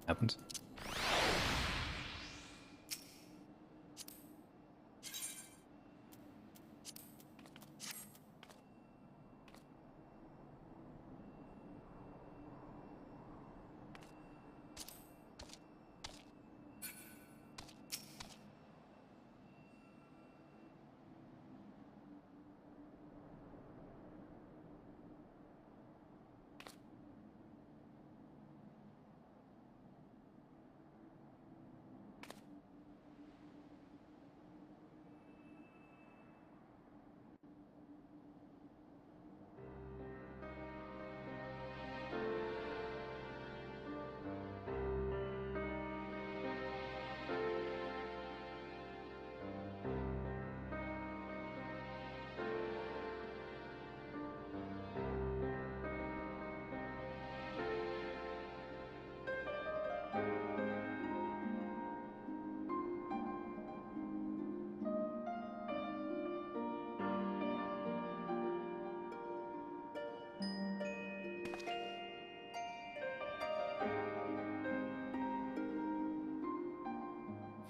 Happens.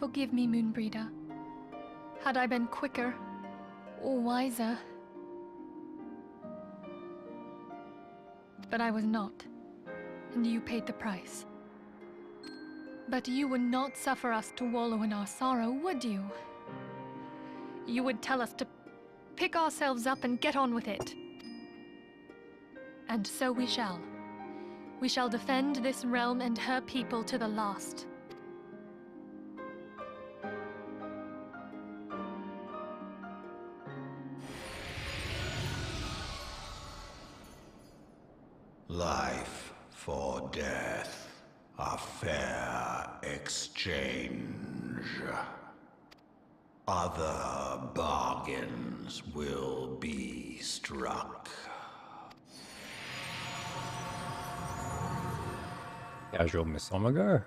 Forgive me, Moonbreeder. Had I been quicker or wiser. But I was not, and you paid the price. But you would not suffer us to wallow in our sorrow, would you? You would tell us to pick ourselves up and get on with it. And so we shall. We shall defend this realm and her people to the last. Life for death, a fair exchange. Other bargains will be struck. Casual Miss Omega.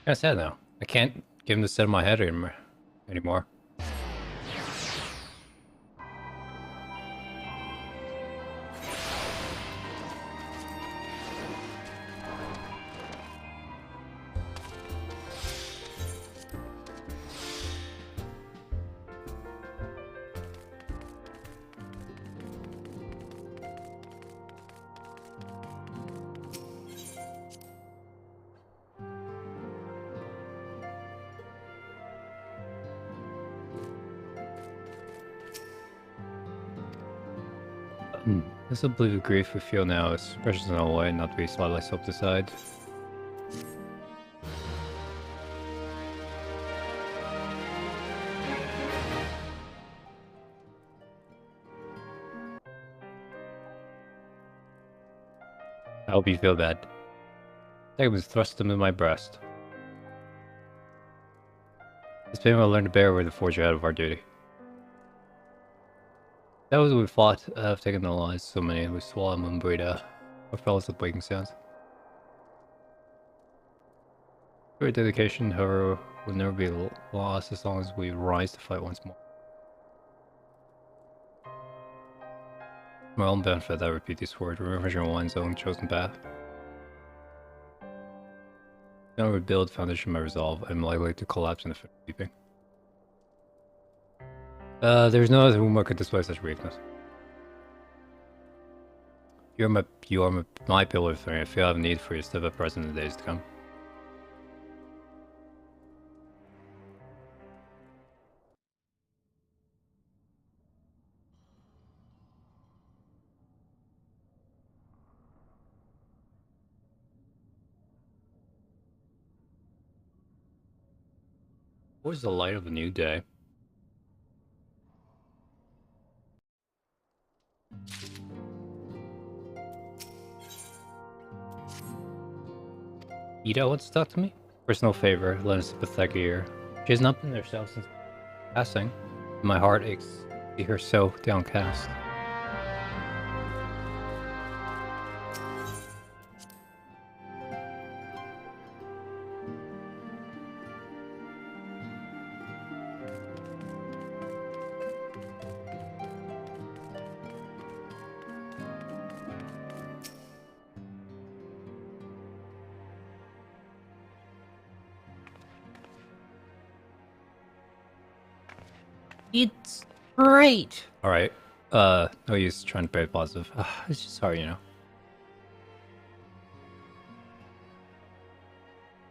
I said now. I can't give him the set of my head anymore. This will believe the grief we feel now is precious in a way, not to be slightly swept aside. I hope you feel bad. I was thrust into my breast. This pain will learn to bear with the forge out of our duty. That was what we fought. I've taken the lives so many who swallow Moonbreeder, or fellows with waking sounds. Your dedication, however, will never be lost as long as we rise to fight once more. For my own benefit, I repeat these words, remembering one's own chosen path. Now I rebuild foundation my resolve, I'm likely to collapse in the fit of weeping. There's no other whom I could display such weakness. You are my pillar of strength. I feel I have a need for your step up present in the days to come. Where's the light of a new day? Ida wants to talk to me? Personal favor, lend a sympathetic ear. She has not been herself since passing. My heart aches to see her so downcast. It's great. All right. No use trying to play it positive. It's just hard, you know.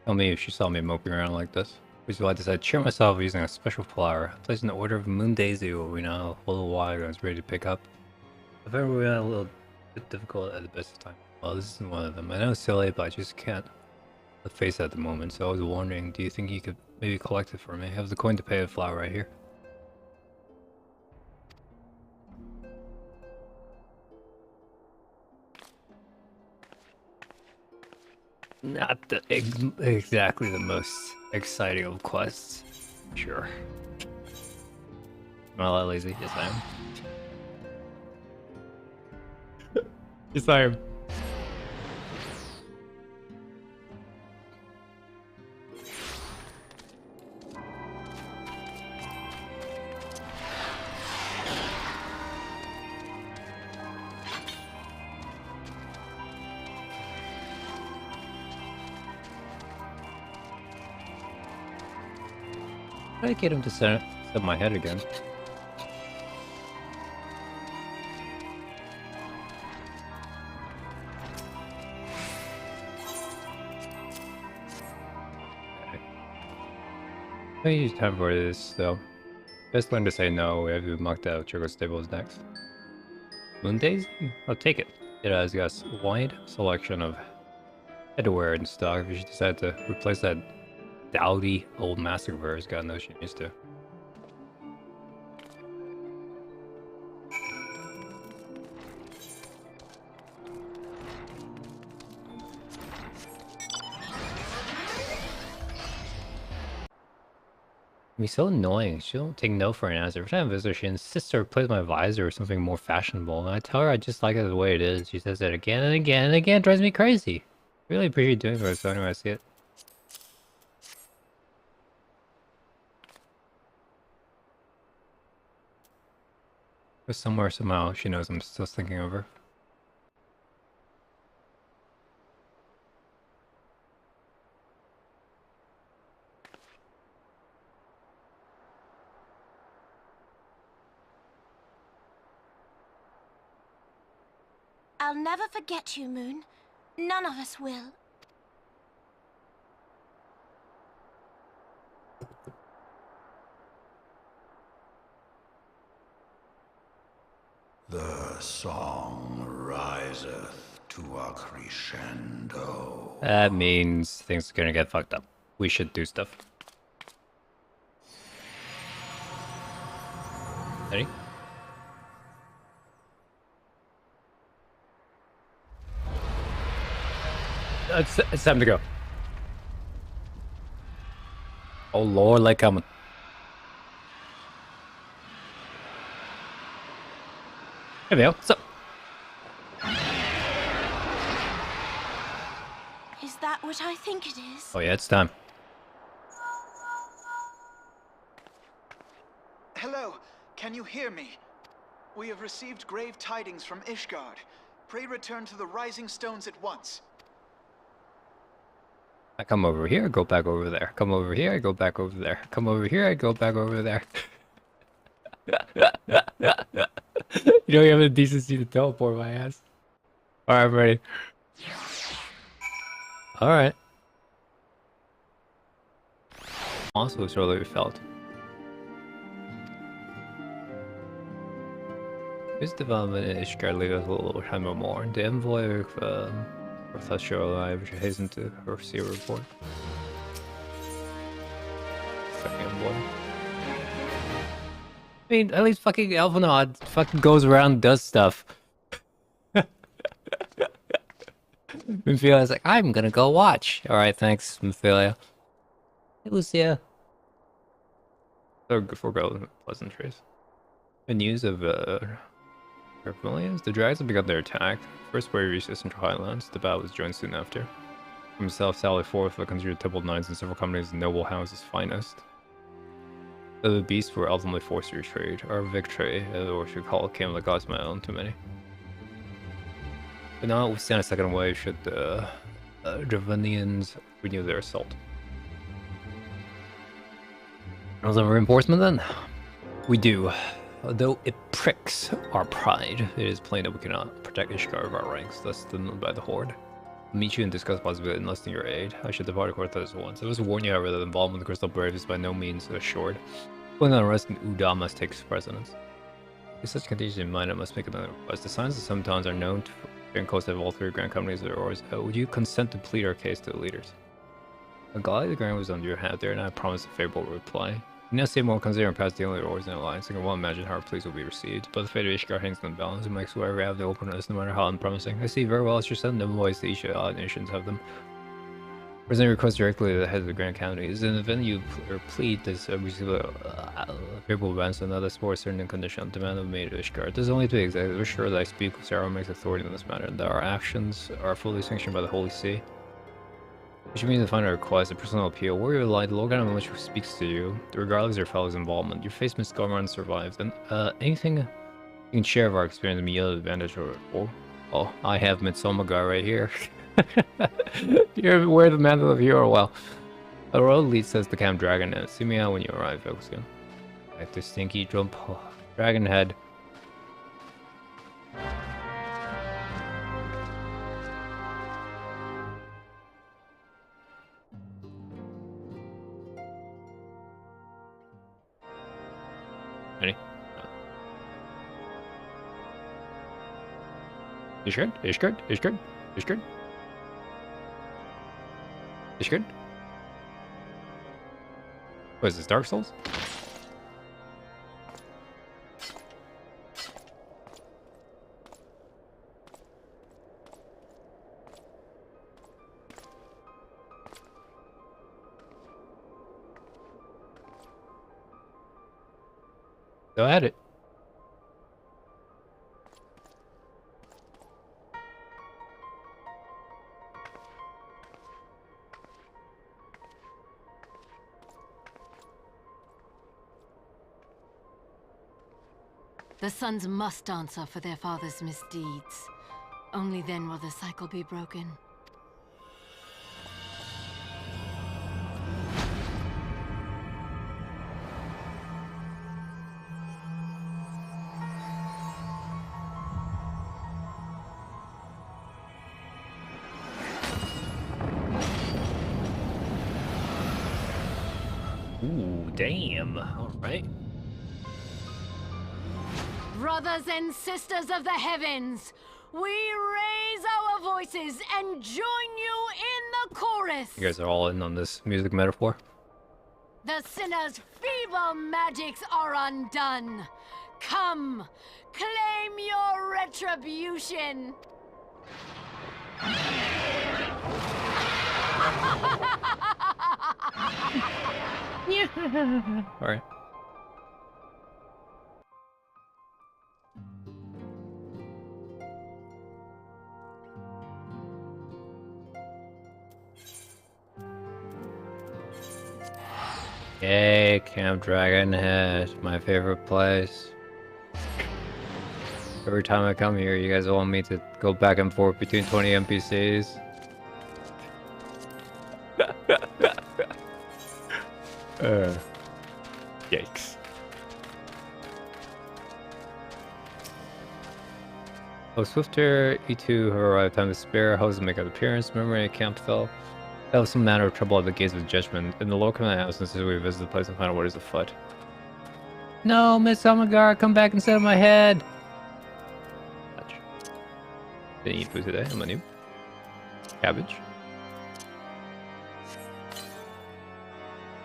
Tell me if she saw me moping around like this. Which is why I decided to cheer myself using a special flower. I placed an order of moon daisy we know a little while ago. I was ready to pick up. However, we had a little bit difficult at the best of time. Well, this isn't one of them. I know it's silly, but I just can't face it at the moment. So I was wondering, do you think you could maybe collect it for me? I have the coin to pay the flower right here. Not the exactly the most exciting of quests. Sure. Am I a lot lazy? Yes, I am. Yes, I am. How did I get him to set up my head again? Okay. I use time for this, though. Best learn to say no. We have to be mucked out. Choco Stables next. Moon Daisy? I'll take it. It has got a wide selection of headwear in stock. If you decide to replace that dowdy old massacre, God knows she needs to. It'd be so annoying. She don't take no for an answer. Every time I visit her, she insists to replace my visor with something more fashionable. And I tell her I just like it the way it is. She says it again and again and again. It drives me crazy. Really appreciate doing it for her, so anyway, I see it. But somewhere, somehow, she knows I'm still thinking of her. I'll never forget you, Moon. None of us will. The song riseth to a crescendo. That means things are gonna get fucked up. We should do stuff. Ready? It's time to go. Oh lord, like coming. Hey Vale, what's up? Is that what I think it is? Oh yeah, it's time. Hello, can you hear me? We have received grave tidings from Ishgard. Pray return to the Rising Stones at once. I come over here, I go back over there. Come over here, I go back over there. Come over here, I go back over there. You don't have the decency to teleport my ass. Alright, I'm ready. Alright. Also, it's really felt. This development in Ishgard leaves us a little time or more. The envoy of Professor alive, which hastened to see a report. Fucking envoy. I mean, at least fucking Alvanod fucking goes around and does stuff. Mephila's like, I'm gonna go watch. Alright, thanks, Mephilia. Hey, Lucia. So forego pleasantries. The news of Vermilions? The dragons have begun their attack. First where we reached the Central Highlands, the battle was joined soon after. From south sallied forth the considered temple knights and several companies of noble houses finest. The beasts were ultimately forced to retreat. Our victory, or should call it, came like God's my own too many. But now we stand a second wave should the Dravanians renew their assault. Was a reinforcement then? We do. Although it pricks our pride, it is plain that we cannot protect Ishgard of our ranks, thus denied by the Horde. I'll meet you and discuss possibility of enlisting your aid. I should depart Cortez once. I must warn you, however, that involvement with the Crystal Brave is by no means assured. When the unrest in Udamas takes precedence. With such conditions in mind, I must make another request. The signs of some towns are known to being close to have all three grand companies of ours. Would you consent to plead our case to the leaders? Gladly the grant was under your hat there, and I promised a favorable reply. You now say more considering past dealing with oars in alliance. I can well imagine how our pleas will be received, but the fate of Ishgard hangs in the balance and makes whoever have the openness, no matter how unpromising. I see very well as you said, no ways to each nations have them. Present request directly to the head of the Grand County. Is in the event you plead this receive a favorable ransom, another sport certain condition demand of made of Ishgard. This is only to be exact. We're sure that I speak with Sarah makes authority in this matter, and that our actions are fully sanctioned by the Holy See. Which means to find a request, a personal appeal. Warrior light, the Lord God which speaks to you, regardless of your fellow's involvement. Your face Miss Gorman survives. And anything you can share of our experience and yield advantage or oh, I have Midsommar right here. You're wear the mantle of hero. Well, the road leads us to Camp Dragonhead. See me out when you arrive, folks. Like the stinky jump, oh, Dragonhead. Any? Ishgard? Ishgard? Ishgard? Ishgard? Ishgard? What is this, Dark Souls? Go at it. The sons must answer for their father's misdeeds. Only then will the cycle be broken. Ooh, damn. All right. Brothers and sisters of the heavens, we raise our voices and join you in the chorus. You guys are all in on this music metaphor. The sinner's feeble magics are undone. Come, claim your retribution. All right. Yay, Camp Dragonhead, my favorite place. Every time I come here, you guys want me to go back and forth between 20 NPCs. Yikes. Oh, Swifter, E2 have arrived. Time to spare. Hosts to make an appearance. Memory at Camp fell. That was some matter of trouble at the gates of judgment. In the Lord Command House, since we visit the place and find out what is afoot. No, Miss Samagar, come back and sit on my head! Touch. Didn't eat food today, I'm a noob. Cabbage.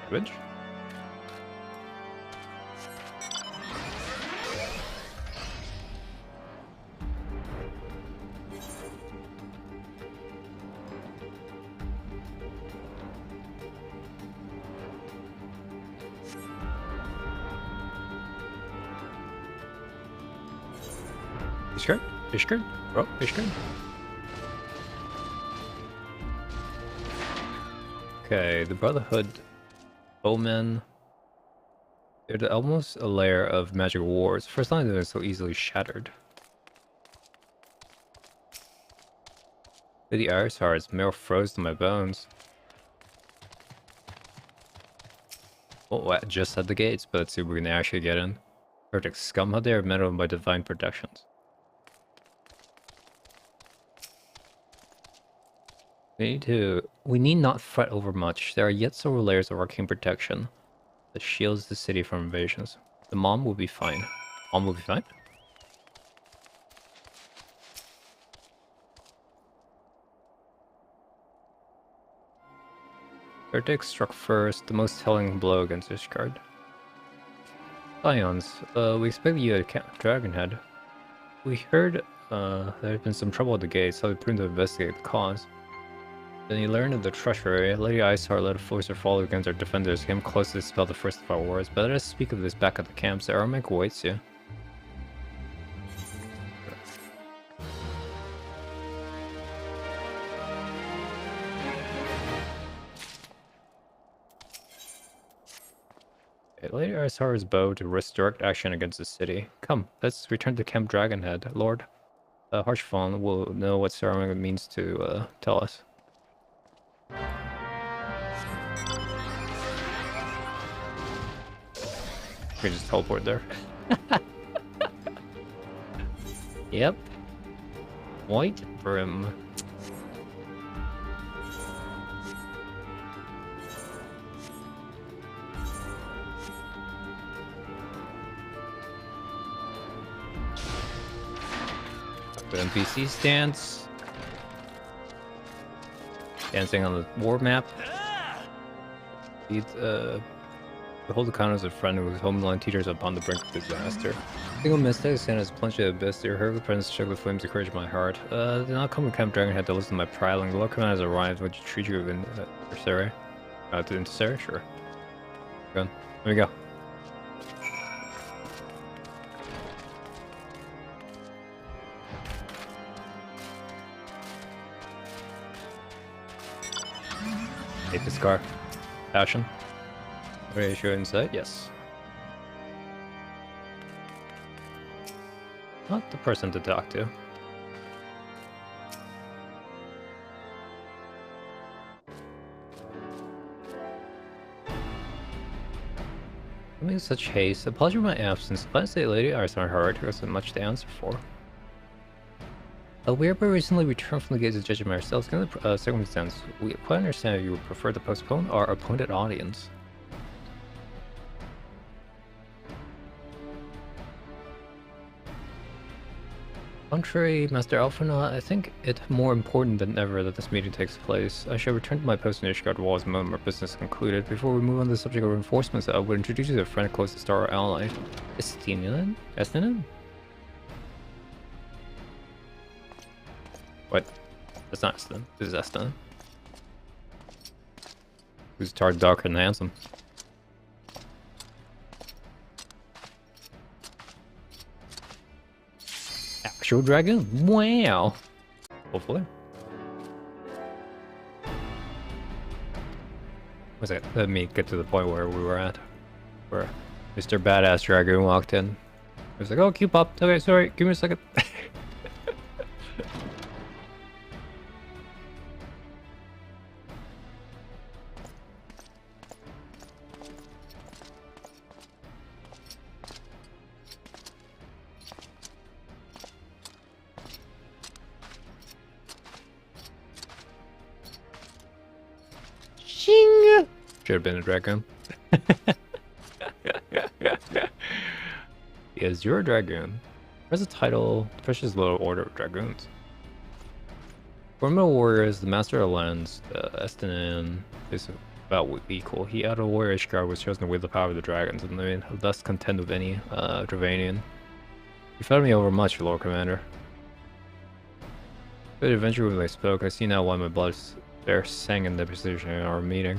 Cabbage. Ishgard? Ishgard? Bro, Ishgard? Okay, the Brotherhood Bowmen. They're almost a layer of magic wars. First time they're so easily shattered. The iris hearts, marrow froze to my bones. Oh, I just at the gates, but let's see if we can actually get in. Perfect scum, how dare meddle by divine protections. We need not fret over much. There are yet several layers of arcane protection that shields the city from invasions. The mom will be fine. Mom will be fine? Verdict struck first, the most telling blow against this card. Lions, we expect you at Camp Dragonhead. We heard there had been some trouble at the gate, so we put to investigate the cause. Then he learned of the treachery. Lady Iceheart led a force to follow against our defenders, came close to dispel the first of our wars, but let us speak of this back at the camps. The Aramaic awaits you. Lady Iceheart's bow to risk direct action against the city. Come, let's return to Camp Dragonhead. Lord, Harshfon will know what Saruman means to tell us. We can just teleport there. Yep. White brim. The NPC stance. Dancing on the war map. Behold the counters of a friend whose homeland teeters upon the brink of disaster. Single mistake, Santa has plunged into the abyss. Your heroic presence shook the flames to encourage my heart. Did not come to Camp Dragonhead to listen to my prattling. The Lord Command has arrived. Would you treat you in Intercere? To Intercere? Sure. Go on. Let me go. Hate this car. Passion. Ready to show inside? Yes. Not the person to talk to. I'm in such haste. Apology for my absence. Glad to say Lady Iceheart wasn't much to answer for. We are recently returned from the gates of judgment ourselves. Given the circumstance, we quite understand if you would prefer to postpone our appointed audience. Contrary, Master Alphinaud, I think it more important than ever that this meeting takes place. I shall return to my post in Ishgard Wall as the moment our business concluded. Before we move on to the subject of reinforcements, I would introduce you to a friend closest to our ally. Estinian? Estinian? What? That's not Estinian. This is Estinian. Who's tart, dark, and handsome. Actual dragoon. Wow. Hopefully. Was it? Let me get to the point where we were at. Where Mr. Badass Dragoon walked in. He was like, oh, cute pop. Okay, sorry. Give me a second. Should have been a dragoon. Is your dragoon? There's a title, Precious Little Order of Dragoons. Formidable warriors, the Master of Lands, Estinian is about equal. He out of warrior Ishgard was chosen to wield the power of the dragons, and they thus contend with any Dravanian. You fed me over much, Lord Commander. But eventually when I spoke, I see now why my blood there sang in the precision in our meeting.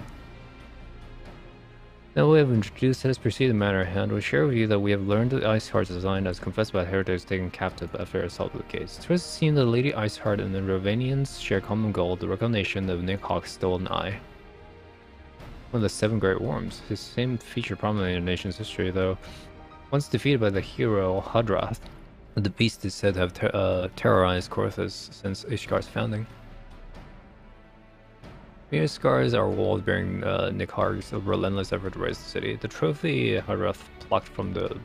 Now we have introduced, let us proceed in the matter at hand. We share with you that we have learned the Ice Heart's design as confessed by heretics taken captive after assault of the gates. It was seen that Lady Iceheart and the Ravanians share common goal, the reclamation of Nick Hawk's stolen eye. One of the 7 great worms. His same feature prominently in the nation's history, though. Once defeated by the hero Hadrath, the beast is said to have terrorized Korthus since Ishgar's founding. Mere scars are walls bearing Nick Hawk's relentless effort to raise the city. The trophy Hadrath plucked from the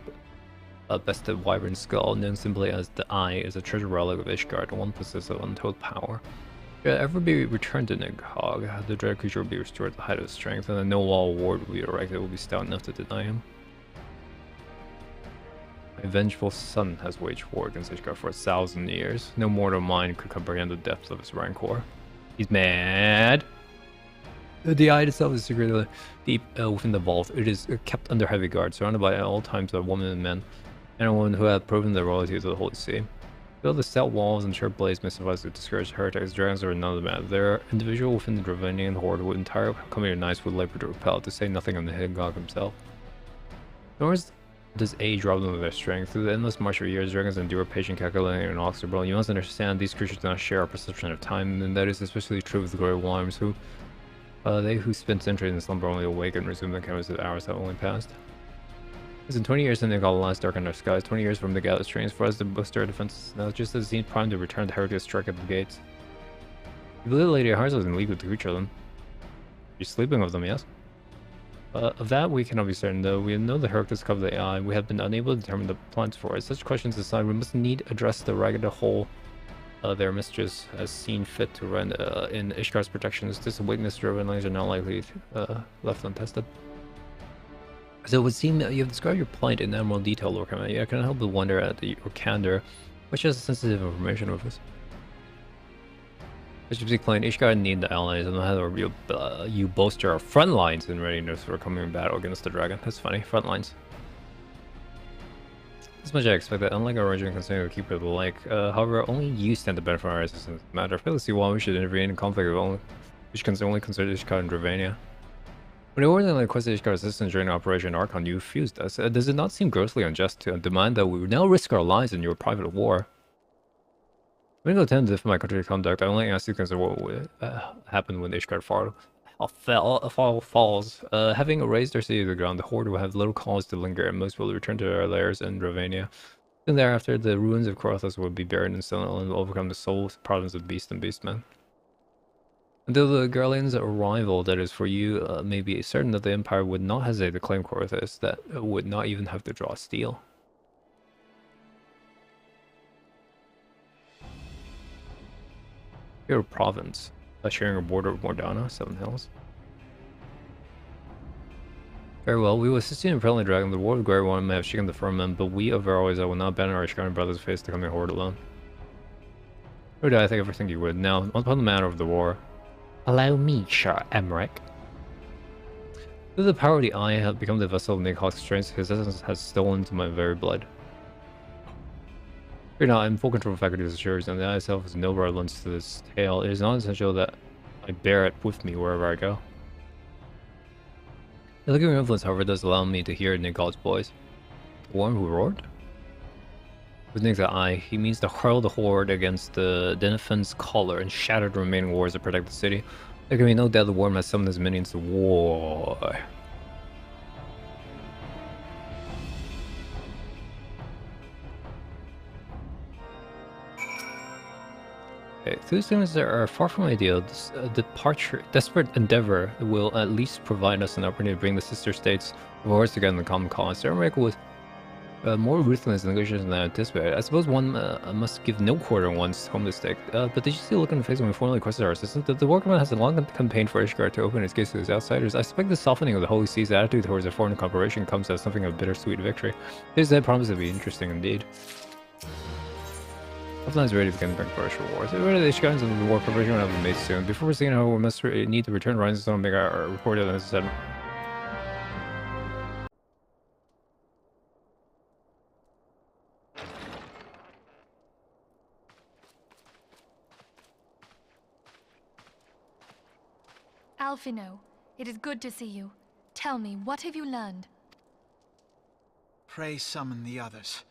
bested wyvern skull, known simply as the Eye, is a treasure relic of Ishgard, one possessed of untold power. Should it ever be returned to Nighthawk, the dread creature will be restored to the height of his strength, and a no-wall ward will be erected that will be stout enough to deny him. My vengeful son has waged war against Ishgard for 1,000 years. No mortal mind could comprehend the depth of his rancor. He's mad. The eye itself is secretly deep within the vault. It is kept under heavy guard, surrounded by at all times by women and men, anyone who have proven their loyalty to the Holy See. Though the stout walls and sharp blades may suffice to discourage heretics, dragons are another matter. There are individuals within the Dravanian horde who entire company of knights would labor to repel, to say nothing of the hidden god himself. Nor does age rob them of their strength. Through the endless march of years, dragons endure patient, calculating, and inexorable. You must understand these creatures do not share our perception of time, and that is especially true with the great worms, who they who spent centuries in slumber only awake and resume their cameras that hours have only passed. It's been 20 years since they got the last dark in our skies, 20 years from the gathered strings for us to boost our defenses. Now just as it seems prime to return, the heretics strike at the gates. You believe Lady Hearts was in league with the creature then? You're sleeping with them, yes? Of that we cannot be certain, though. We know the heretics cover the eye. We have been unable to determine the plans for it. Such questions aside, we must need address the ragged hole their mistress has seen fit to run in Ishgar's protections. This weakness-driven lines are not likely left untested. So it would seem that you have described your plight in admirable detail, Lord Commander. I cannot help but wonder at your candor, which has sensitive information with us. I should be plain, Ishgar need the allies, and how you bolster our front lines in readiness for coming battle against the dragon. That's funny, front lines. This much I expected. Unlike our original concern to keep it alike, however, only you stand to benefit from our assistance. Matter of fact, let's see why we should intervene in conflict which can only concern Ishgar and Dravania. When you originally requested Ishgar's assistance during Operation Archon, you refused us. Does it not seem grossly unjust to demand that we now risk our lives in your private war? When you attempt to defend my country's conduct, I only ask you to consider what would happen when Ishgar falls. Having erased our city to the ground, the Horde will have little cause to linger, and most will return to their lairs in Dravania. Soon thereafter, the ruins of Korthus will be buried in stone and will overcome the sole province of Beast and Beastmen. Until the Garlean's arrival, that is for you, may be certain that the Empire would not hesitate to claim Korthus, that would not even have to draw steel. Your province, sharing a border with Mordana, 7 Hills. Very well, we will assist you in repelling the dragon. The war of the Great One may have shaken the firmament, but we of Varroys will not abandon our Ishgard brothers face the coming horde alone. Or did I think everything you would? Now, upon the matter of the war. Allow me, Shah Emmerich. Through the power of the eye, I have become the vessel of Nick Hawk's strength. His essence has stolen into my very blood. Fear not, I am in full control of faculties assures, and the eye itself is no relevance to this tale. It is not essential that I bear it with me wherever I go. The lingering influence, however, does allow me to hear Nick Hawk's voice. The worm who roared? With Nick's eye, he means to hurl the horde against the Denifen's collar and shatter the remaining wars that protect the city. There can be no doubt the worm has summoned his minions to war. Okay, these things are far from ideal. This desperate endeavor will at least provide us an opportunity to bring the sister states of ours together in the common cause. America was more ruthless negotiations than I anticipated. I suppose one must give no quarter one's home to stick. But did you see the look on the face when we formally requested our assistance? The Warcommand has a long campaign for Ishgard to open its gates to its outsiders. I suspect the softening of the Holy See's attitude towards a foreign corporation comes as something of bittersweet victory. This promise to be interesting indeed. Upland is ready to begin preparation for war. So ready the Ishgard's and the war preparation will have been made soon. Before proceeding, however, we must need to return Rising Stone and make our report as necessary. Alphino, it is good to see you. Tell me, what have you learned? Pray summon the others.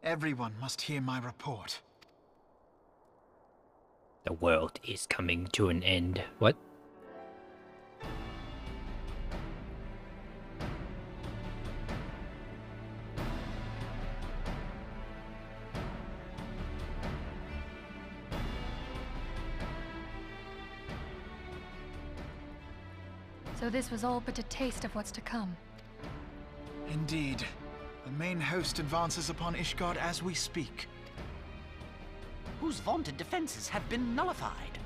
Everyone must hear my report. The world is coming to an end. What? So this was all but a taste of what's to come. Indeed. The main host advances upon Ishgard as we speak. Whose vaunted defenses have been nullified.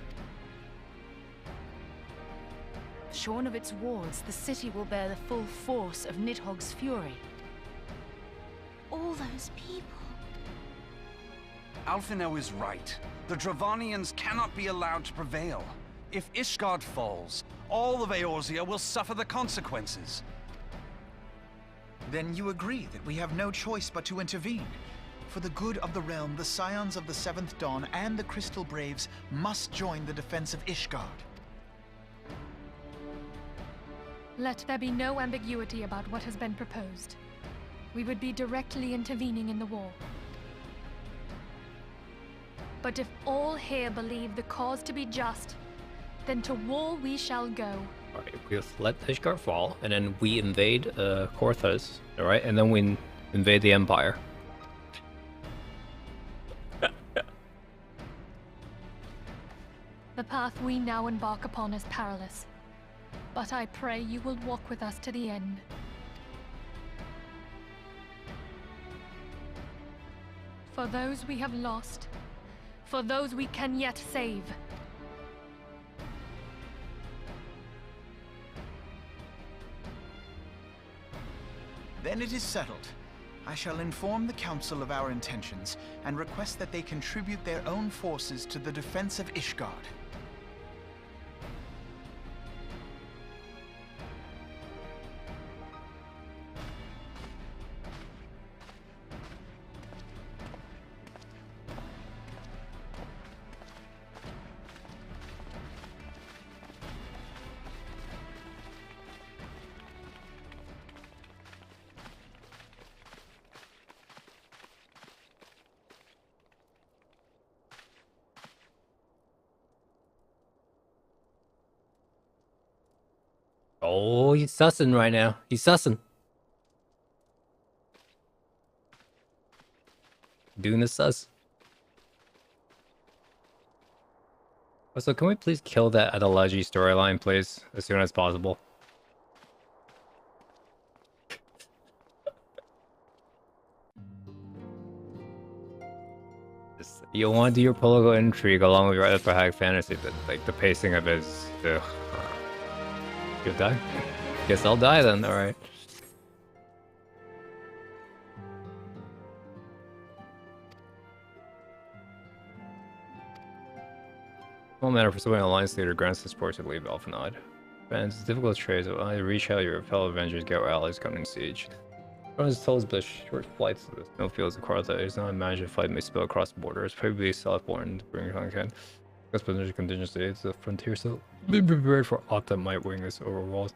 Shorn of its wards, the city will bear the full force of Nidhogg's fury. All those people. Alphinaud is right. The Dravanians cannot be allowed to prevail. If Ishgard falls, all of Eorzea will suffer the consequences. Then you agree that we have no choice but to intervene. For the good of the realm, the Scions of the Seventh Dawn and the Crystal Braves must join the defense of Ishgard. Let there be no ambiguity about what has been proposed. We would be directly intervening in the war. But if all here believe the cause to be just, then to war we shall go. Alright, we let Ishgard fall, and then we invade Korthas, alright? And then we invade the Empire. The path we now embark upon is perilous. But I pray you will walk with us to the end. For those we have lost, for those we can yet save. Then it is settled. I shall inform the Council of our intentions and request that they contribute their own forces to the defense of Ishgard. Oh, he's sussing right now. He's sussing. Doing the sus. Also, can we please kill that Adelaji storyline, please? As soon as possible. You want to do your political intrigue along with your other high fantasy, but like the pacing of it is... Ugh. You'll die? Guess I'll die then, alright. Small matter for someone Alliance leader grants the support to leave Alphinaud. Fans, difficult trades will either reach out your fellow Avengers, get our allies coming in siege. Everyone tells us short flights to the snowfields of Kartha. It's not imagined a flight may spill across the border. It's probably Southbourne to bring content. That's potential contingency. It's the frontier, so be prepared for aught that might wing us over walls.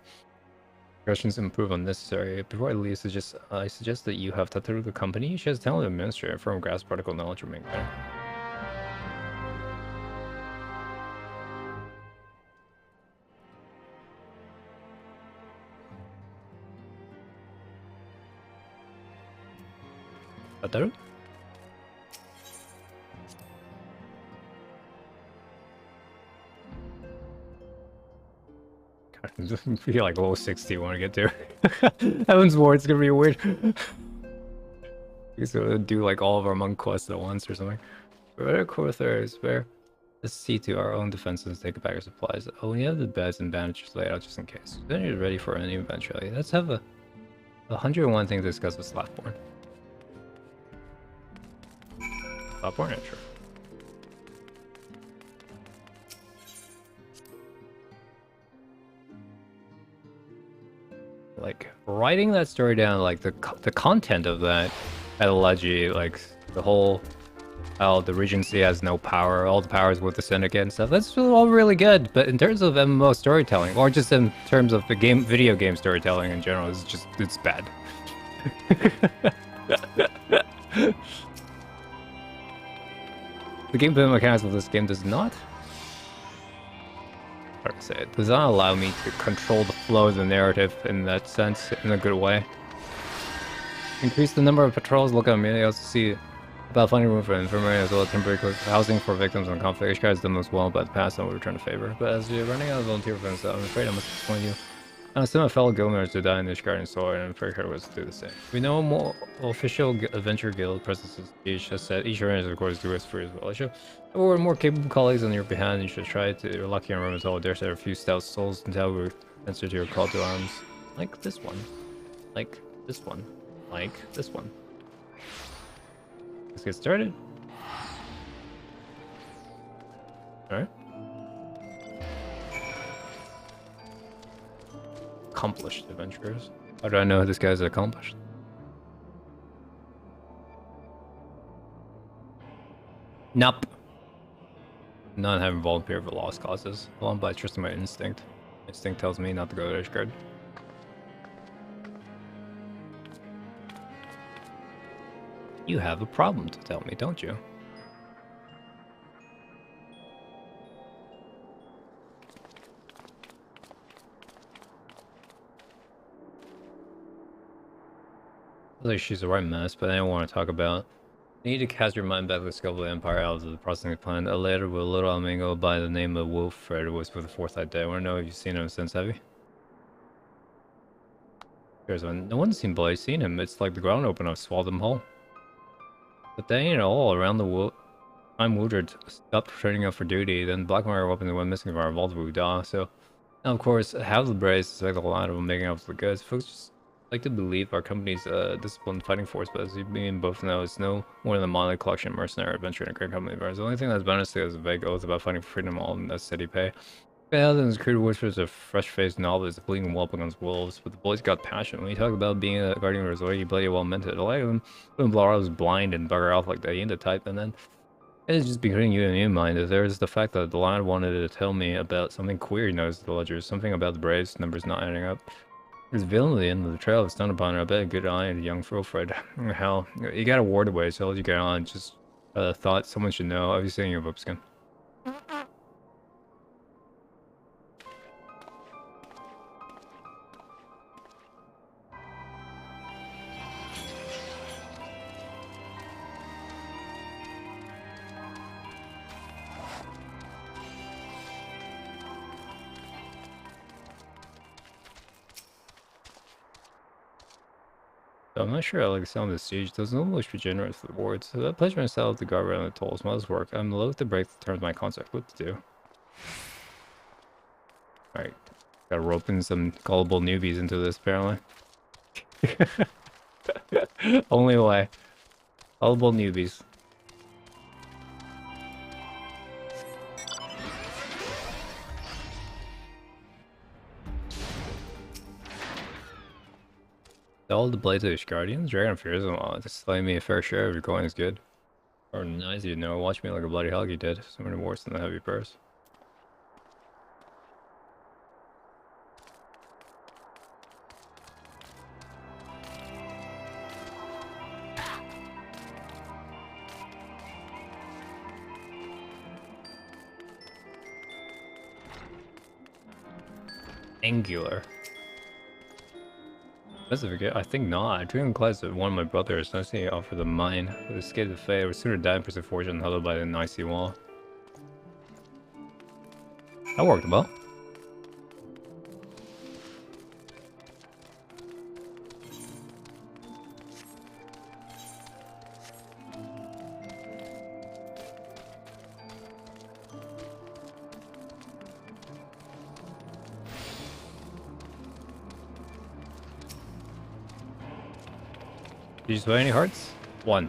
Questions improve unnecessary. Before I leave, I suggest that you have Tataru the company. She has talented administrator from grasp particle knowledge will make better. Tataru? I feel like level 60 want to get there. Heaven's Ward, it's gonna be weird. He's gonna do like all of our monk quests at once or something. Better Korthar is fair. Let's see to our own defenses, take a bag of supplies. Oh, we have the beds and bandages laid out just in case. Then you're ready for any eventuality. Let's have a 101 thing to discuss with Slackborn. Slackborn, yeah, sure. Like writing that story down, like the content of that analogy, like the whole how the Regency has no power, all the powers with the Syndicate and stuff. That's all really good, but in terms of MMO storytelling, or just in terms of the video game storytelling in general, it's bad. The gameplay mechanics of this game does not, how do I say it, does not allow me to control the flow of the narrative in that sense, in a good way. Increase the number of patrols, look at me, I also see about finding room for infirmary as well as temporary housing for victims on conflict. HK has done this well, but the past and we return to favor. But as you're running out of volunteer events, I'm afraid I must disappoint you. I sent my fellow guild members to die in this garden soil, and I'm afraid her was to do the same. We know more official adventure guild presences each has said each range of course do risk free as well. I should have more capable colleagues on your behalf, and you should try to your lucky and as well. There's a few stout souls until we answer to your call to arms. Like this one. Like this one. Like this one. Let's get started. Alright. Accomplished adventurers. How do I know this guy's accomplished? Nope. Not having volunteered for lost causes. Well, by trusting my instinct. Instinct tells me not to go to Ishgard. You have a problem to tell me, don't you? Like she's the right mess, but I don't want to talk about. You need to cast your mind back to the scope of the Empire out of the processing plan. A later with a little amigo by the name of Wilfred was with the Foresight Day. I want to know if you've seen him since, have you? Here's one. No one's seen him. It's like the ground opened up, swallowed him whole. But they ain't all around the world. I'm Woodard stopped turning up for duty, then Blackmire weapons went missing from our vault of Uda. So, now of course, half the Braves suspect a lot of them making up for the goods. Folks just like to believe our company's disciplined fighting force, but as you both know, it's no more than a motley collection of mercenary adventure in a great company. The only thing that's bound us to is a vague oath about fighting for freedom all in that steady pay. Yeah, then crude whispers of fresh-faced novelists bleeding whelp against wolves, but the boys got passion. When you talk about being a guardian of the resort, you bloody well meant it. A lot of them wouldn't blow out blind and bugger off like that. You ain't the type, and then it's just be putting you in your mind. There's the fact that the lad wanted to tell me about something queer he noticed the ledgers, something about the Braves, numbers not adding up. There's villain at the end of the trail of stunned upon her. I bet a good eye and a young Wilfred. Hell, you got a ward away, so I'll let you get on. Just thought someone should know. I'll be seeing your Vupskin. I'm not sure I like the sound of the siege. Those no wish regenerate for the wards. So that pledge myself to guard around the tolls. Must work. I'm loath to break the terms of my contract. What to do? Alright. Gotta rope in some gullible newbies into this apparently. Only way. Gullible newbies. All the blades of Guardians? Dragon fears them all. Just slay me a fair share of your coin is good. Or nice, you know, watch me like a bloody hog you did. Something worse than the heavy purse. Angular. I think not. Dragon Class is one of my brothers. I see offer the mine. With the skate of the fate, I would sooner die in pursuit of fortune, held by an icy wall. That worked well. Did you play any hearts? 1.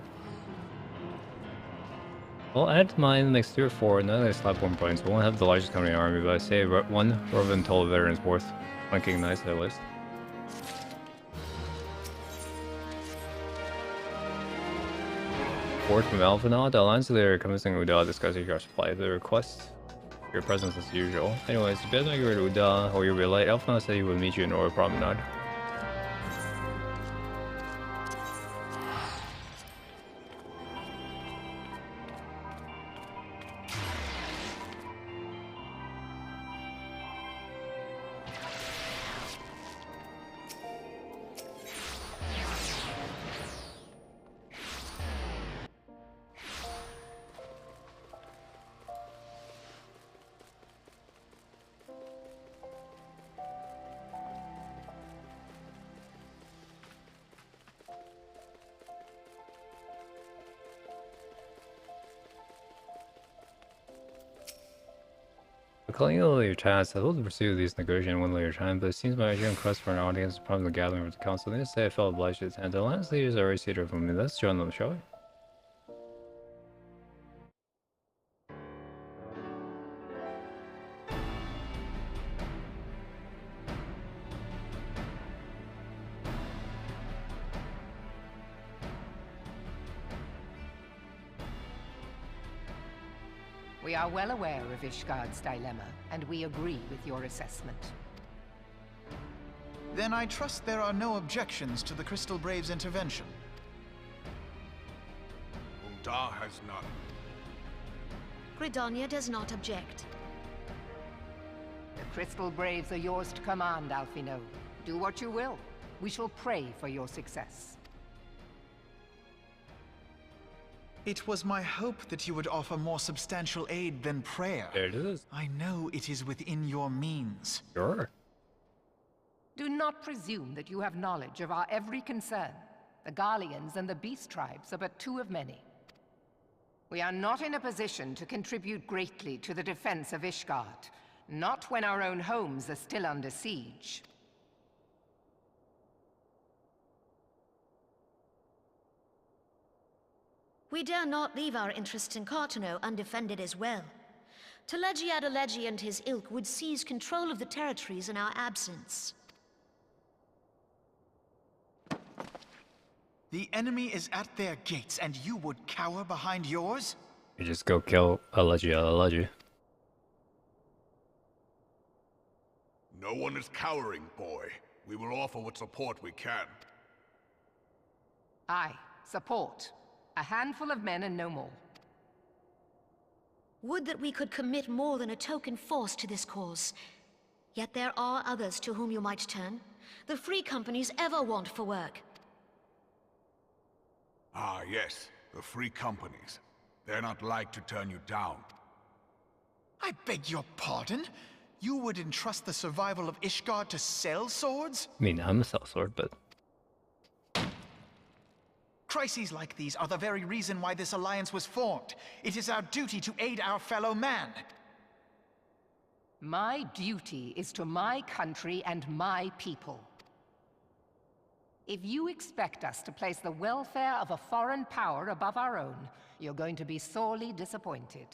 Well, add to mine makes 3 or 4, none of these slap 1 points. We won't have the largest company army, but I say 1 rather than total veterans worth flanking nice at least. Word from Alphanod, the Alliance leader commencing Uda discussing your supply. The request your presence as usual. Anyways, you better know you're at Uda or you'll be late. Alphanod said he would meet you in Ora Promenade. Calling your chance, I will pursue these negotiations one later time, but it seems my urgent request for an audience is probably the gathering of the council. Needless to say, I felt obliged to attend. The Alliance leaders are already seated for me. Let's join them, shall we? We are well aware of Ishgard's dilemma, and we agree with your assessment. Then I trust there are no objections to the Crystal Brave's intervention. Ul'dah has none. Gridania does not object. The Crystal Braves are yours to command, Alphino. Do what you will. We shall pray for your success. It was my hope that you would offer more substantial aid than prayer. There it is. I know it is within your means. Sure. Do not presume that you have knowledge of our every concern. The Garleans and the Beast Tribes are but two of many. We are not in a position to contribute greatly to the defense of Ishgard, not when our own homes are still under siege. We dare not leave our interests in Cartano undefended as well. Telegi Adalegi and his ilk would seize control of the territories in our absence. The enemy is at their gates, and you would cower behind yours? You just go kill Alegi. No one is cowering, boy. We will offer what support we can. Aye, support. A handful of men and no more. Would that we could commit more than a token force to this cause. Yet there are others to whom you might turn. The free companies ever want for work. Ah, yes. The free companies. They're not like to turn you down. I beg your pardon? You would entrust the survival of Ishgard to sell swords? I mean, I'm a sellsword, but... Crises like these are the very reason why this alliance was formed. It is our duty to aid our fellow man. My duty is to my country and my people. If you expect us to place the welfare of a foreign power above our own, you're going to be sorely disappointed.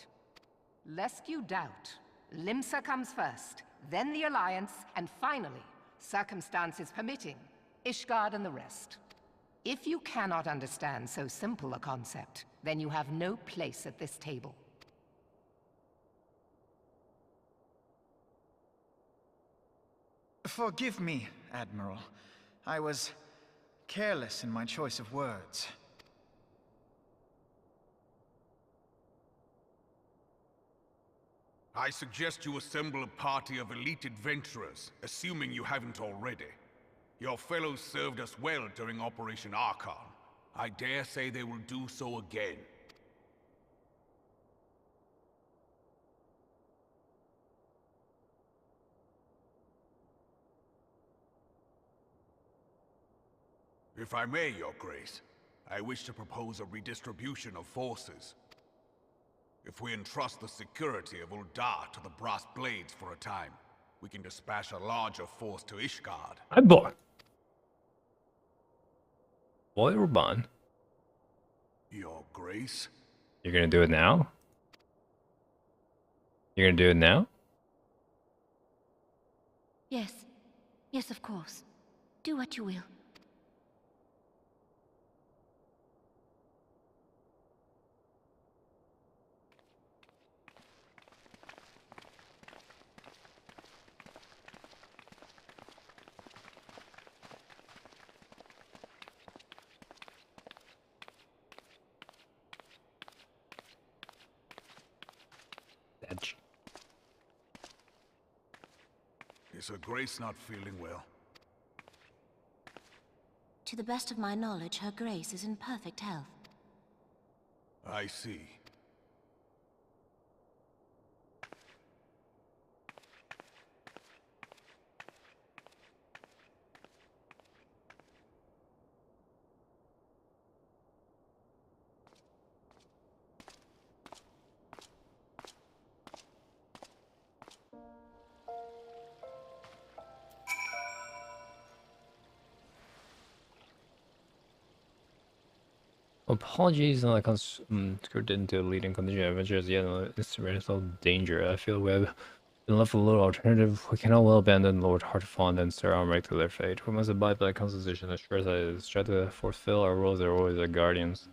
Lest you doubt, Limsa comes first, then the Alliance, and finally, circumstances permitting, Ishgard and the rest. If you cannot understand so simple a concept, then you have no place at this table. Forgive me, Admiral. I was careless in my choice of words. I suggest you assemble a party of elite adventurers, assuming you haven't already. Your fellows served us well during Operation Archon. I dare say they will do so again. If I may, Your Grace, I wish to propose a redistribution of forces. If we entrust the security of Ul'dah to the Brass Blades for a time, we can dispatch a larger force to Ishgard. I bought. Boy, Reborn. Your Grace? You're gonna do it now? You're gonna do it now? Yes. Yes, of course. Do what you will. Is Her Grace not feeling well? To the best of my knowledge, Her Grace is in perfect health. I see. Apologies, I screwed into leading contingent adventures yet instrumental danger. I feel we have been left with little alternative. We cannot well abandon Lord Heartfond and Sir Almeric to their fate. We must abide by the Constitution and ensure that it is try to fulfill our roles as always our guardians.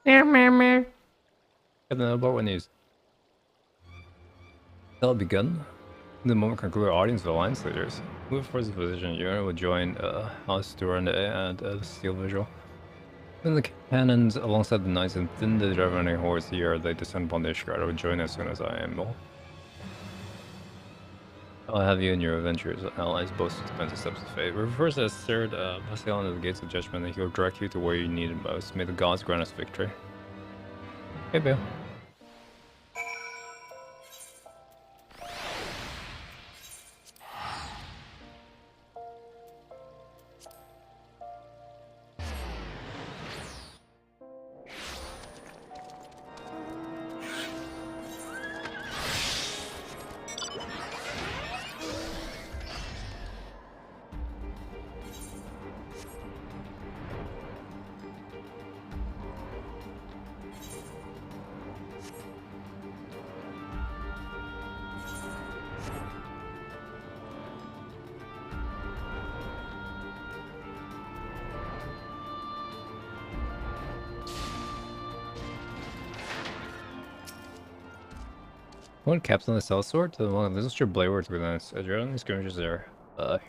Captain Abort, what news? Shall it begun? In the moment conclude our audience with alliance leaders. Move towards the position. Your will join House Durande and Steel Visual. When the cannons alongside the knights and thin the driving horse here, they descend upon the Ishgard. I will join as soon as I am able. I'll have you in your adventures, allies boast expensive steps of fate. Refers as third, Vasilion at the gates of judgment, and he will direct you to where you need it most. May the gods grant us victory. Hey, Bill. One captain the sellsword to the one this is your blade words within us. Adrenaline skirmishes are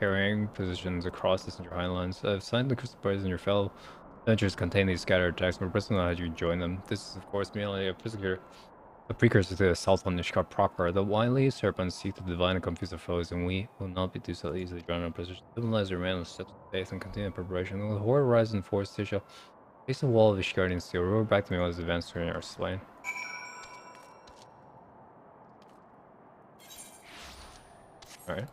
harrying positions across the central highlands. I've signed the crystal parties in your fellow adventures contain these scattered attacks, but personally how you join them. This is of course merely a precursor to the assault on Nishkar proper. The wily serpents seek to divide and confuse their foes, and we will not be too so easily drawn in position. Civilize your man with steps of faith and continue preparation. When the horde rise in force, they shall face the wall of Ishgardian steel. Roar back to me while his advanced training are slain. Alright.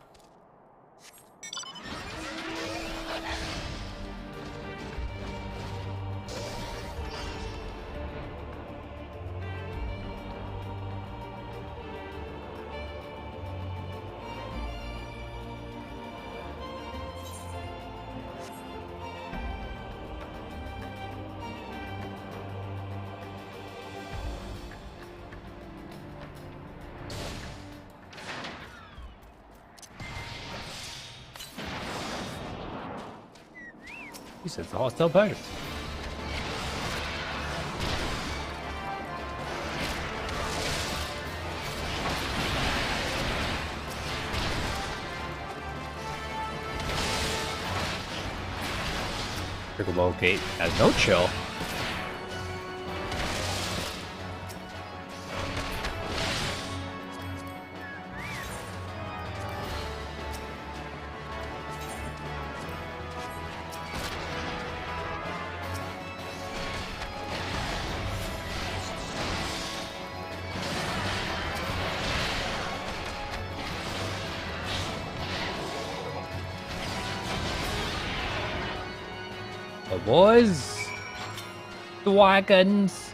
He said it's a hostile pirate. Pickleball Gate has no chill. Boys, the wagons.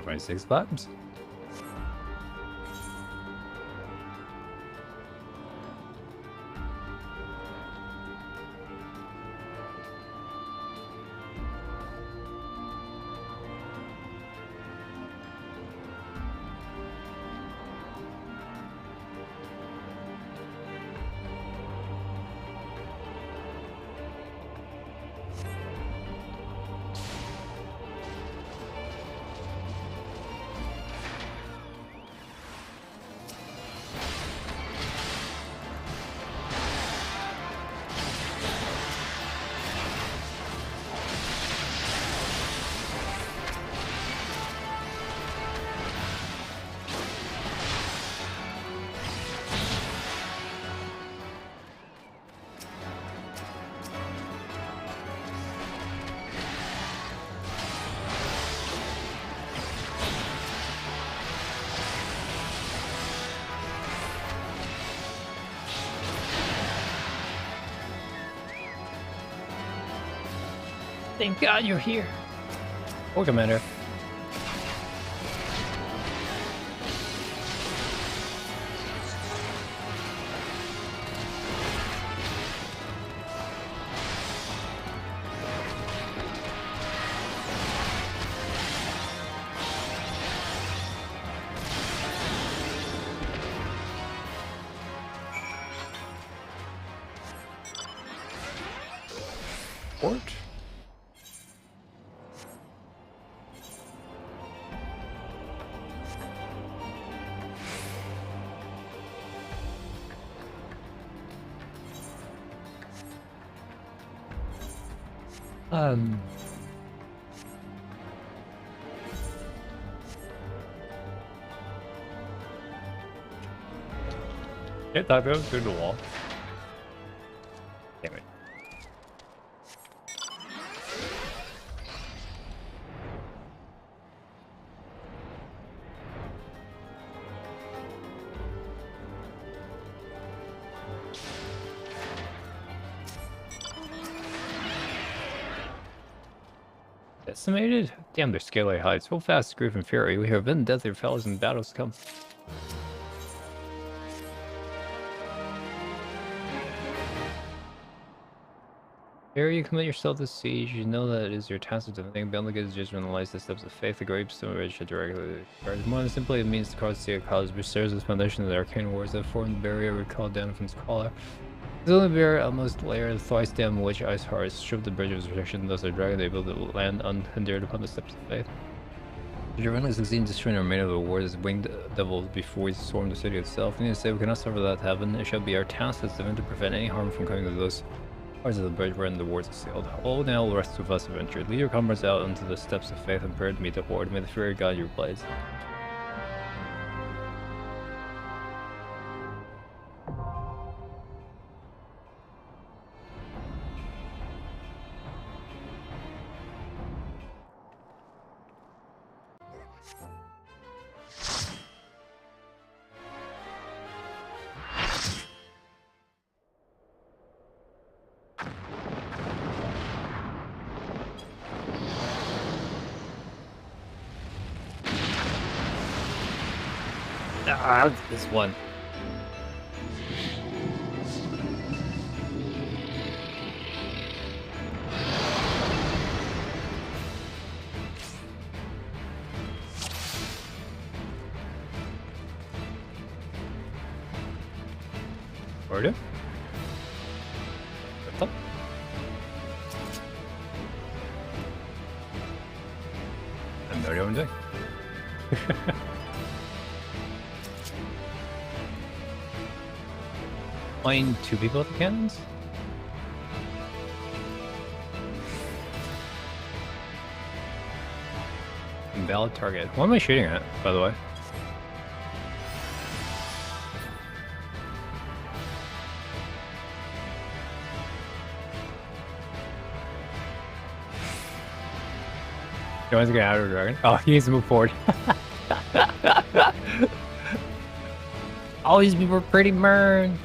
Find 6 vibes. Thank God you're here. Oh, Commander. Port? Hit that goes through the wall. Damn it. Decimated? Damn, their scaly hides. So fast, grief and fury. We have been deadly fellows in battles to come. Ere you commit yourself to siege, you know that it is your task to defend beyond the good judgment and lies the steps of faith, the grapes and which directly regards. More than simply it means to cross the cause, which serves as foundation of the arcane wars that form the barrier we call down from its collar. The only barrier almost layer, the thrice damn which ice hearts strip the bridge of rejection, thus are dragon able to land unhindered upon the steps of faith. The Germans succeed in destroying the remainder of the wars as winged devils before we swarm the city itself. Needless to say, we cannot suffer that to happen. It shall be our task as defend to prevent any harm from coming to those parts of the bridge wherein the wars are sealed. All now will rest with us adventure. Lead your comrades out onto the steps of faith and prepare to meet the horde. May the fury guide your blades. Ah, this one. Order? What's up? I'm not doing anything. Find two people with the cannons? Invalid target. What am I shooting at, by the way? You want to get out of the dragon? Oh, he needs to move forward. All these people are pretty burned.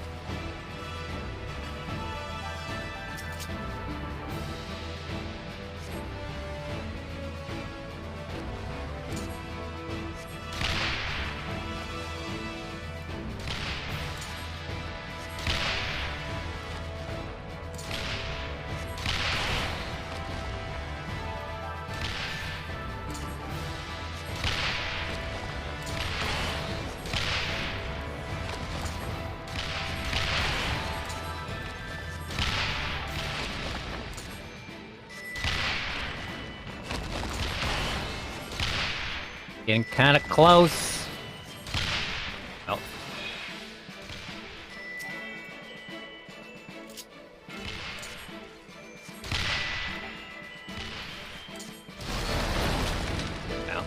Getting kind of close. Oh. No.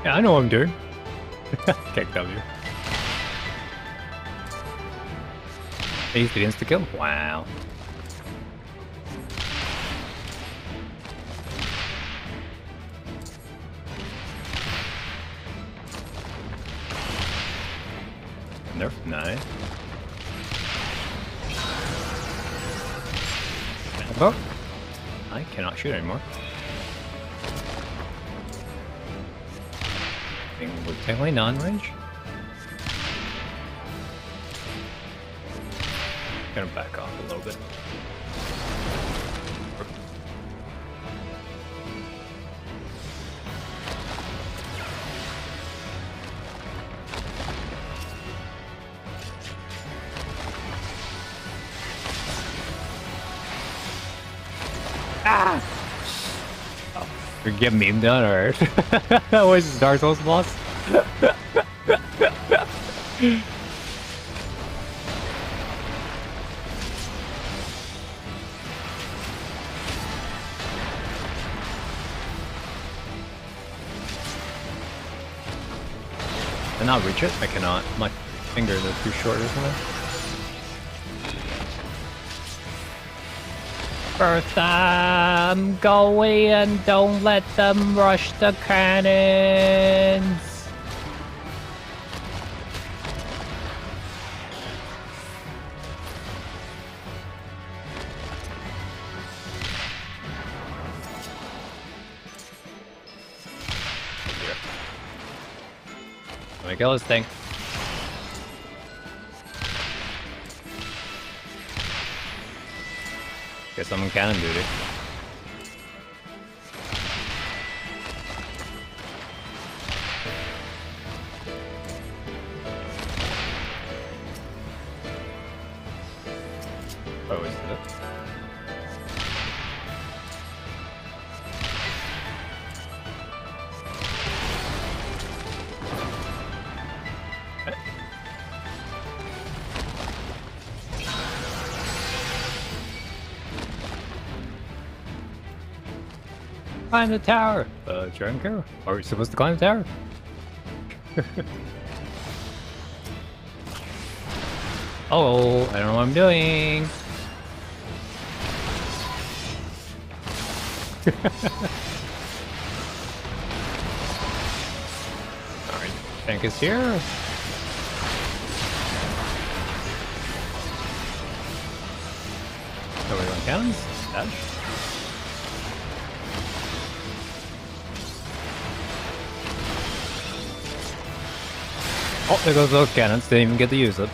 Yeah, I know what I'm doing. Kick W. He begins to kill. Wow. Nerf, nice. Oh, I cannot shoot anymore. I think we're technically non-range. Gonna back off a little bit. Ah! Oh, we get meme done, alright. What is this, Dark Souls boss? Can I not reach it? I cannot. My fingers are too short or something. First I'm going and don't let them rush the cannons. Let me kill this thing. Guess I'm on cannon duty. Oh, is it? Climb the tower! Dragon, are we supposed to climb the tower? Oh, I don't know what I'm doing. Alright, tank is here. So we're going cannons? Dash. Oh, there goes those cannons. Didn't even get to use it.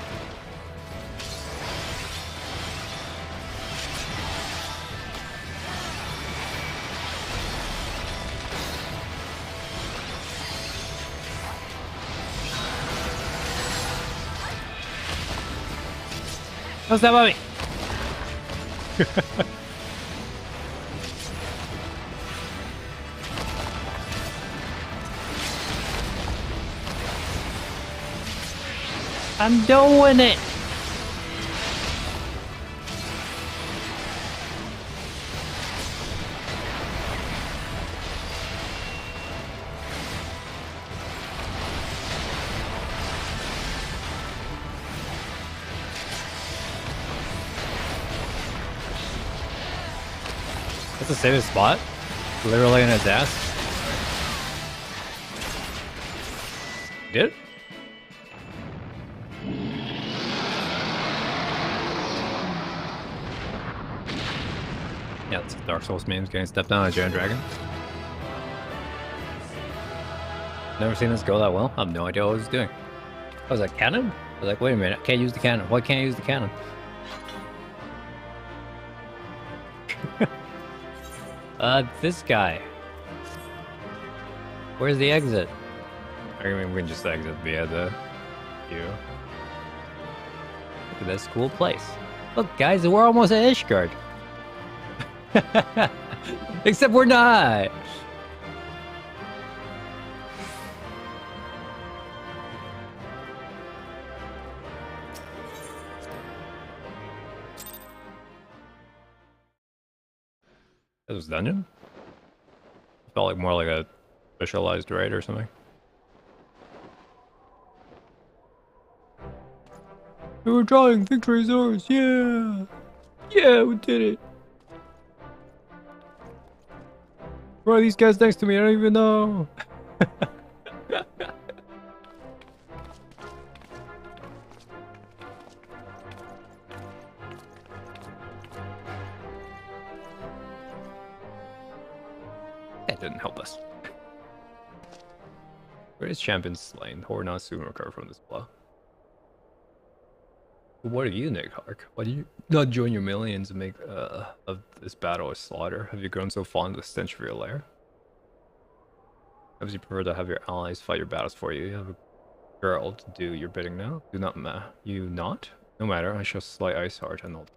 What's that about me? I'm doing it! That's the safest spot? Literally in his ass? Did? Yeah, it's Dark Souls memes getting stepped on a giant dragon. Never seen this go that well. I have no idea what I was doing. Oh, was that cannon? I was like, wait a minute, I can't use the cannon. Why can't I use the cannon? This guy. Where's the exit? I mean, we can just exit via the queue. Look at this cool place. Look, guys, we're almost at Ishgard. Except we're not. This was dungeon? Felt like more like a specialized raid or something. We were drawing victory is ours, yeah! Yeah, we did it! Where are these guys next to me? I don't even know! That didn't help us. Greatest champion slain. Horde not soon recover from this blow. What are you, Nick Hark? Why do you not join your millions and make of this battle a slaughter? Have you grown so fond of the stench of your lair? Have you prefer to have your allies fight your battles for you? You have a girl to do your bidding now? Do not you not? No matter, I shall slay Ice Heart and all.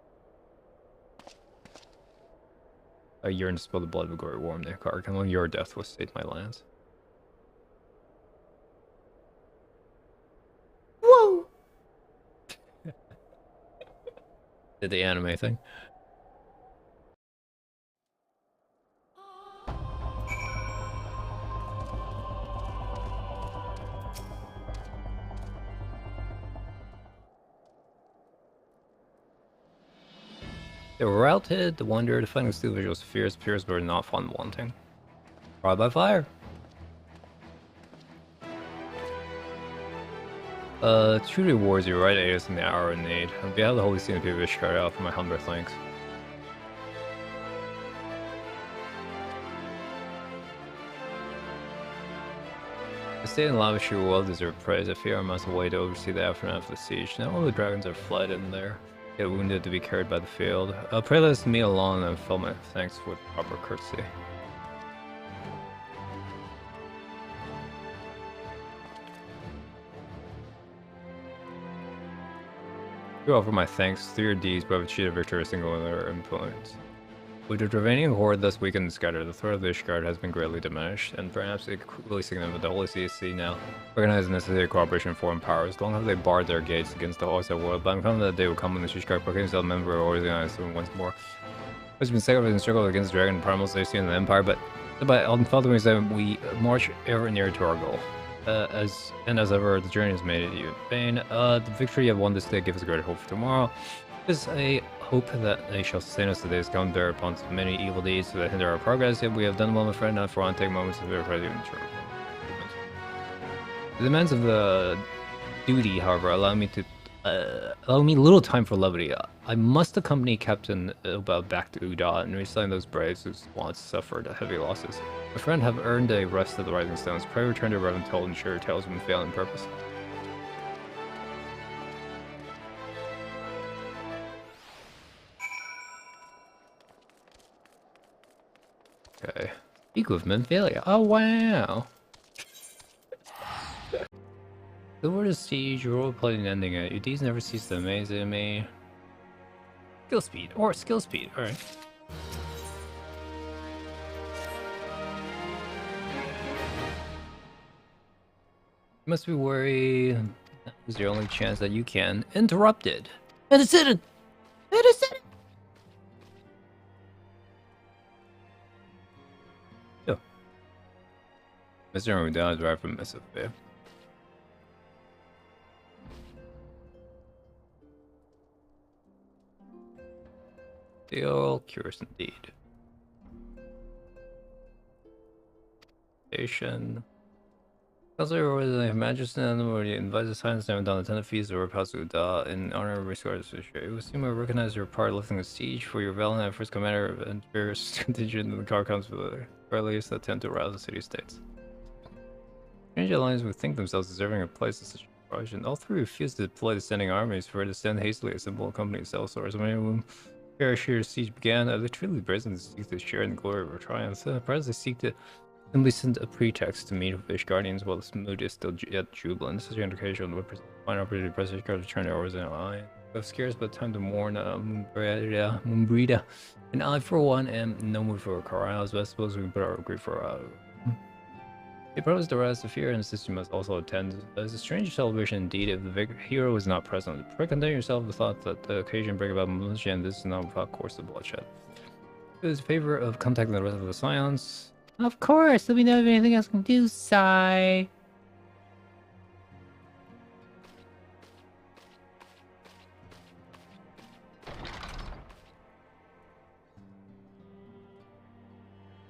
I yearn to spill the blood of a gory worm, Nick Hark, and only your death will sate my lands. Whoa! Did the anime thing. They were routed, the Wanderer, defending steel visuals fierce, but were not fun wanting. Trial by fire. True rewards you right aid us in the hour of need. On behalf of the Holy Scene of people carry out for my humble thanks. The state and lavish your well-deserved praise. I fear I must away to oversee the aftermath of the siege. Now all the dragons are fled and they're get wounded to be carried by the field. Pray let me alone and fill my thanks with proper courtesy. You offer my thanks through your deeds, but have achieved a victory single in their influence. With the Dravanian horde thus weakened and scattered, the threat of the Ishgard has been greatly diminished, and perhaps equally significant, the Holy CSC now recognize the necessary cooperation of foreign powers. Long have they barred their gates against the outside world, but I'm confident that they will come when the Ishgard proclaims themselves a member of organized once more. It's been sacrificed and struggled against the dragon and primal they see in the Empire, but on following that we march ever nearer to our goal. As ever, the journey has made you in vain. The victory you have won this day gives us greater hope for tomorrow. There's a hope that they shall sustain us today, come bear upon so many evil deeds that hinder our progress. Yet we have done well, my friend, not for one take moments to verify the internal. The demands of the duty, however, allow me little time for levity. I must accompany Captain Ilba back to Uda and resign those braves whose wants suffered heavy losses. My friend have earned a rest at the Rising Stones. Pray return to Reverend Told and share your tales when failing purpose. Okay. Speak with Menphalia. Oh wow. The word is siege, role-playing ending it. Your deeds never cease to amaze me. Skill speed. Alright. You must be worried. That was your only chance that you can. Interrupted. Medicine! Yo. Mr. Ramudana is right from Mississippi. Deal curious indeed. Station. Counselor was a magician where he invites the science down the attendant fees or Pasuda in honor of resources. It was assumed I recognize your part lifting the siege for your valiant and first commander of an various contingent in the car comes with the earliest attempt to rouse the city-states. Strange alliance would think themselves deserving a place in such a project. All three refused to deploy the standing armies for it to stand hastily assemble a company of cell source. Many of whom Sheer siege began. They truly brazen to seek to share in the glory of our triumphs. Perhaps they seek to simply send a pretext to meet with Fish Guardians while the mood is still yet jubilant. This is your indication of the final opportunity to press Fish Guard to turn their oars in an eye. Of scarce but time to mourn Mumbrida. And I, for one, am no mood for a carouse, but I suppose we can put our grief for They promised to rise to fear, and the system must also attend. It's a strange celebration indeed if the hero is not present. Pray content yourself the thought that the occasion bring about militia, and this is not without course of bloodshed. It is in favor of contacting the rest of the Scions. Of course, let me know if anything else can do, Sai.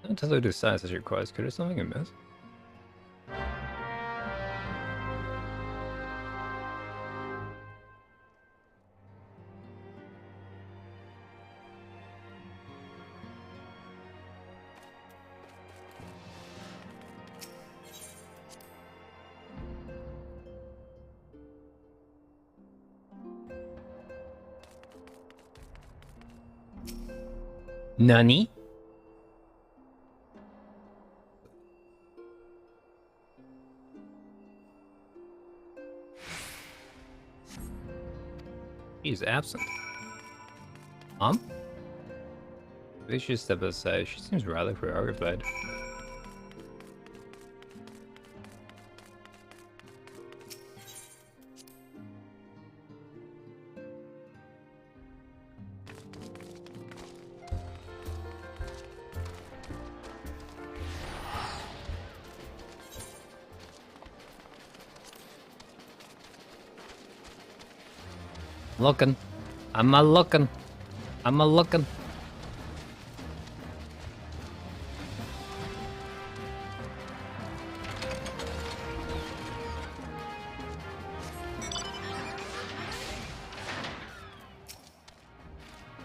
Don't tell her to sign such request. Could there something amiss? Nani? He's absent. Maybe she should step aside. She seems rather preoccupied. Looking. I'm a looking. I'm a looking.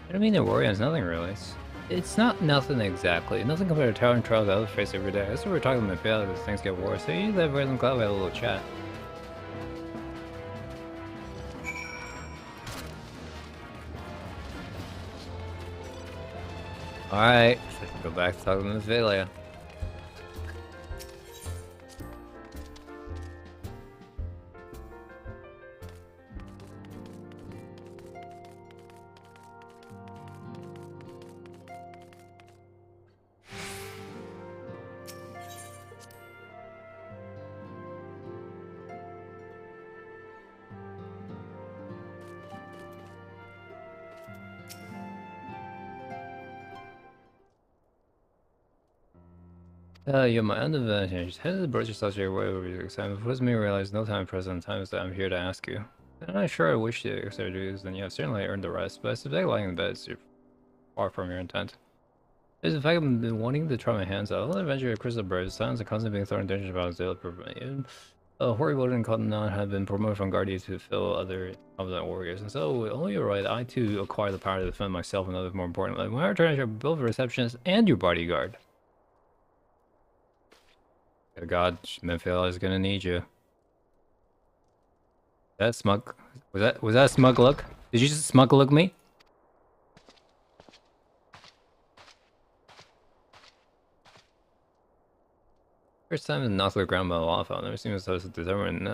I don't mean to worry, it's nothing really. It's not nothing exactly. Nothing compared to towering trials I other face every day. That's what we're talking about failure as things get worse. So you live with them, glad we had a little chat. Alright, go back to talking to Velia. Yeah, my advantage. Head to the bridge associated way over your exam. It was me realize no time present time is that I'm here to ask you. I'm not sure I wish to accept duties, then you have certainly earned the rest, but I suspect lying in bed is far from your intent. There's the fact I've been wanting to try my hands out. I'll adventure at Crystal Bridge. Silence and constantly being thrown in danger about his daily prevention. Horrible and Cotton had been promoted from Guardian to fill other competent warriors, and so only you're right, I too acquire the power to defend myself and others more importantly. When I return, I shall build a receptionist and your bodyguard. God, Minfield is gonna need you. That smug? Was that a smug look? Did you just smug look me? First time in knocked the ground by a law file. Never seen so determined.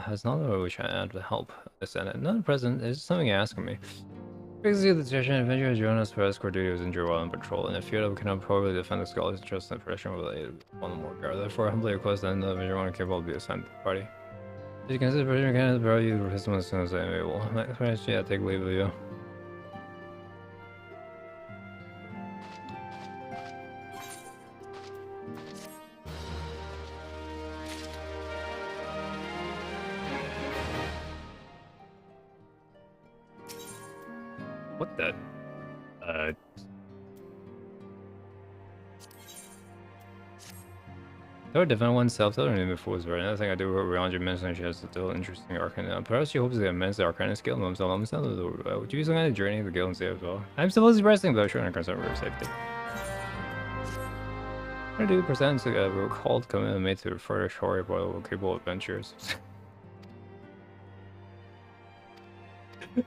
Has not know which I add to help the Senate. Not present. Is something asking me. Previously, the station adventure joined us for escort duty was injured while on patrol, and if you cannot probably defend the scholars' interest and profession related one more guard. Therefore, I humbly request that the individual capable to be assigned to the party. If you consider President Canada, borrow you for his as soon as I am able. Yeah, take leave of you. What the? Though defend oneself, tell her name before was right. Another thing I do around your mentioning she has a still interesting arcana. Perhaps she hopes to immense the arcana skill and themselves. I'm still would you use some kind of journey to the guild and save as well? I'm supposed to be resting, but I'm sure I'm concerned for her safety. I do present a called commitment made to further short while capable adventures.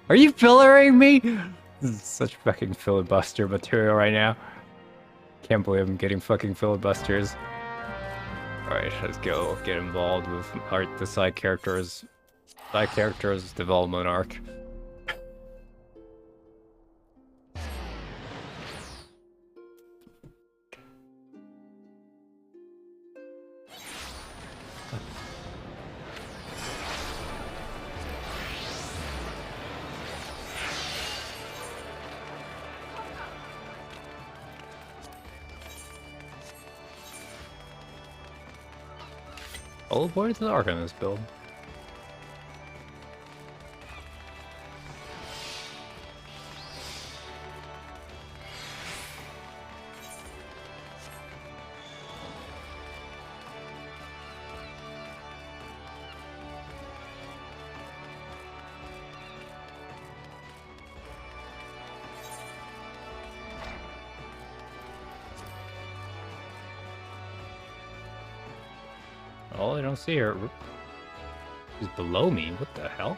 Are you fillering me? This is such fucking filibuster material right now. Can't believe I'm getting fucking filibusters. Alright, let's go get involved with the side characters development arc. All aboard to the arc on this build. Oh, I don't see her. She's below me. What the hell?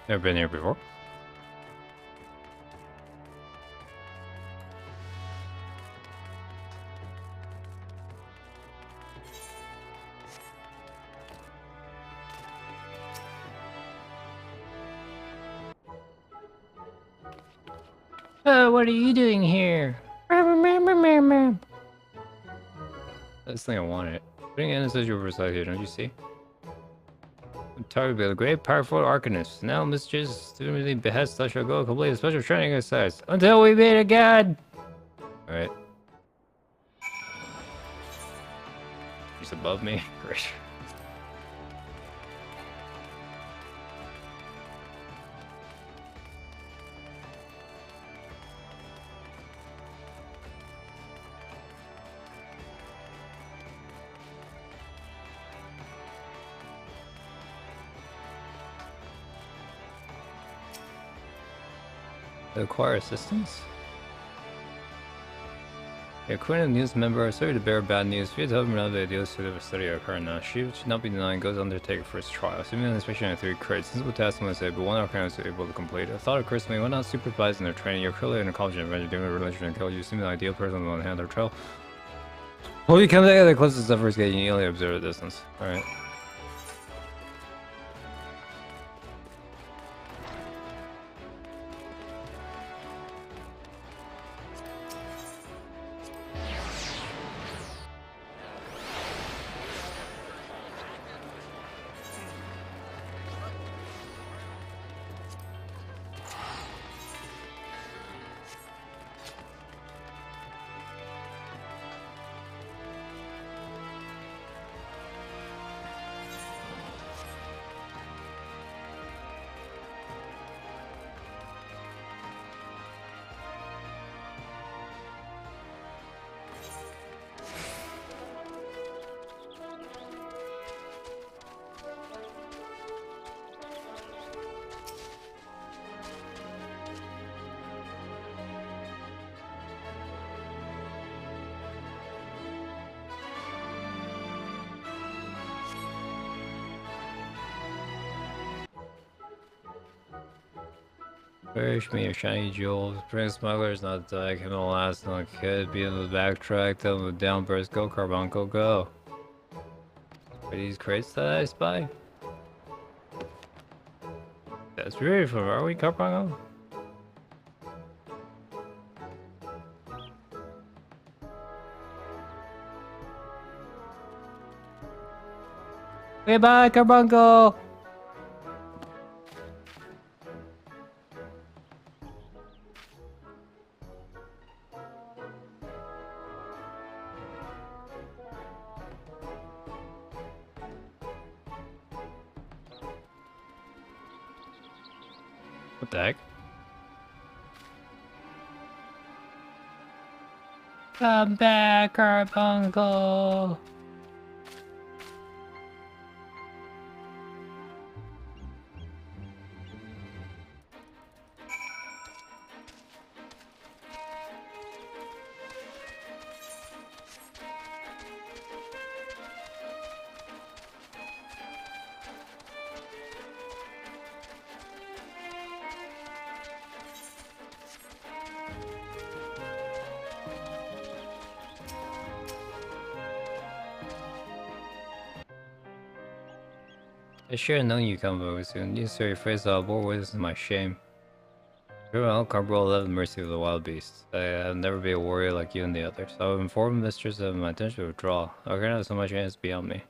Never been here before. Oh, what are you doing here? That's the thing I wanted. Putting in such oversight here, don't you see? I'm tired of a great, powerful Arcanist. Now, Mistress, to behest, I shall go complete a special training exercise until we meet again. All right. He's above me. Great. Acquire assistance? A Queen News member, sorry to bear bad news. If you tell me now the ideas to study occur now. She should not be denied, goes undertake first trial. Assuming an inspection of 3 crates. Simple task I say, but 1 Arcana was able to complete. A thought occurs to me, why not supervise in their training? You're clearly in a college adventure doing a relation and kill. You seem the ideal person on hand their trail. Well, you come together the closest efforts get you only observe a distance. Alright. Perish me of shiny jewels. Bring smugglers, not die. Him the last, not kid. Be able to backtrack. Tell them to downburst. Go, Carbuncle, go. Are these crates that I spy? That's beautiful, are we, Carbuncle? Goodbye, Carbuncle! What the heck? Come back, Carbuncle! I should have known you'd come over soon. You sorry face I'll bore with is my shame. I'll Carbuncle have mercy of the wild beasts. I'll never be a warrior like you and the others. I will inform Mistress of my intention to withdraw. I can't have so much chance beyond me.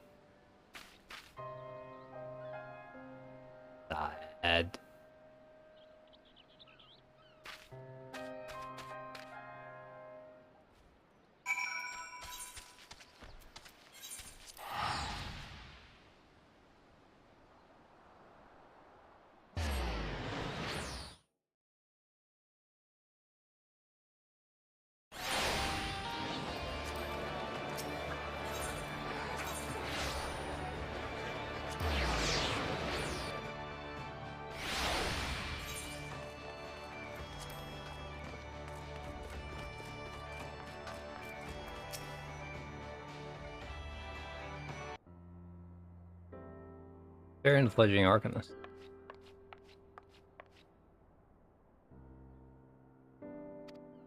Sad. They're in fledgling Arcanist.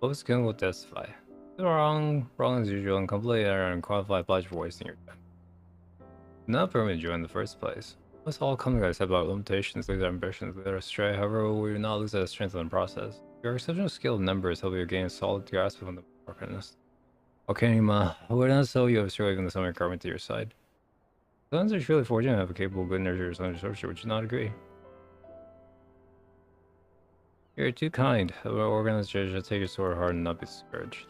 Both skin will testify. Wrong as usual, and completely unqualified pledge for wasting your time. Not permitted you in the first place. Let's all come together about limitations, lose our ambitions, lead us astray. However, we will not lose our strength in the process. Your exceptional skill in numbers help you gain a solid grasp of the marketness. Okay, Nima, we're not so you have surviving the summer carving to your side. Sons are surely fortunate to have a capable, good nurturer under sorcerer, would you not agree? You're too kind. Our organization should take your sword hard and not be discouraged.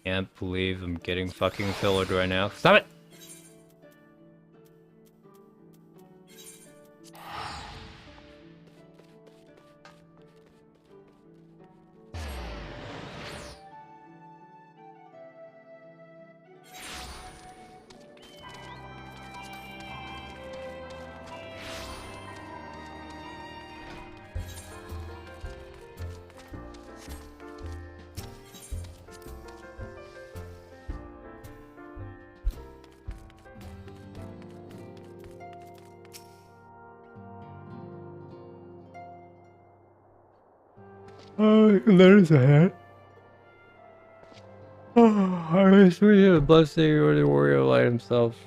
Can't believe I'm getting fucking filled right now. Stop it! Oh, letters ahead. Oh, I wish we had a blessing or the warrior light himself.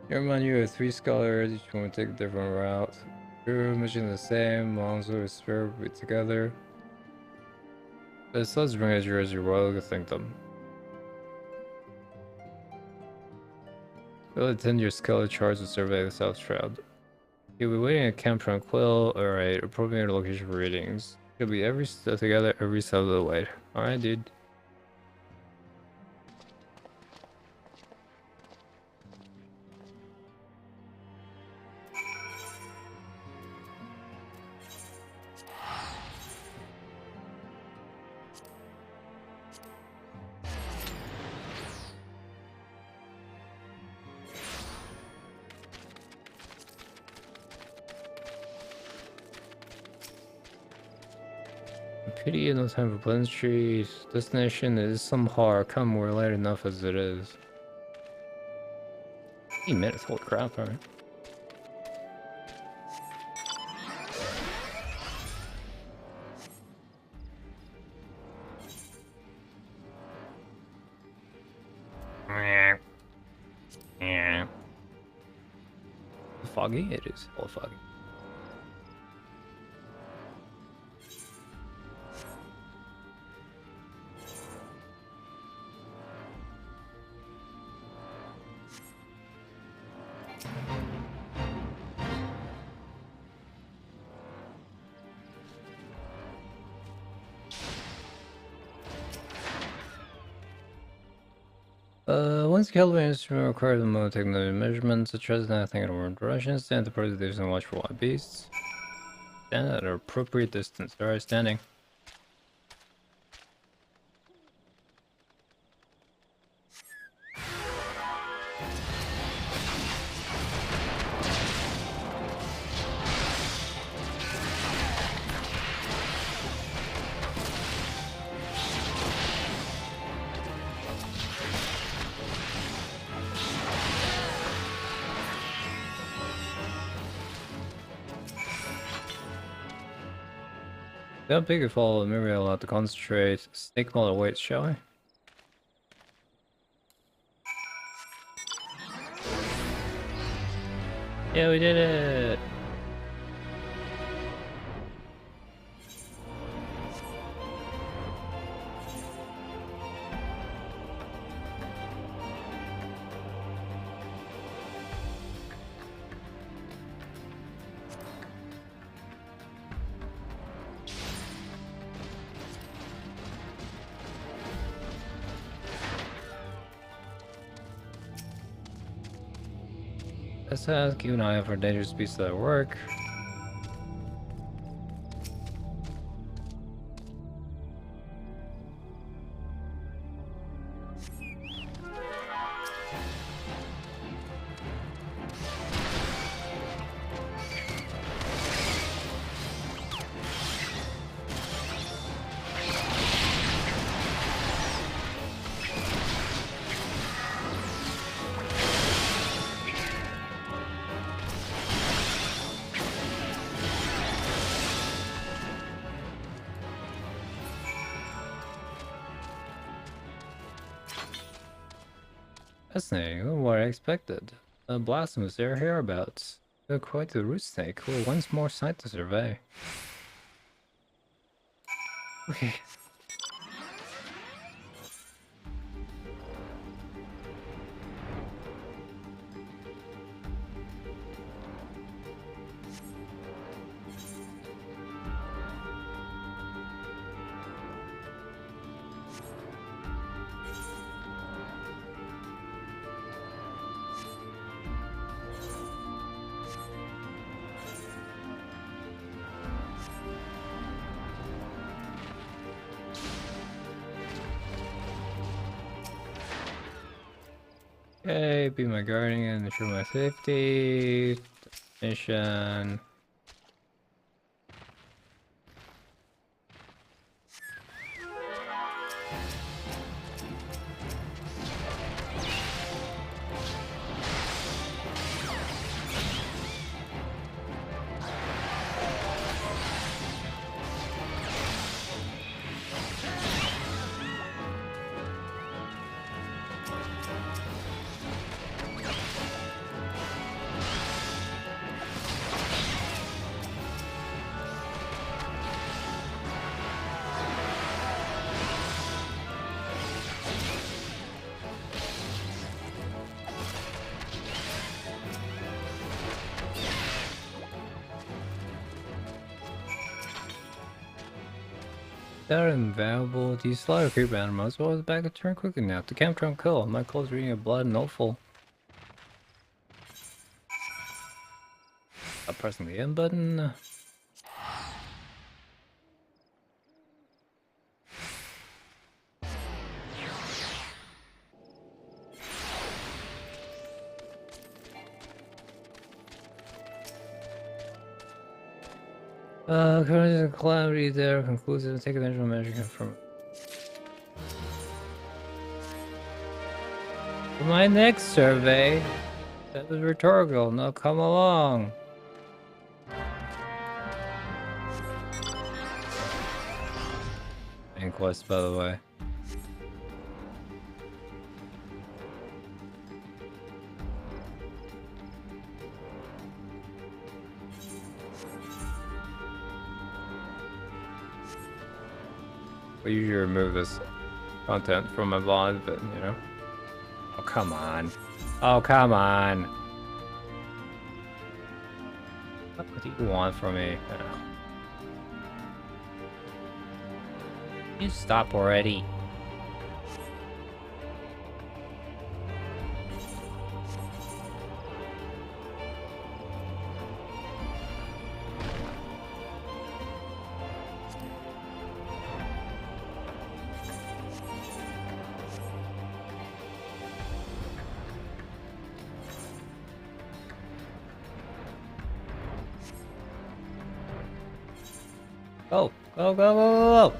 Here among you are 3 scholars, each one will take a different route. True, mission the same, monks with spirit will be together. The suns bring as yours, you're well to thank them. We'll attend your scholar charge to survey the South Shroud. You'll be waiting at Camp Tranquil, alright, appropriate location for readings. You'll be together every step of the way. Alright, dude. Pity, no time for pleasantries. Destination is somehow come we're late enough as it is. 8 minutes, holy crap, alright. Foggy? It is hella foggy. Once calibrated instrument requires the mode to take the measurements, such as nothing in one direction, stand at the appropriate distance and watch for wild beasts. Stand at an appropriate distance. Alright, standing. Don't pick a fall, maybe I'll have to concentrate. Snake while it waits, shall we? Yeah, we did it! Let's keep an eye out for dangerous beasts that work. Fascinating, what I expected. A blasphemous there hereabouts. Quite the root snake. Well, once more sight to survey. Okay. Okay, be my guardian, ensure my safety. Mission. They're invaluable. These slaughter creep animals. Well, it's back to turn quickly now. To camp, try and kill. My clothes reading of blood and awful. Stop pressing the M button. Current calamity there. Conclusive. Take additional measure from. For my next survey. That was rhetorical. Now come along. Quest, by the way. We usually remove this content from my VOD, but you know. Oh, come on. Oh, come on. What do you want from me? Ugh. You stop already. Go, go, go, go, go, go.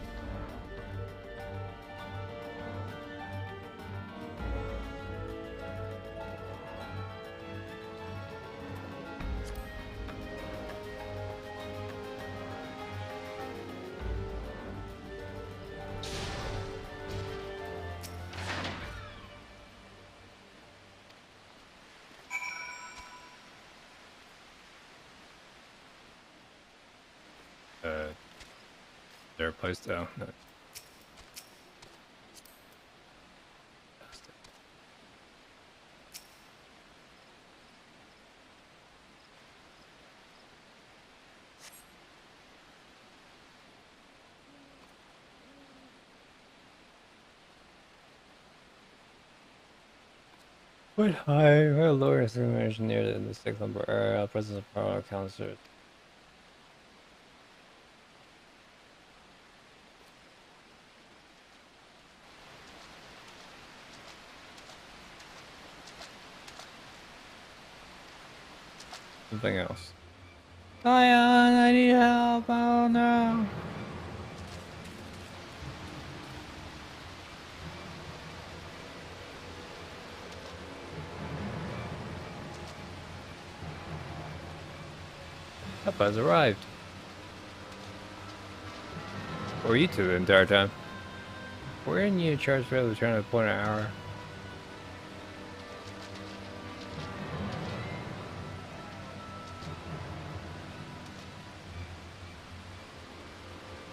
There a place to no. Quite high, or lower information near the 6th number area, presence of power counselors. Something else. Ion, I need help, oh no. Help has arrived. Where were you two the entire time? We're in you charge for the return of point an hour.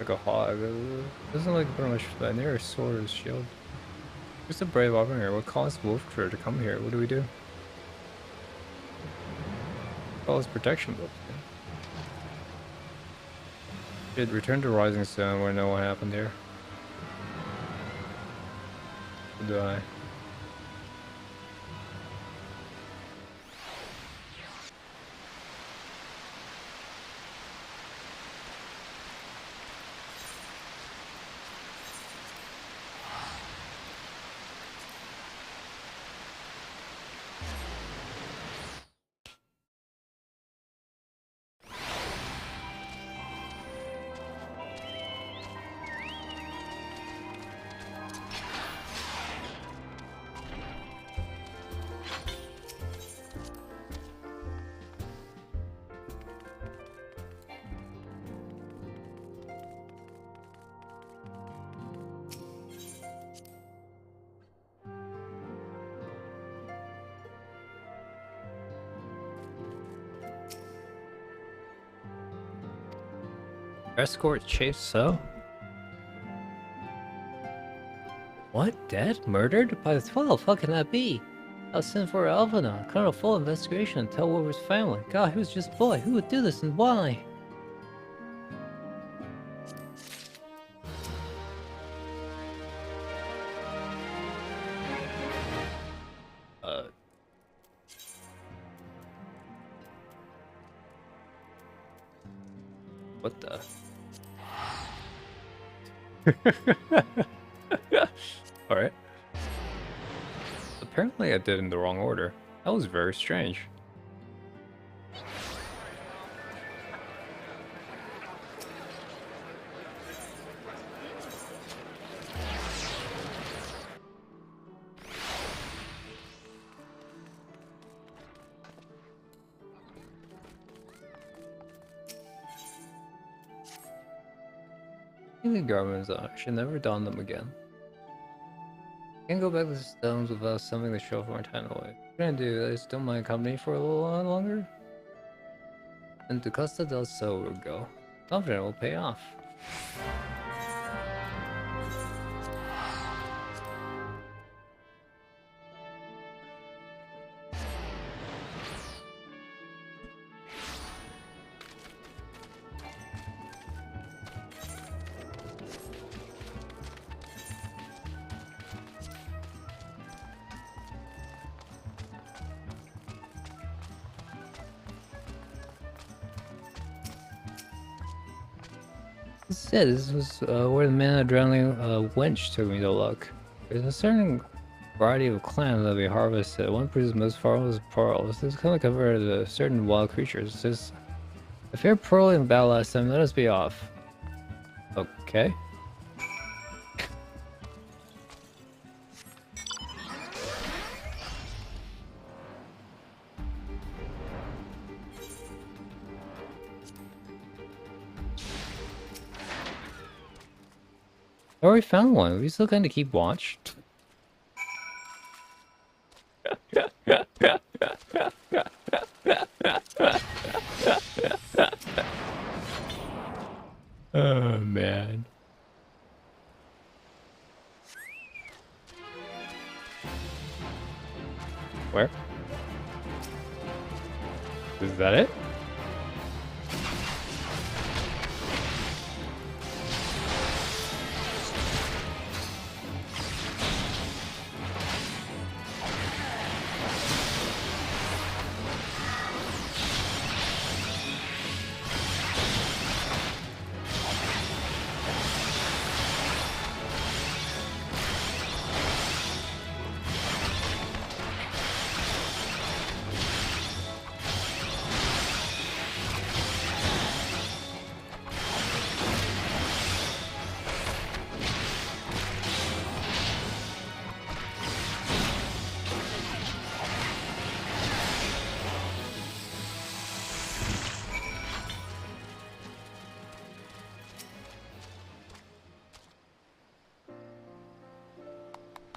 Like a hog. Doesn't like pretty much the nearest sword is shield. Just a brave officer. What caused Wolf Crew to come here? What do we do? Call his protection book. Should return to Rising Sun where I know what happened here. What do I? Escort chase so? What? Dead? Murdered? By the 12? How can that be? I'll send for Alvina, kind of full investigation and tell Wolver's family. God, he was just a boy. Who would do this and why? What the? Alright. Apparently I did in the wrong order. That was very strange. Healing garments, I should never don them again. Can't go back to the stones without something to show for my time away. What can I do? I still my company for a little while longer? And to Costa del Sol will go. Confident it will pay off. This was where the man drowning wench took me to look. There's a certain variety of clams that we harvested. One produces most farmless pearls. This is kind of converted to certain wild creatures. It says, if you're poorly in battle last time, let us be off. Okay. I already found one. We still kind of keep watch. Oh man. Where? Is that it?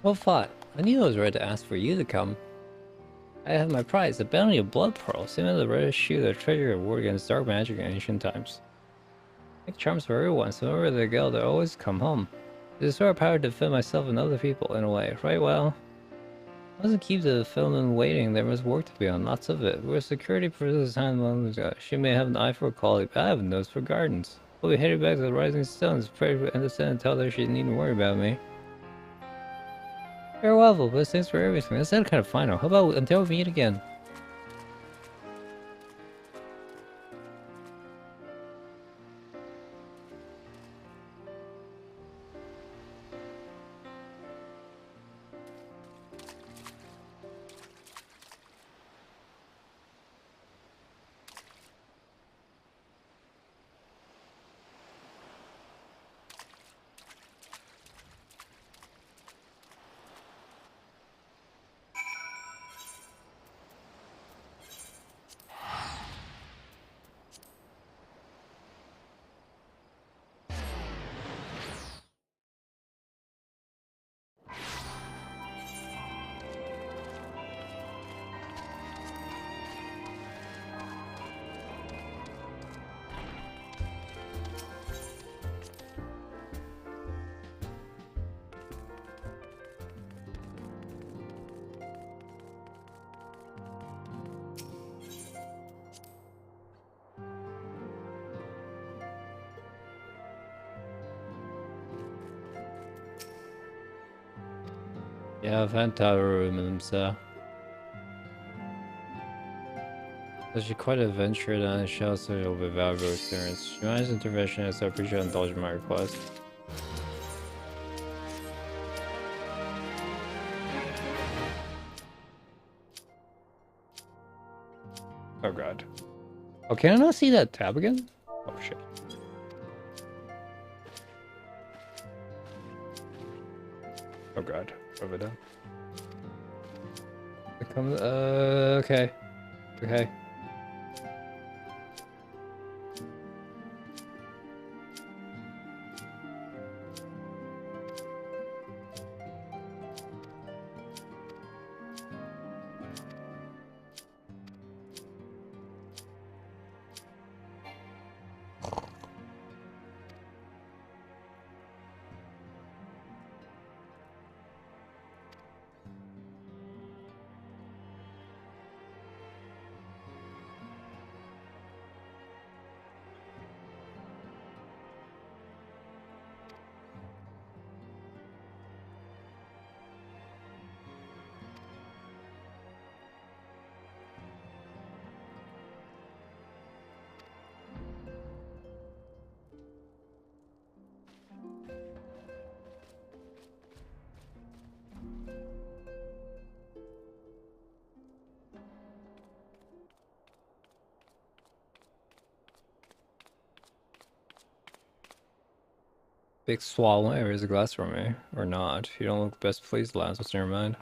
Well fought. I knew I was ready to ask for you to come. I have my prize, a bounty of blood pearls, same as the rarest shoe, the treasure of war against dark magic in ancient times. Make charms for everyone, so wherever they go, they always come home. It's a sort of power to defend myself and other people, in a way, right? Well, I doesn't keep the film waiting. There was work to be on, lots of it. We're security for this time moments ago. She may have an eye for quality, but I have a nose for gardens. We'll be headed back to the Rising Stones. Pray to understand and tell her she needn't worry about me. Farewell, but thanks for everything. That's kind of final. How about until we meet again? Yeah, Fantarum, so. She's quite an adventure and it shows that it'll be valuable experience. Shumai's intervention is so I appreciate indulging my request. Oh god. Oh, can I not see that tab again? Oh shit. Oh god. Over there. It comes, okay. Okay. Big swallow. Here's a glass for me. Or not. You don't look best pleased, lads. What's in your mind?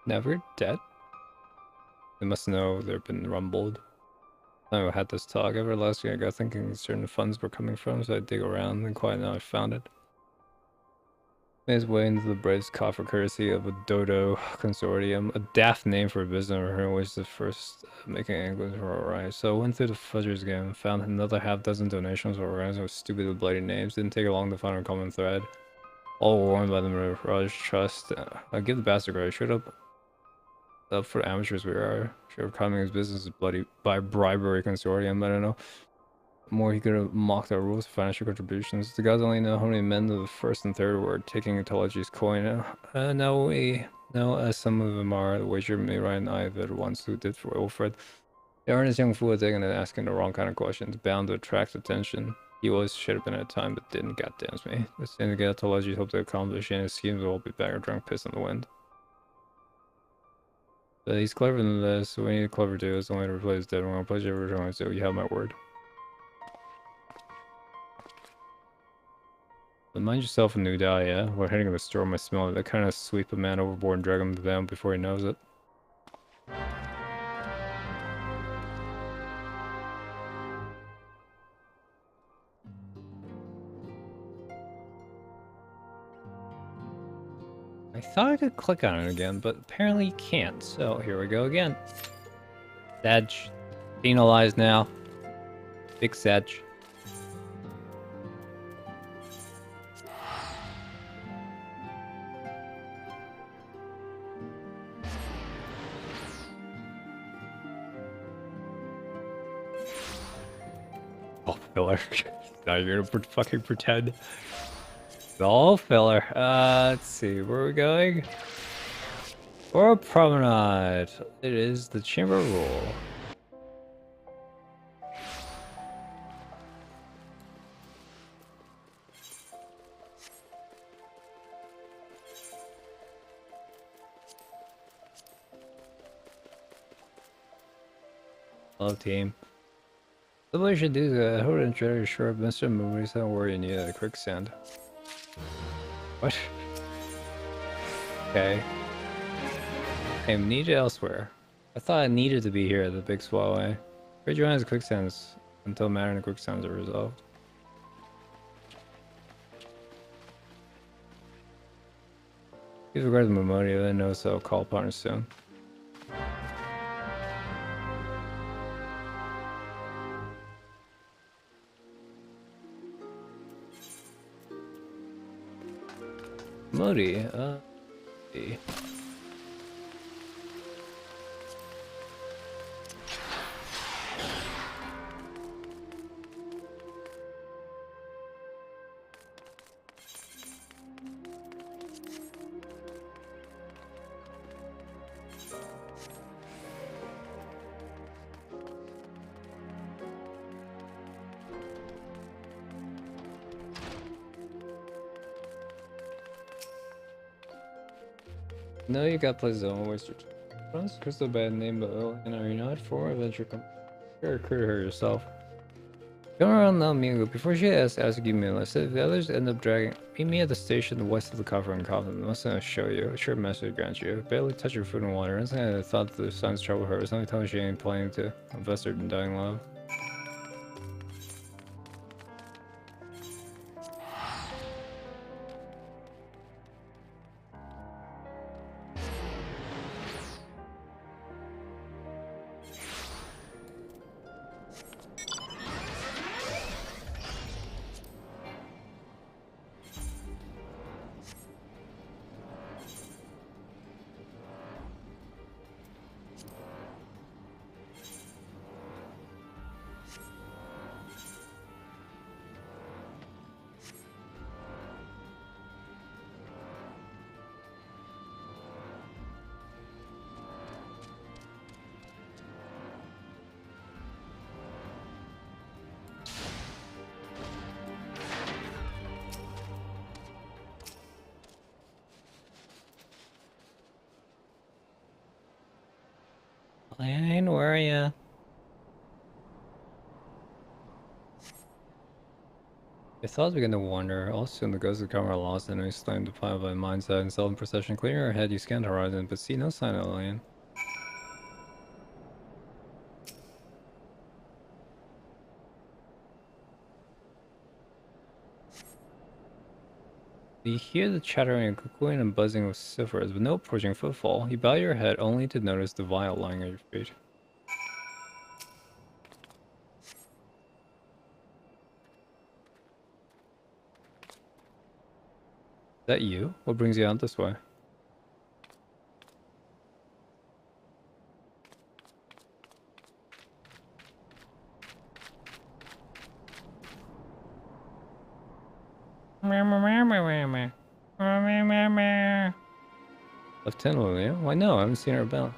Never dead? They must know they've been rumbled. I had this talk everlasting. I got thinking certain funds were coming from, so I dig around and quite now I found it. Made his way into the Braves coffer courtesy of a Dodo consortium, a daft name for a business owner who was the first making England alright. So I went through the fudgers again, found another half-dozen donations were organized with stupid and bloody names. Didn't take long to find a common thread. All warned by the Mirage Trust. I give the bastard credit. Showed up for amateurs we are. Sure, coming his business is bloody by bribery consortium. I don't know. More he could have mocked our rules of financial contributions. The gods only know how many men of the first and third were taking Intelligi's coin. Now we know as some of them are. The wager me, Ryan, and I are the ones who did for Wilfred. The earnest young fool digging and asking the wrong kind of questions, bound to attract attention. He always should have been at time, but didn't, goddamns me. The same to get Intelligi's hope to accomplish, and his schemes will all be back or drunk piss in the wind. But he's clever than this, so we need a clever dude. It's only to replace his dead. We're gonna pledge every time, so you have my word. But mind yourself a new die, yeah? We're heading to the storm, I smell it. That kind of sweep a man overboard and drag him down before he knows it. I I thought I could click on it again, but apparently you can't. So here we go again. Sedge. Penalized now. Big Sedge. Oh, filler. Now you're gonna fucking pretend. It's all filler. Let's see. Where are we going? For a promenade. It is the chamber rule. Hello, team. Somebody should do that. Hold and try to short Mr. Movies. Don't worry, you need a quicksand. What? Okay. I'm needed elsewhere. I thought I needed to be here at the big swallowway. Where join as quicksands until matter and quicksands are resolved. Please regard the Memoria, then know so I'll call upon her soon. Modi, see. No, you got places on Western. Runs crystal bad name, but and are you not for adventure? Sure, recruit her yourself. Come around now, Mingo. Before she asks you me a list, if the others end up dragging, meet me at the station west of the Coffer and Coffin. Must show you. A short message grant you. Barely touch your food and water. Instantly, I thought the signs trouble her. It's only telling she ain't planning to invest her in dying love. Lane, where are ya? My thoughts begin to wander. All soon the ghost of the camera lost and we slammed the pile by mindset and seldom procession. Clearing her head, you scan the horizon, but see no sign of alien. You hear the chattering and cuckooing and buzzing of ciphers, but no approaching footfall. You bow your head only to notice the vial lying at your feet. Is that you? What brings you out this way? Lieutenant Lillia? Why no, I haven't seen her about.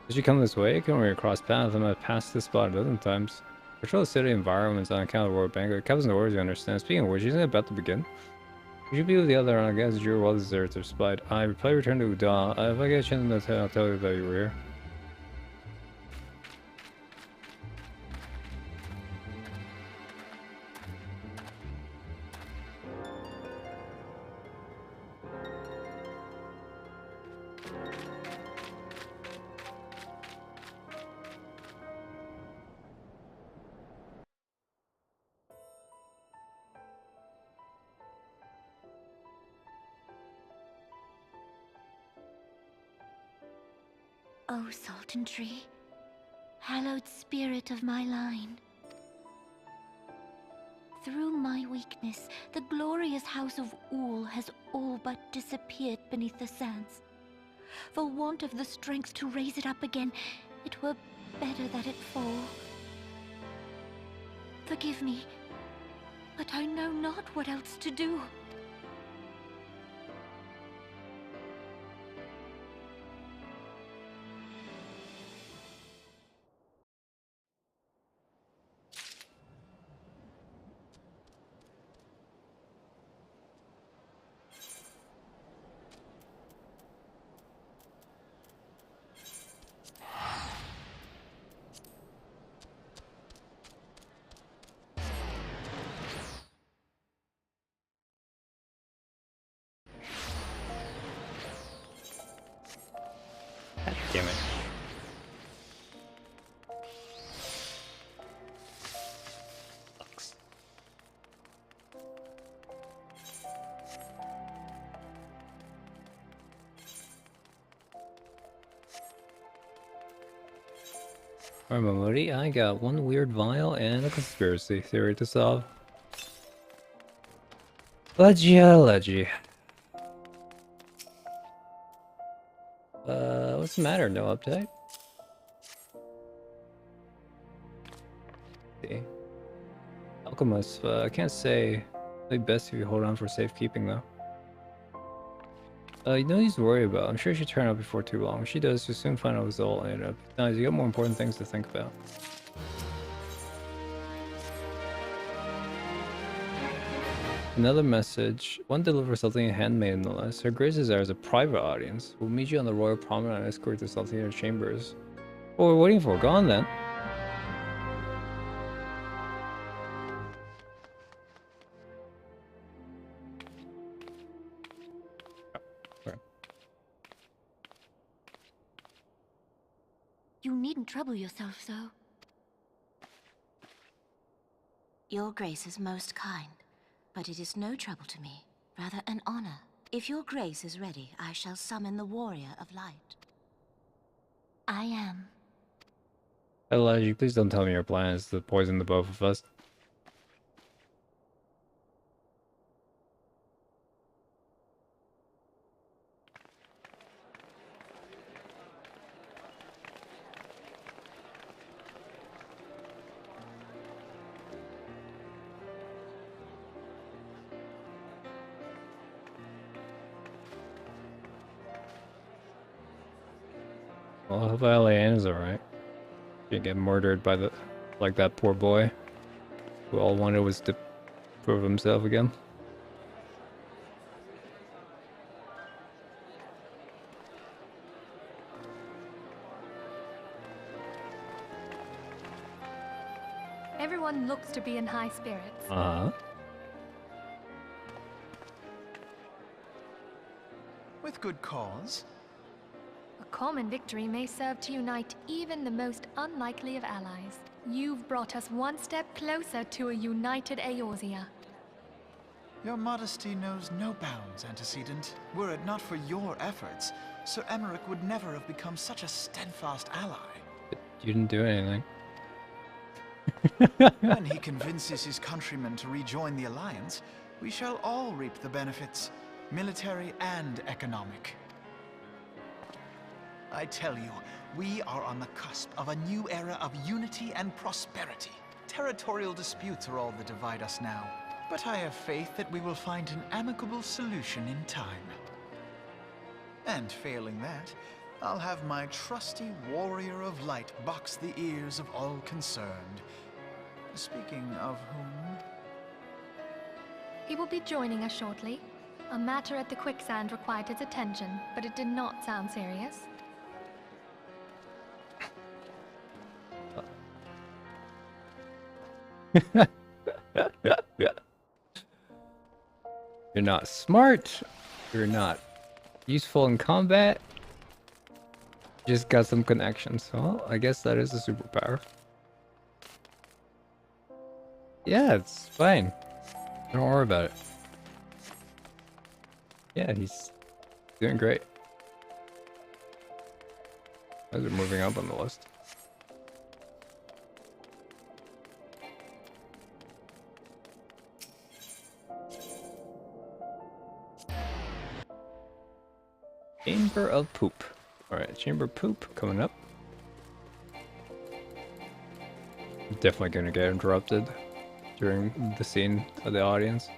Did she come this way? Can we cross paths? I might have passed this spot a dozen times. Patrol the city environments on account of the World Banquet. Captain's orders, you understand. Speaking of which, isn't it about to begin? You should be with the other on guys. You're well deserved to spied. I reply return to Uda. If I get a chance to I'll tell you that you were here. O Sultan Tree, hallowed spirit of my line. Through my weakness, the glorious house of Ul has all but disappeared beneath the sands. For want of the strength to raise it up again, it were better that it fall. Forgive me, but I know not what else to do. God damn it. Sucks. Alright, Momodi, I got one weird vial and a conspiracy theory to solve. Leggy. What's the matter? No update? See. Alchemist, I can't say. It'd be best if you hold on for safekeeping though. You no need to worry about. I'm sure she'll turn up before too long. If she does, you'll soon find a result, and besides, you got more important things to think about. Another message. One delivers something handmade nonetheless. Her Grace desires a private audience. We'll meet you on the royal promenade and escort to something in her chambers. What we're waiting for? Go on then. You needn't trouble yourself so. Your Grace is most kind, but it is no trouble to me. Rather an honor. If your Grace is ready, I shall summon the Warrior of Light. I am. Elijah, please don't tell me your plan is to poison the both of us. Well, I hope Aliane is alright. Didn't get murdered by the, like that poor boy, who all wanted was to prove himself again. Everyone looks to be in high spirits. Uh-huh. With good cause. A common victory may serve to unite even the most unlikely of allies. You've brought us one step closer to a united Eorzea. Your modesty knows no bounds, Antecedent. Were it not for your efforts, Sir Emmerich would never have become such a steadfast ally. But you didn't do anything. When he convinces his countrymen to rejoin the Alliance, we shall all reap the benefits, military and economic. I tell you, we are on the cusp of a new era of unity and prosperity. Territorial disputes are all that divide us now, but I have faith that we will find an amicable solution in time. And failing that, I'll have my trusty Warrior of Light box the ears of all concerned. Speaking of whom... He will be joining us shortly. A matter at the quicksand required his attention, but it did not sound serious. You're not smart. You're not useful in combat. Just got some connections. Well, I guess that is a superpower. Yeah, it's fine. Don't worry about it. Yeah, he's doing great. Guys are moving up on the list. Chamber of Poop. Alright, Chamber of Poop coming up. Definitely gonna get interrupted during the scene of the audience.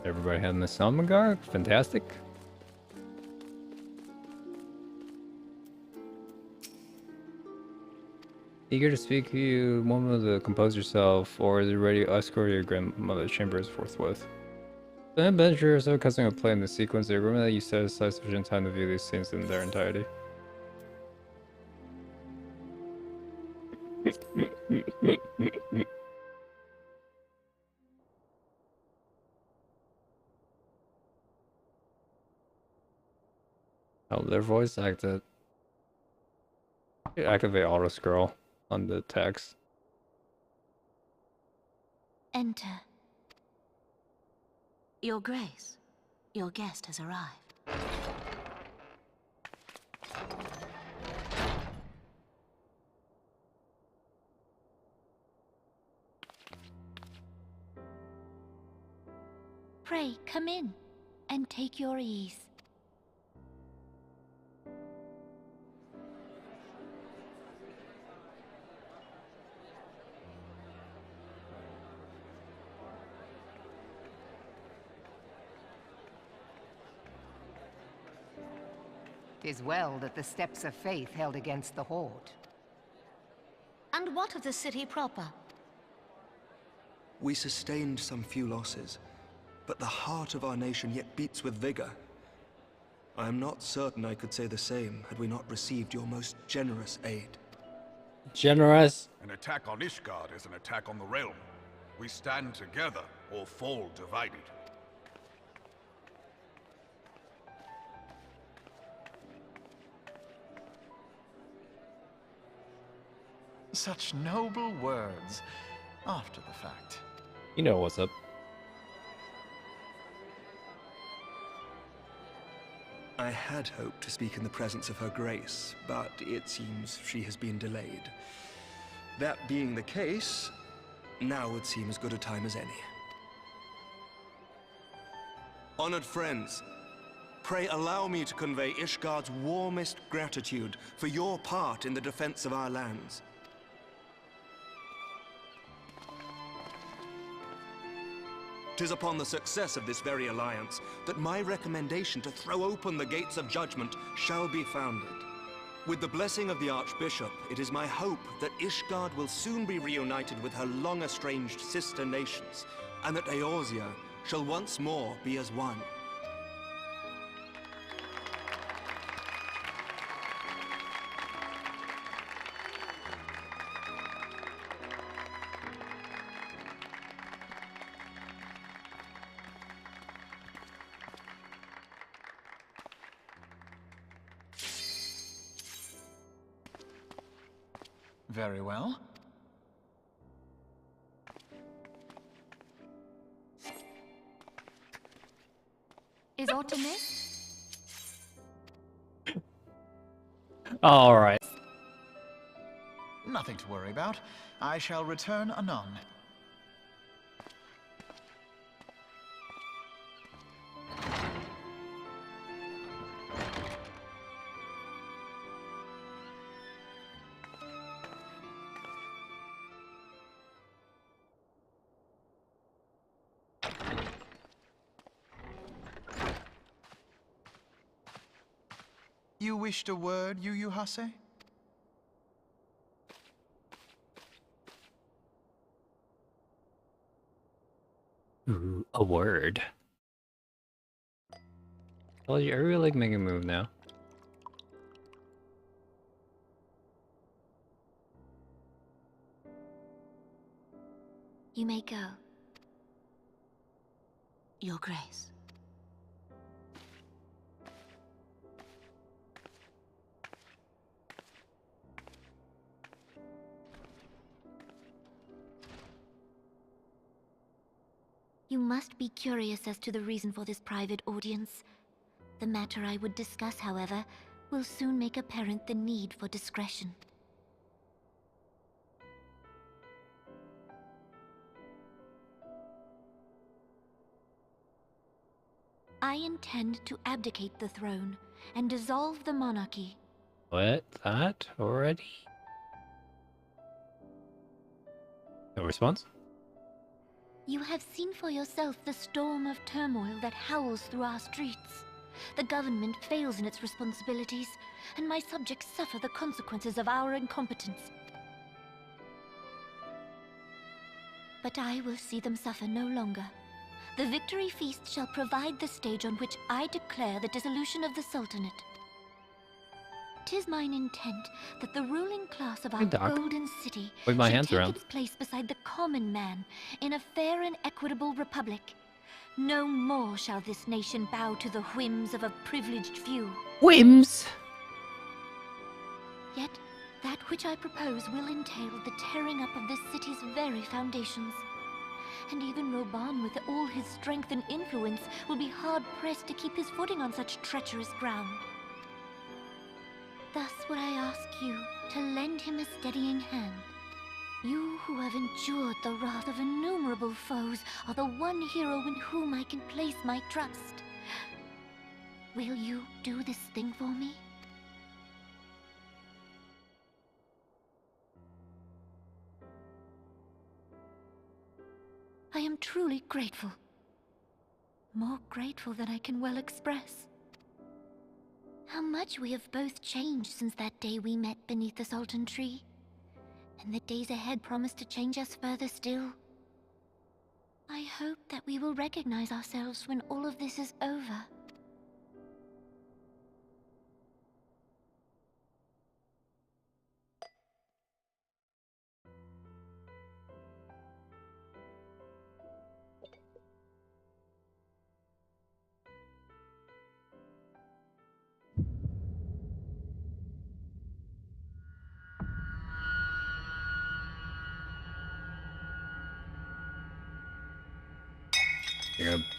Everybody having the Salmagar, fantastic. Eager to speak to you, moment to compose yourself, or is it ready to escort your grandmother's chambers forthwith? The adventure is so accustomed to playing the sequence, they remember that you set aside sufficient time to view these scenes in their entirety. Oh, their voice acted. Activate auto scroll on the text. Enter. Your Grace, your guest has arrived. Pray, come in and take your ease. Tis well that the steps of faith held against the Horde. And what of the city proper? We sustained some few losses, but the heart of our nation yet beats with vigor. I am not certain I could say the same had we not received your most generous aid. Generous? An attack on Ishgard is an attack on the realm. We stand together or fall divided. Such noble words after the fact. You know what's up. I had hoped to speak in the presence of her grace, but it seems she has been delayed. That being the case, now would seem as good a time as any. Honored friends, pray allow me to convey Ishgard's warmest gratitude for your part in the defense of our lands. 'Tis upon the success of this very alliance that my recommendation to throw open the gates of judgment shall be founded. With the blessing of the Archbishop, it is my hope that Ishgard will soon be reunited with her long-estranged sister nations, and that Eorzea shall once more be as one. Very well. Is aught amiss? All right. Nothing to worry about. I shall return anon. You wished a word, Yu Hase? Ooh, a word. Well, I really like making a move now. You may go. Your Grace. You must be curious as to the reason for this private audience. The matter I would discuss, however, will soon make apparent the need for discretion. I intend to abdicate the throne and dissolve the monarchy. What? That already? No response? You have seen for yourself the storm of turmoil that howls through our streets. The government fails in its responsibilities, and my subjects suffer the consequences of our incompetence. But I will see them suffer no longer. The victory feast shall provide the stage on which I declare the dissolution of the Sultanate. 'Tis mine intent that the ruling class of our golden city Wave my should hands take around. its place beside the common man in a fair and equitable republic. No more shall this nation bow to the whims of a privileged few. Whims! Yet, that which I propose will entail the tearing up of this city's very foundations. And even Reborn, with all his strength and influence, will be hard-pressed to keep his footing on such treacherous ground. Thus would I ask you to lend him a steadying hand. You who have endured the wrath of innumerable foes are the one hero in whom I can place my trust. Will you do this thing for me? I am truly grateful. More grateful than I can well express. How much we have both changed since that day we met beneath the Sultan tree. And the days ahead promise to change us further still. I hope that we will recognize ourselves when all of this is over.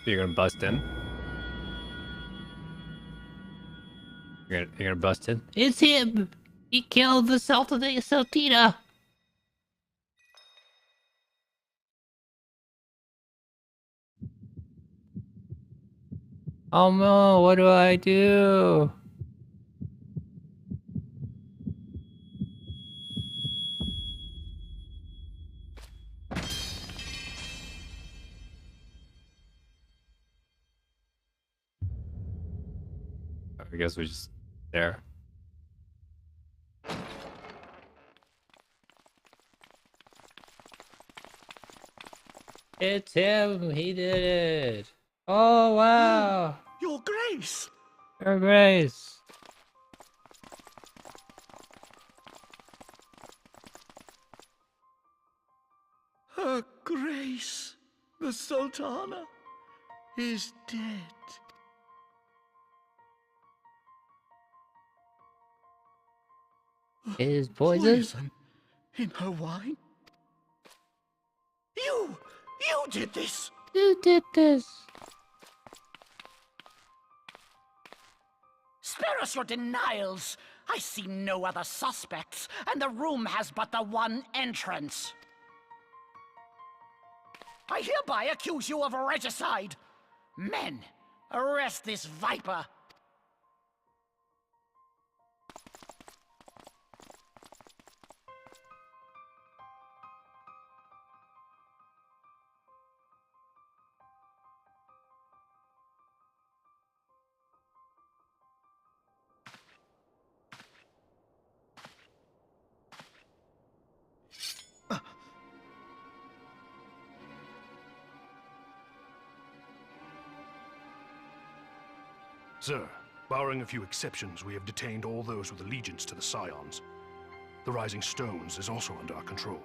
You're gonna bust in? You're gonna bust in? It's him! He killed the Sultan of Sultina! Oh no, what do I do? I guess we're just there. It's him! He did it! Oh wow! Your Grace! Your Grace! Her Grace, the Sultana, is dead. It is poison? Poison in her wine? You did this! Who did this? Spare us your denials! I see no other suspects, and the room has but the one entrance. I hereby accuse you of regicide. Men, arrest this viper. Sir, barring a few exceptions, we have detained all those with allegiance to the Scions. The Rising Stones is also under our control.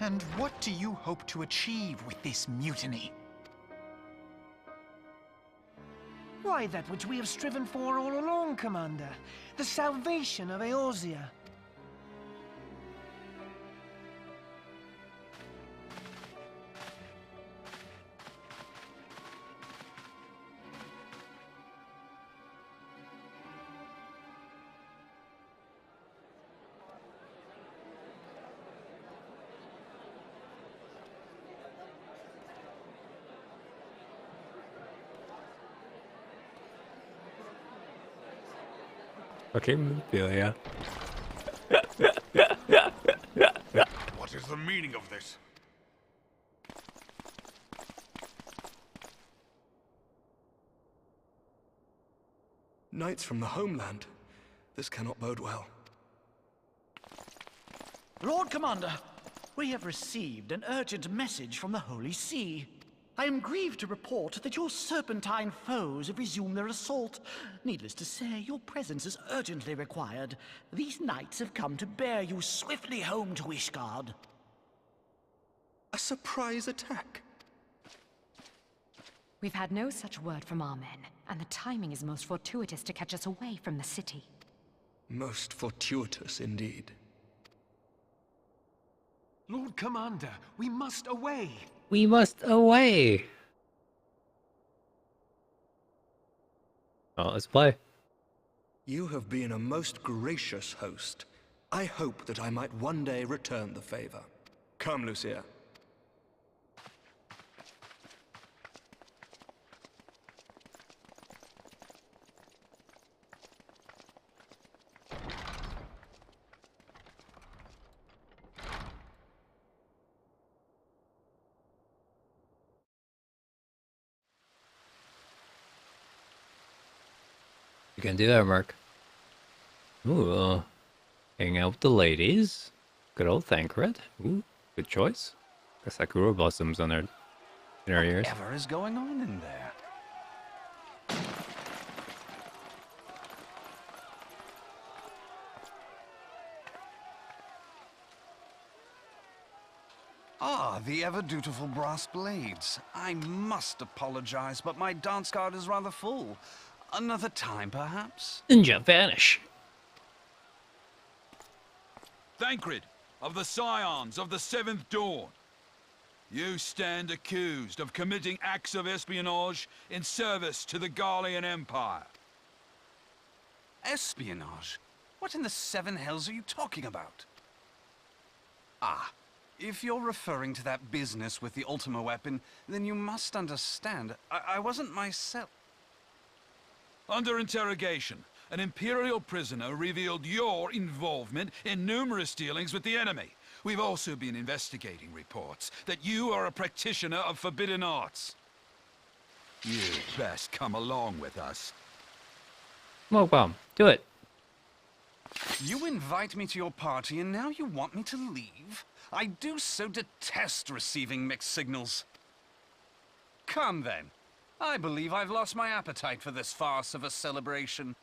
And what do you hope to achieve with this mutiny? Why, that which we have striven for all along, Commander. The salvation of Eorzea. Okay, Ophelia. What is the meaning of this? Knights from the homeland. This cannot bode well. Lord Commander, we have received an urgent message from the Holy See. I am grieved to report that your serpentine foes have resumed their assault. Needless to say, your presence is urgently required. These knights have come to bear you swiftly home to Ishgard. A surprise attack? We've had no such word from our men, and the timing is most fortuitous to catch us away from the city. Most fortuitous indeed. Lord Commander, we must away! We must away! Well, let's play. You have been a most gracious host. I hope that I might one day return the favor. Come, Lucia. You can do that, Mark. Ooh, hang out with the ladies. Good old Thancred. Ooh, good choice. Got Sakura blossoms on in her ears. Whatever is going on in there? Ah, the ever-dutiful brass blades. I must apologize, but my dance card is rather full. Another time, perhaps? Ninja vanish. Thancred, of the Scions of the Seventh Dawn. You stand accused of committing acts of espionage in service to the Garlean Empire. Espionage? What in the seven hells are you talking about? Ah, if you're referring to that business with the Ultima weapon, then you must understand, I wasn't myself. Under interrogation, an Imperial prisoner revealed your involvement in numerous dealings with the enemy. We've also been investigating reports that you are a practitioner of forbidden arts. You'd best come along with us. Smoke bomb. Do it. You invite me to your party and now you want me to leave? I do so detest receiving mixed signals. Come then. I believe I've lost my appetite for this farce of a celebration.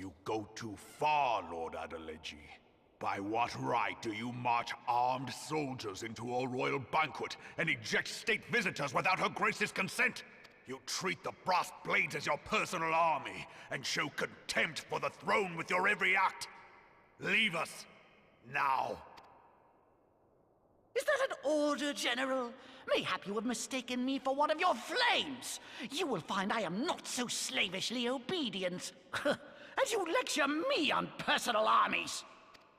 You go too far, Lord Adeleji. By what right do you march armed soldiers into a royal banquet and eject state visitors without her grace's consent? You treat the brass blades as your personal army and show contempt for the throne with your every act. Leave us, now. Is that an order, General? Mayhap you have mistaken me for one of your flames. You will find I am not so slavishly obedient. As you lecture me on personal armies.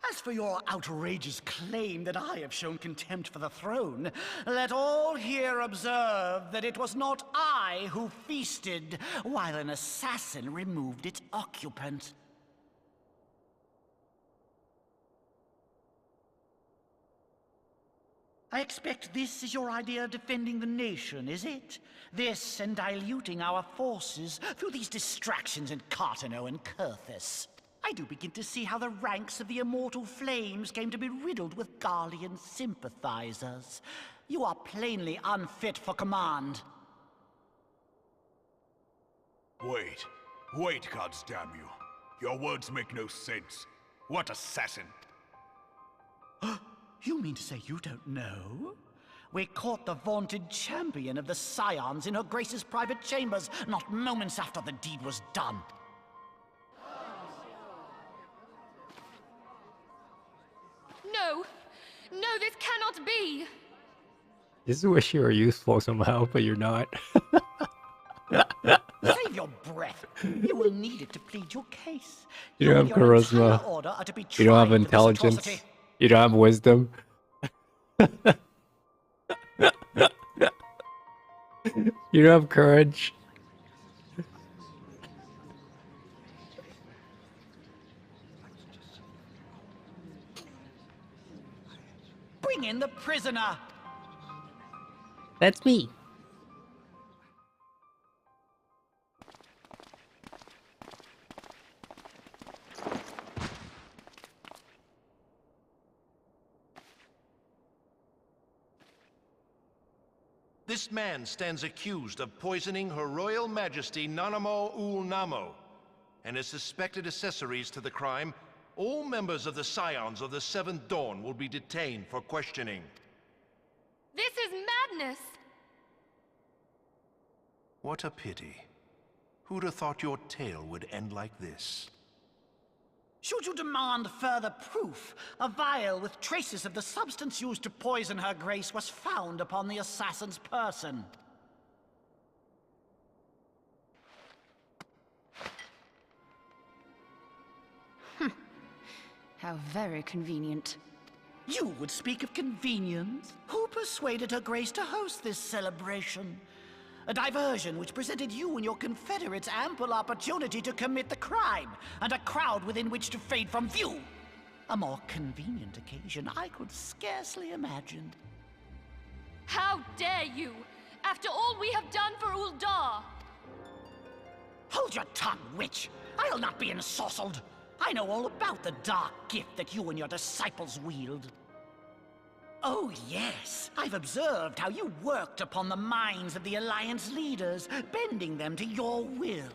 As for your outrageous claim that I have shown contempt for the throne, let all here observe that it was not I who feasted while an assassin removed its occupant. I expect this is your idea of defending the nation, is it? This and diluting our forces through these distractions in Cartano and Kurthus. I do begin to see how the ranks of the Immortal Flames came to be riddled with Garlean sympathizers. You are plainly unfit for command. Wait, goddamn you. Your words make no sense. What assassin? You mean to say you don't know? We caught the vaunted champion of the Scions in her Grace's private chambers, not moments after the deed was done. No! No, this cannot be! Just wish you were useful somehow, but you're not. Save your breath. You will need it to plead your case. You don't have charisma. You don't have intelligence. You don't have wisdom. You don't have courage. Bring in the prisoner. That's me. This man stands accused of poisoning Her Royal Majesty Nanamo Ul Namo, and as suspected accessories to the crime, all members of the Scions of the Seventh Dawn will be detained for questioning. This is madness! What a pity. Who'd have thought your tale would end like this? Should you demand further proof, a vial with traces of the substance used to poison Her Grace was found upon the assassin's person. How very convenient. You would speak of convenience? Who persuaded Her Grace to host this celebration? A diversion which presented you and your confederates ample opportunity to commit the crime, and a crowd within which to fade from view. A more convenient occasion I could scarcely imagine. How dare you! After all we have done for Uldar! Hold your tongue, witch! I'll not be ensorcelled! I know all about the dark gift that you and your disciples wield. Oh yes, I've observed how you worked upon the minds of the Alliance leaders, bending them to your will.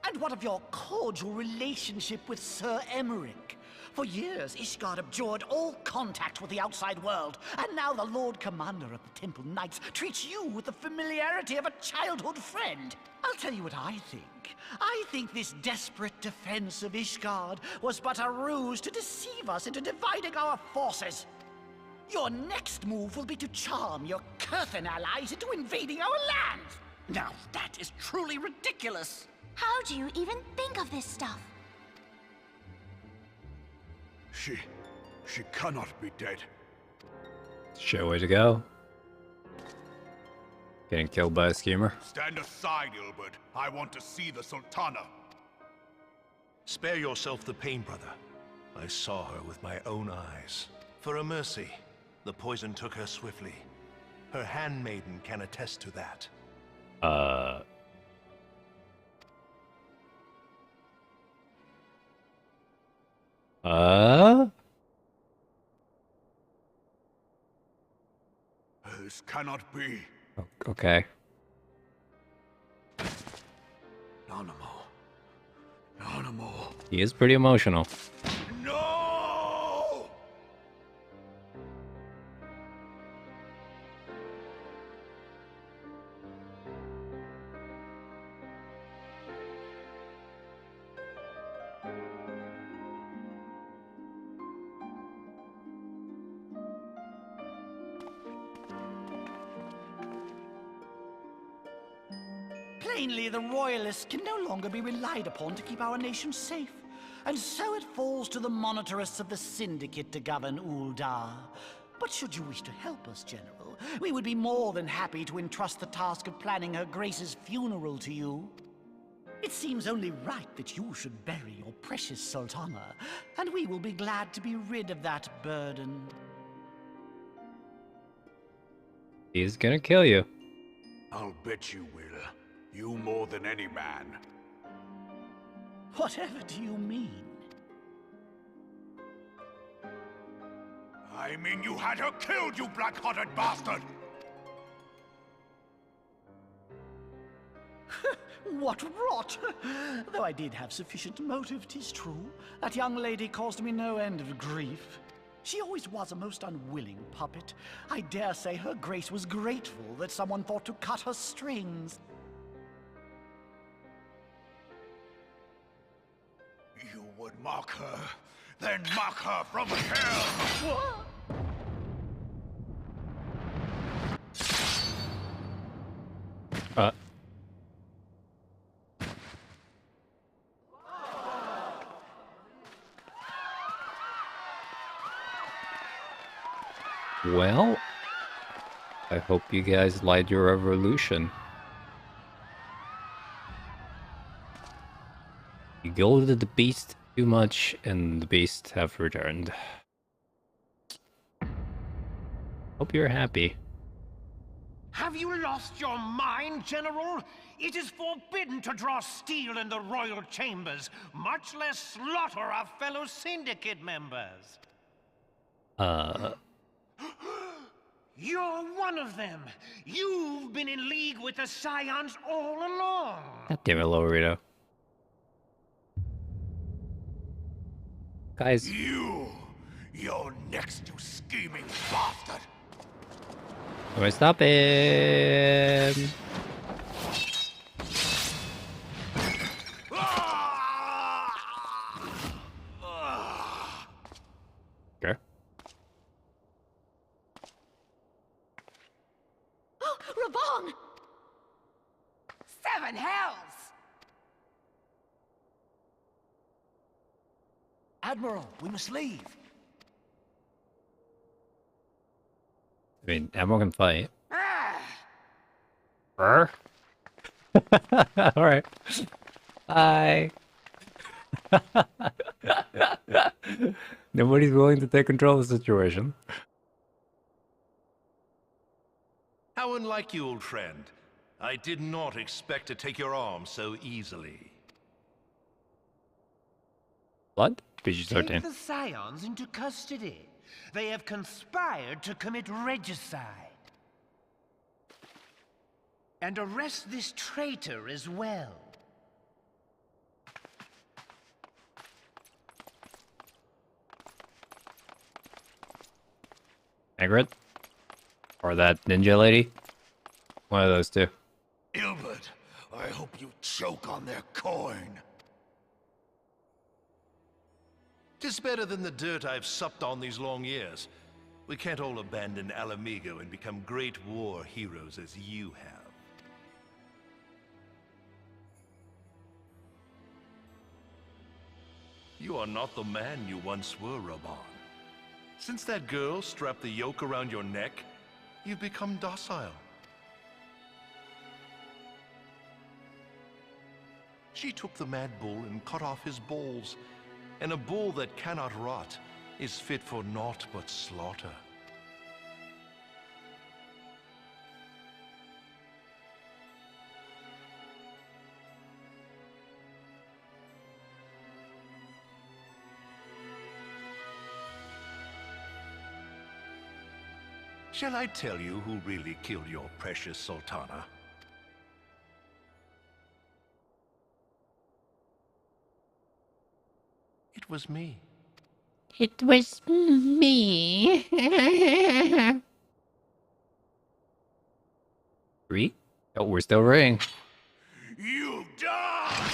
And what of your cordial relationship with Sir Emmerich? For years, Ishgard abjured all contact with the outside world, and now the Lord Commander of the Temple Knights treats you with the familiarity of a childhood friend. I'll tell you what I think. I think this desperate defense of Ishgard was but a ruse to deceive us into dividing our forces. Your next move will be to charm your Kurthan allies into invading our land. Now that is truly ridiculous. How do you even think of this stuff? She cannot be dead. Shit way to go. Getting killed by a schemer. Stand aside, Ilbert. I want to see the Sultana. Spare yourself the pain, brother. I saw her with my own eyes. For a mercy, the poison took her swiftly. Her handmaiden can attest to that. This cannot be. Okay. Nanamo. He is pretty emotional. No! Plainly, the Royalists can no longer be relied upon to keep our nation safe. And so it falls to the monitorists of the Syndicate to govern Uldar. But should you wish to help us, General, we would be more than happy to entrust the task of planning Her Grace's funeral to you. It seems only right that you should bury your precious Sultana, and we will be glad to be rid of that burden. He's gonna kill you. I'll bet you will. You more than any man. Whatever do you mean? I mean you had her killed, you black-hearted bastard! What rot! Though I did have sufficient motive, 'tis true. That young lady caused me no end of grief. She always was a most unwilling puppet. I dare say her grace was grateful that someone thought to cut her strings. You would mock her, then mock her from hell! What? Well, I hope you guys liked your revolution. You goaded the beast too much, and the beast have returned. Hope you're happy. Have you lost your mind, General? It is forbidden to draw steel in the royal chambers, much less slaughter our fellow syndicate members. You're one of them. You've been in league with the Scions all along. God damn it, Lorito. Guys. You're next, you scheming bastard! I'm gonna stop him. Okay. Reborn! 7 hells! Admiral, we must leave. I mean, everyone can fight. Alright. Bye. Nobody's willing to take control of the situation. How unlike you, old friend. I did not expect to take your arm so easily. Blood? PG-13. Take the Scions into custody. They have conspired to commit regicide. And arrest this traitor as well. Margaret? Or that ninja lady? One of those two. Ilbert, I hope you choke on their coin. 'Tis better than the dirt I've supped on these long years. We can't all abandon Alamigo and become great war heroes as you have. You are not the man you once were, Reborn. Since that girl strapped the yoke around your neck, you've become docile. She took the mad bull and cut off his balls, and a bull that cannot rot is fit for naught but slaughter. Shall I tell you who really killed your precious Sultana? It was me. It was me. 3? Oh, we're still ringing. You die!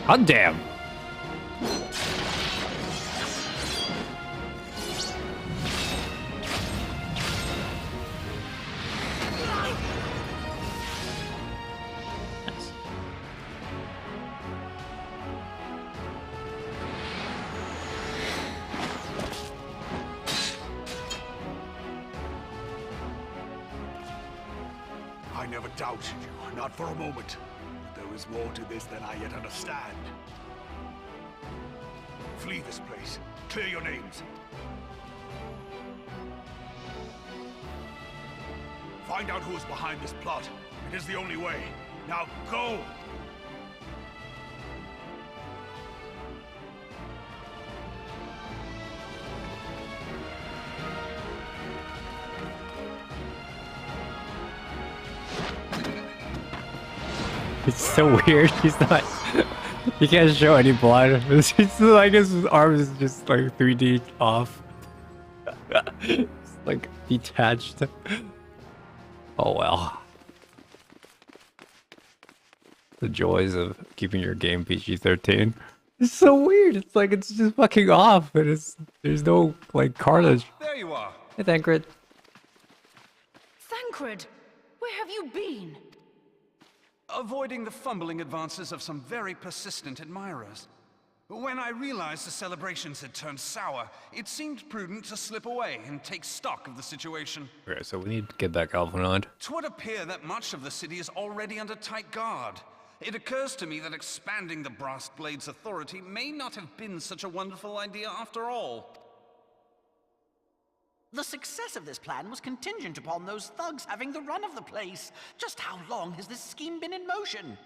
Hot damn! I never doubted you, not for a moment. But there is more to this than I yet understand. Flee this place. Clear your names. Find out who is behind this plot. It is the only way. Now go! It's so weird. He's not. He can't show any blood. It's like his arm is just like 3D off. It's like detached. Oh well. The joys of keeping your game PG-13. It's so weird. It's like it's just fucking off, and there's no like carnage. There you are. Hey, Thancred. Thancred, where have you been? Avoiding the fumbling advances of some very persistent admirers. When I realized the celebrations had turned sour, it seemed prudent to slip away and take stock of the situation. Okay, so we need to get back Alphinaud. 'Twould appear that much of the city is already under tight guard. It occurs to me that expanding the Brass Blade's authority may not have been such a wonderful idea after all. The success of this plan was contingent upon those thugs having the run of the place. Just how long has this scheme been in motion?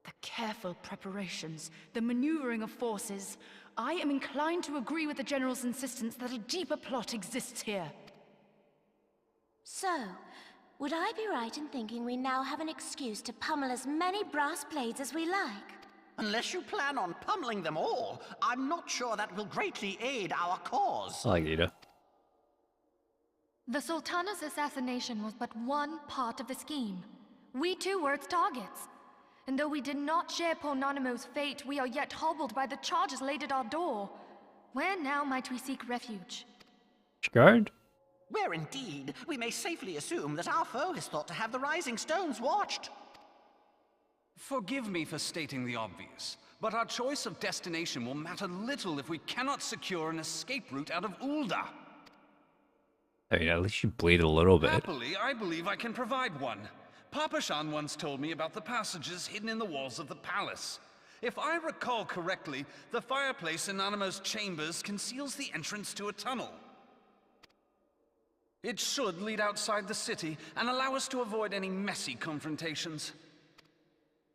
The careful preparations, the maneuvering of forces. I am inclined to agree with the General's insistence that a deeper plot exists here. So, would I be right in thinking we now have an excuse to pummel as many brass blades as we like? Unless you plan on pummeling them all, I'm not sure that will greatly aid our cause. I like Ida. The Sultana's assassination was but one part of the scheme. We too were its targets. And though we did not share Ponanimo's fate, we are yet hobbled by the charges laid at our door. Where now might we seek refuge? Guard? Where indeed, we may safely assume that our foe is thought to have the Rising Stones watched. Forgive me for stating the obvious, but our choice of destination will matter little if we cannot secure an escape route out of Ul'dah. I mean, at least you bleed a little bit. Happily, I believe I can provide one. Papa Shan once told me about the passages hidden in the walls of the palace. If I recall correctly, the fireplace in Animo's chambers conceals the entrance to a tunnel. It should lead outside the city and allow us to avoid any messy confrontations.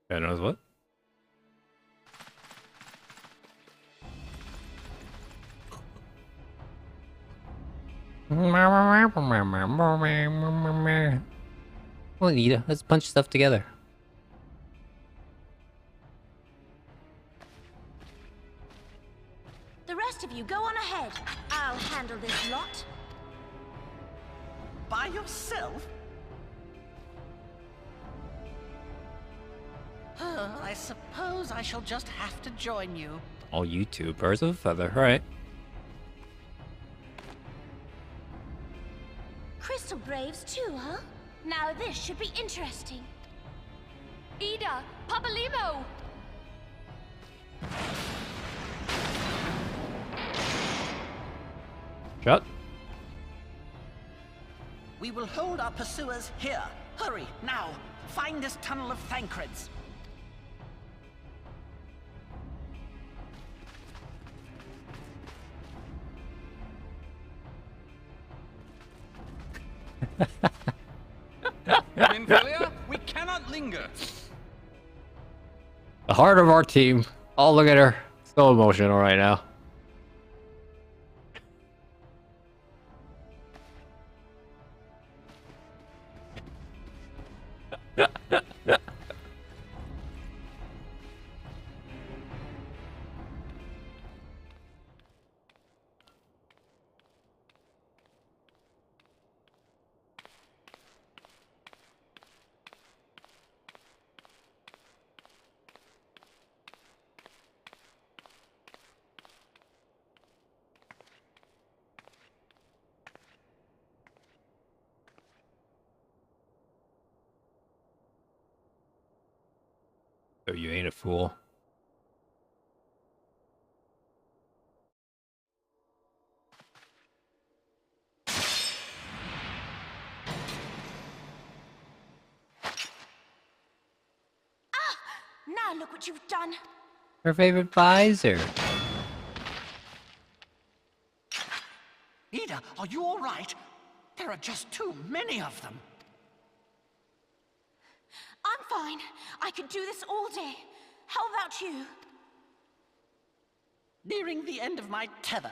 God knows what? Well, Ida, let's punch stuff together. The rest of you go on ahead. I'll handle this lot. By yourself? I suppose I shall just have to join you. All you two, birds of a feather, right? Crystal Graves too, huh? Now this should be interesting. Ida! Papalimo! Shut. We will hold our pursuers here. Hurry, now! Find this tunnel of Thancred's. Minfilia, we cannot linger. The heart of our team. Oh, look at her. So emotional right now. So you ain't a fool. Ah, look what you've done. Her favorite visor. Ida, are you all right? There are just too many of them. I'm fine. I could do this all day. How about you? Nearing the end of my tether.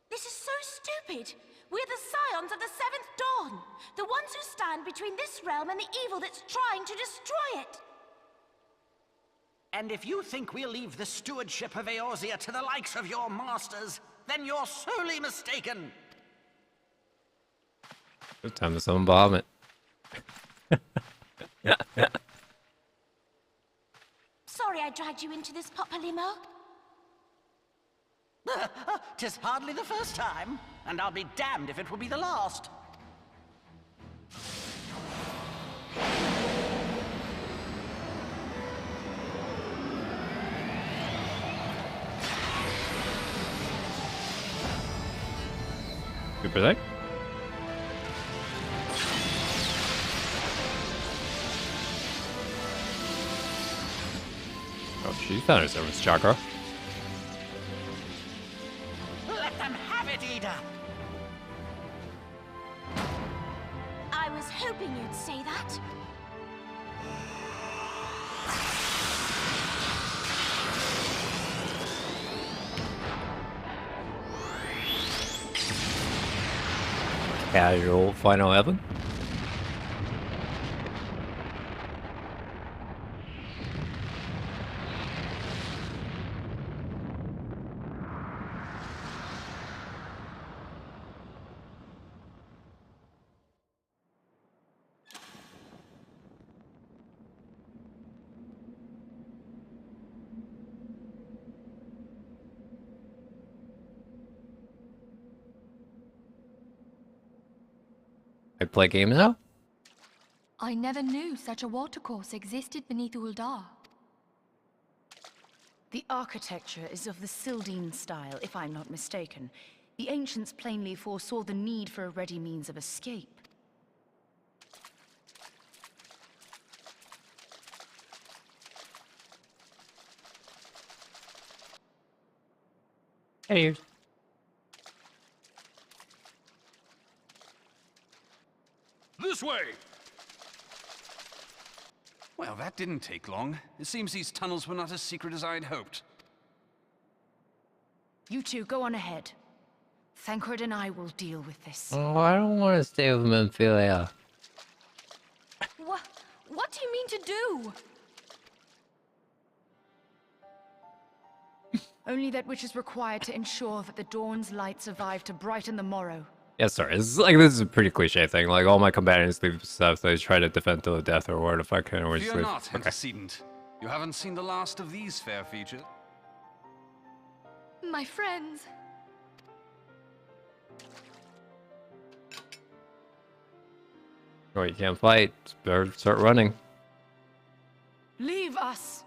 This is so stupid. We're the scions of the Seventh Dawn. The ones who stand between this realm and the evil that's trying to destroy it. And if you think we'll leave the stewardship of Eorzea to the likes of your masters, then you're sorely mistaken. It's time to summon Bahamut. Sorry I dragged you into this, Popalimo. 'Tis hardly the first time, and I'll be damned if it will be the last. Super sick. Oh, she's found her service chakra. Let them have it, Ida! I was hoping you'd say that. Casual final Evan. I play games now? I never knew such a watercourse existed beneath Uldar. The architecture is of the Sildine style, if I'm not mistaken. The ancients plainly foresaw the need for a ready means of escape. Hey. This way! Well, that didn't take long. It seems these tunnels were not as secret as I'd hoped. You two, go on ahead. Thancred and I will deal with this. Oh, I don't want to stay with Memphilia. What do you mean to do? Only that which is required to ensure that the dawn's light survive to brighten the morrow. Yeah, sorry. This is a pretty cliche thing. Like, all my companions leave stuff, they try to defend till the death or where the fuck can we just Fear leave. not, antecedent. You haven't seen the last of these fair features. My friends. Oh, you can't fight. Just better start running. Leave us!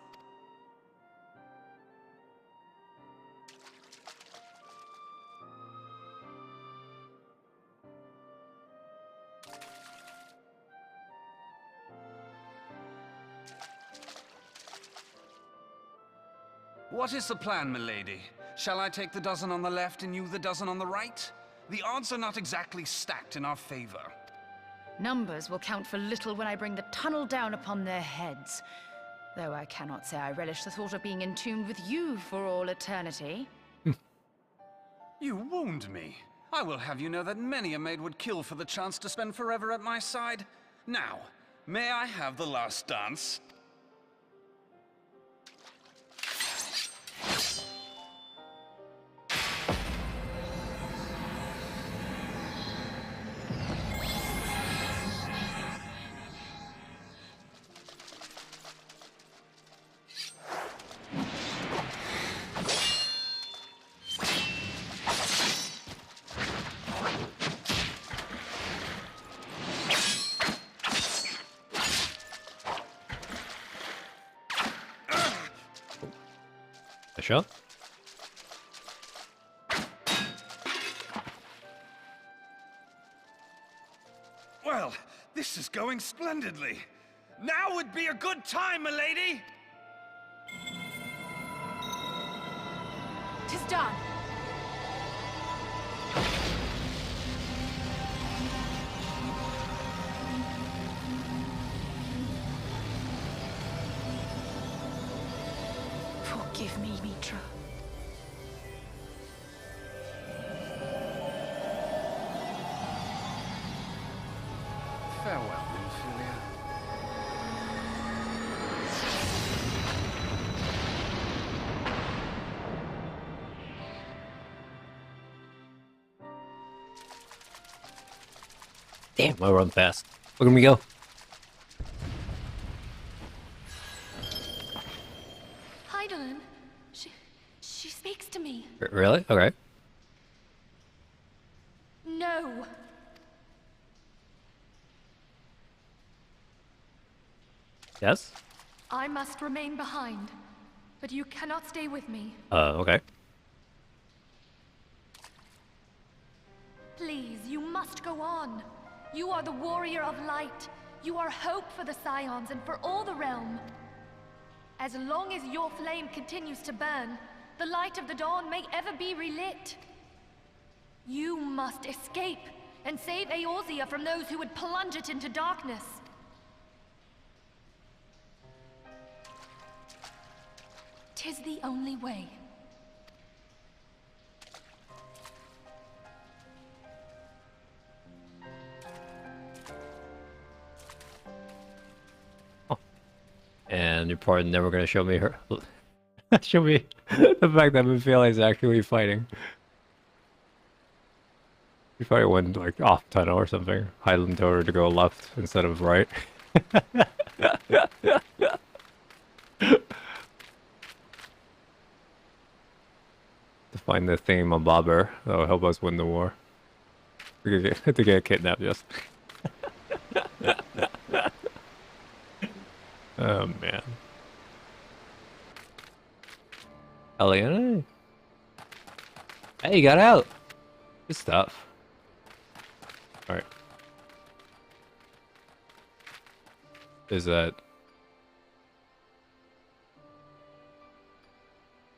What is the plan, milady? Shall I take the dozen on the left and you the dozen on the right? The odds are not exactly stacked in our favor. Numbers will count for little when I bring the tunnel down upon their heads. Though I cannot say I relish the thought of being entombed with you for all eternity. You wound me. I will have you know that many a maid would kill for the chance to spend forever at my side. Now, may I have the last dance? A shot? Well, this is going splendidly. Now would be a good time, milady! 'Tis done. Forgive me, Mitra. Farewell, Nymphilia. Damn, I run fast. Look at me go. Heidelin, she speaks to me. Really? Okay. No. Yes? I must remain behind, but you cannot stay with me. Okay. Please, you must go on. You are the warrior of light. You are hope for the Scions and for all the realm. As long as your flame continues to burn, the light of the dawn may ever be relit. You must escape and save Eorzea from those who would plunge it into darkness. Tis the only way. And you're probably never gonna show me her. Show me the fact that Mephilia is actually fighting. You probably went like off tunnel or something. Highland told her to go left instead of right. To find the thingamabobber that'll help us win the war. To get kidnapped, yes. Oh man. Eliana? Hey, you got out! Good stuff. Alright. Is that...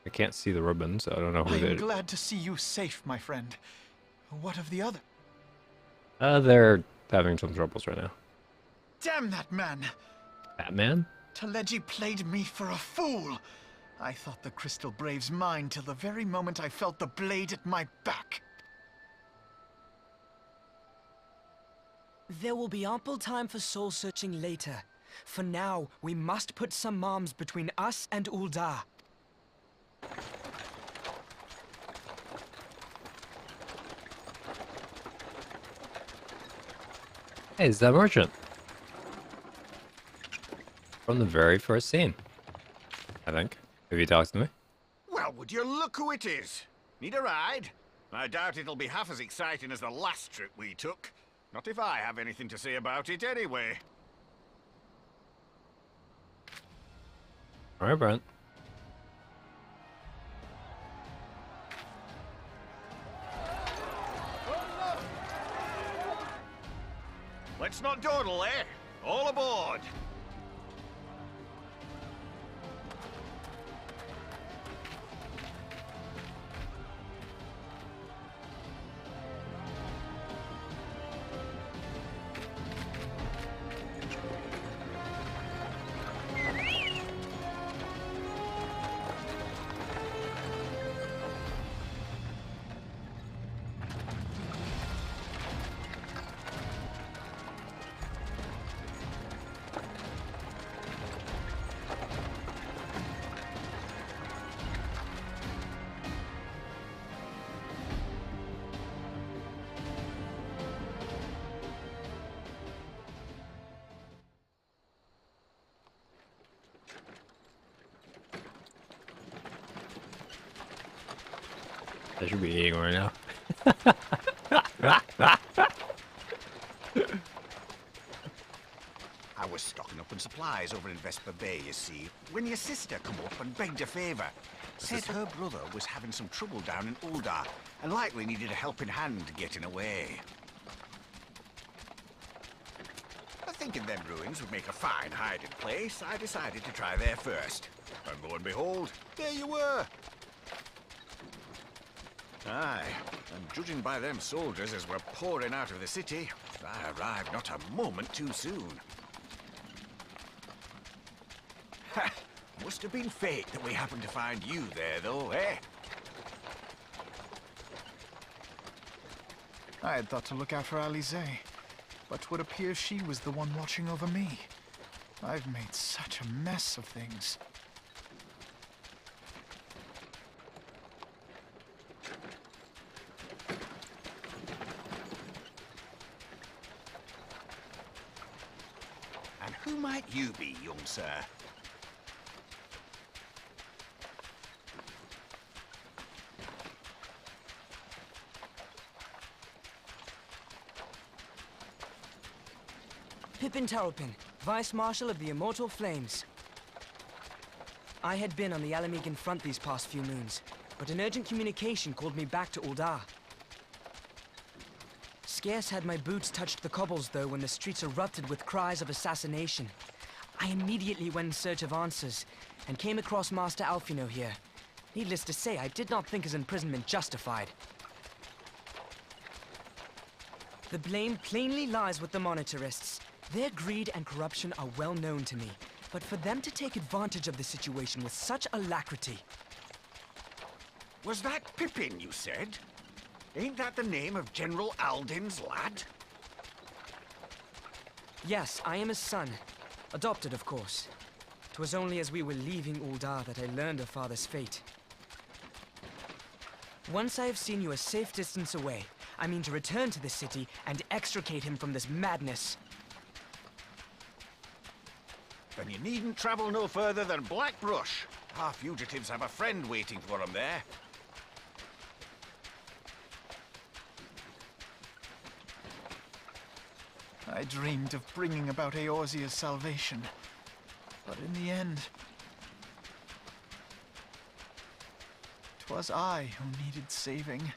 I can't see the ribbon, so I don't know who I they... am glad to see you safe, my friend. What of the other? They're having some troubles right now. Damn that man! Batman? Teleji played me for a fool! I thought the Crystal Brave's mine till the very moment I felt the blade at my back. There will be ample time for soul-searching later. For now, we must put some arms between us and Ul'dah. Hey, it's that merchant. From the very first scene. I think. If he talks to me. Well, would you look who it is? Need a ride? I doubt it'll be half as exciting as the last trip we took. Not if I have anything to say about it anyway. Alright, Brent. Let's not dawdle, eh? All aboard! I should be eating right now. I was stocking up on supplies over in Vesper Bay, you see, when your sister come up and begged a favor. Said her brother was having some trouble down in Uldar, and likely needed a helping hand getting away. Thinking them ruins would make a fine hiding place, I decided to try there first. And lo and behold, there you were! Aye, and judging by them soldiers as were pouring out of the city, I arrived not a moment too soon. Ha! Must have been fate that we happened to find you there, though, eh? I had thought to look out for Alize, but would appear she was the one watching over me. I've made such a mess of things. And who might you be, young sir? Pippin Taropin, Vice Marshal of the Immortal Flames. I had been on the Alamegan front these past few moons, but an urgent communication called me back to Uldar. Scarce had my boots touched the cobbles, though, when the streets erupted with cries of assassination. I immediately went in search of answers, and came across Master Alfino here. Needless to say, I did not think his imprisonment justified. The blame plainly lies with the Monitarists. Their greed and corruption are well known to me, but for them to take advantage of the situation with such alacrity... Was that Pippin, you said? Ain't that the name of General Aldin's lad? Yes, I am his son. Adopted, of course. 'Twas only as we were leaving Uldar that I learned of father's fate. Once I have seen you a safe distance away, I mean to return to the city and extricate him from this madness. Then you needn't travel no further than Blackbrush. Our fugitives have a friend waiting for them there. I dreamed of bringing about Eorzea's salvation, but in the end, 'twas I who needed saving.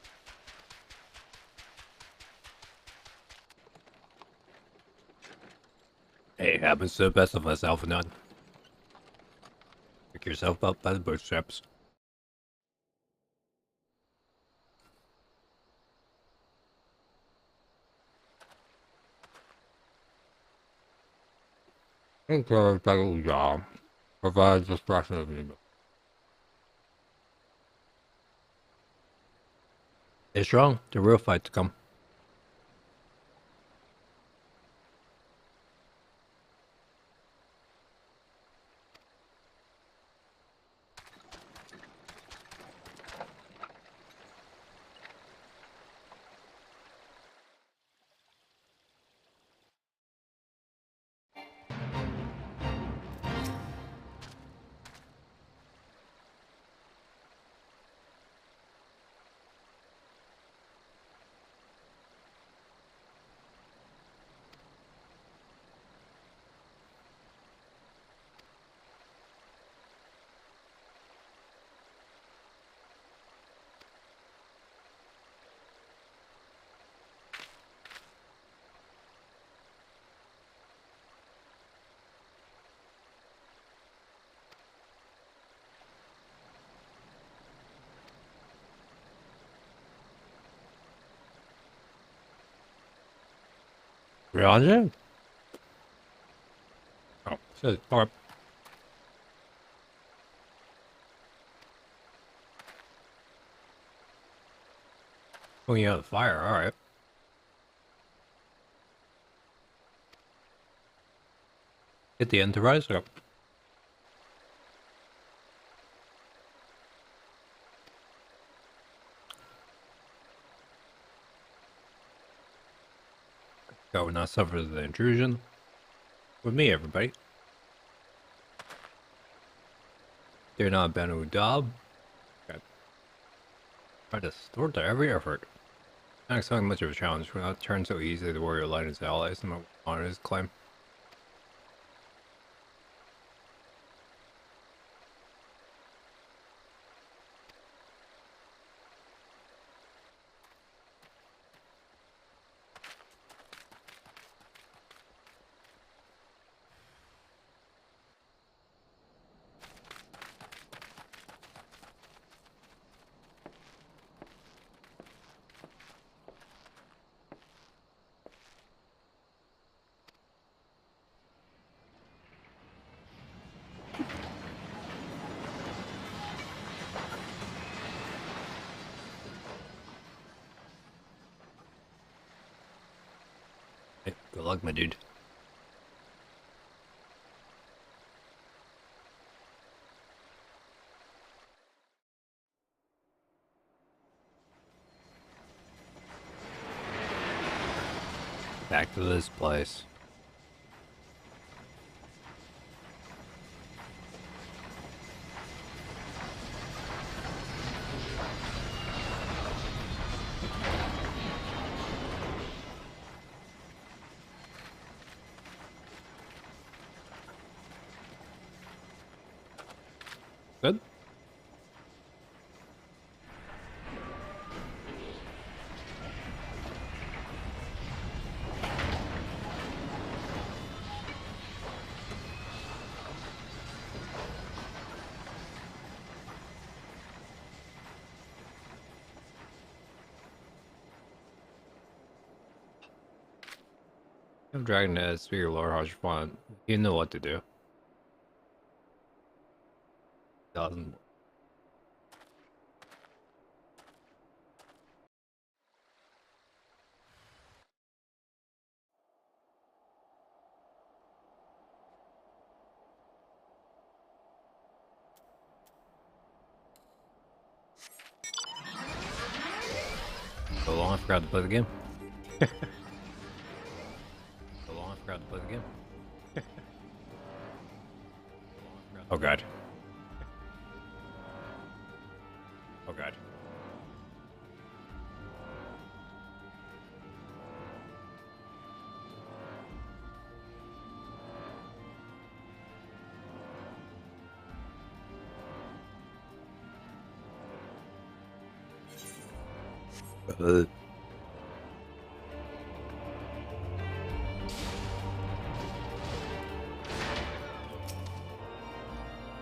Hey, happens to the best of us, Alphanon. Pick yourself up by the bootstraps. Okay, job. Provides distraction of you. Stay strong. The real fight to come. Really? Oh, shit. Alright. Oh, yeah, the fire. Alright. Hit the Enterprise. Yep. Go not suffer the intrusion. With me, everybody. They're not Banu Dab. Okay. Try to thwart their every effort. Not expecting much of a challenge when that turns so easily the warrior line his allies and on his claim. Hey, good luck, my dude. Back to this place. Good. If Dragon has speak your lore how you want, you know what to do. Doesn't. So long I forgot to play the game. So long I forgot to play the game. Oh god. Oh god.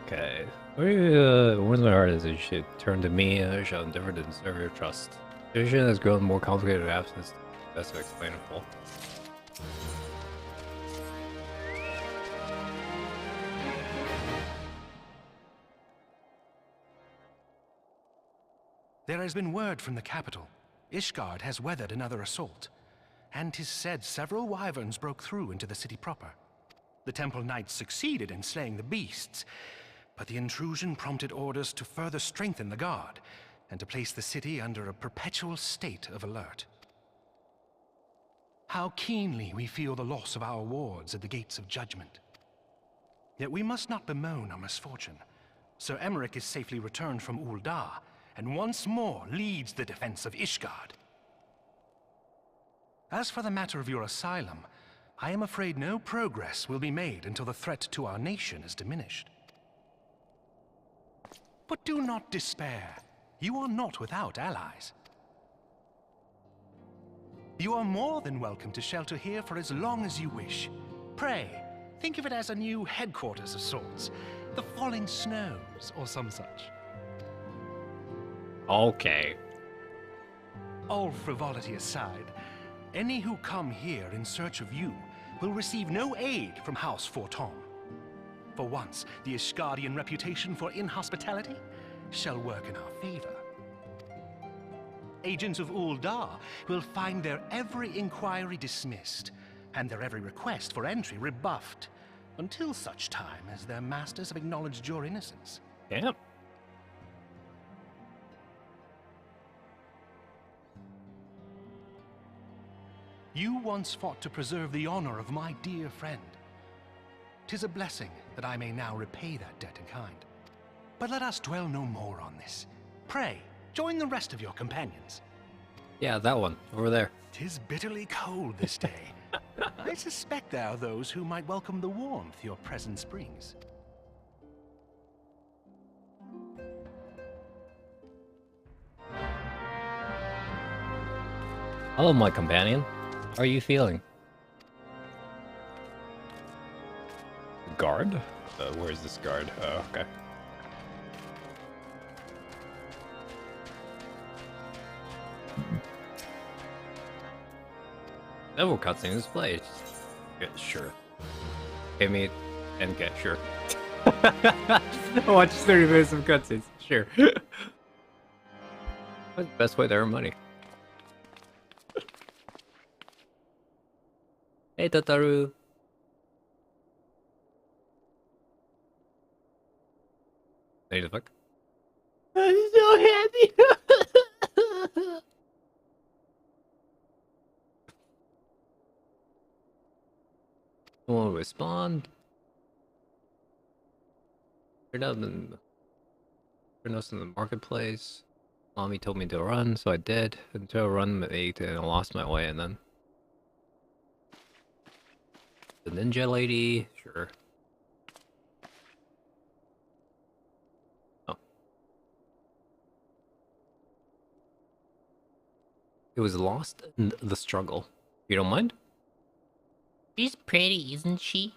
Okay. Where's my heart is you should turn to me and I shall endeavor to deserve your trust. The vision has grown more complicated in absence. That's to explain in full. There has been word from the capital. Ishgard has weathered another assault, and 'tis said several wyverns broke through into the city proper. The temple knights succeeded in slaying the beasts, but the intrusion prompted orders to further strengthen the guard, and to place the city under a perpetual state of alert. How keenly we feel the loss of our wards at the gates of judgment. Yet we must not bemoan our misfortune. Sir Emmerich is safely returned from Ul'dah, and once more leads the defense of Ishgard. As for the matter of your asylum, I am afraid no progress will be made until the threat to our nation is diminished. But do not despair. You are not without allies. You are more than welcome to shelter here for as long as you wish. Pray, think of it as a new headquarters of sorts. The falling snows, or some such. Okay. All frivolity aside, any who come here in search of you will receive no aid from House Fortom. For once, the Ishgardian reputation for inhospitality shall work in our favor. Agents of Ul'dah will find their every inquiry dismissed, and their every request for entry rebuffed, until such time as their masters have acknowledged your innocence. Damn. You once fought to preserve the honor of my dear friend. 'Tis a blessing that I may now repay that debt in kind. But let us dwell no more on this. Pray, join the rest of your companions. Yeah, that one, over there. 'Tis bitterly cold this day. I suspect there are those who might welcome the warmth your presence brings. Hello, my companion. How are you feeling? Guard? Where's this guard? Oh, okay. Several cutscenes displayed. Yeah, sure. Hit me and get sure. Watch 30 minutes of cutscenes. Sure. What's the best way to earn money? Hey, Tataru. Hey, the fuck? I'm so happy. We'll respond. Turned up in the marketplace. Mommy told me to run, so I did. Until I run, and I lost my way, and then the ninja lady. Sure. Oh. It was lost in the struggle. You don't mind? She's pretty, isn't she?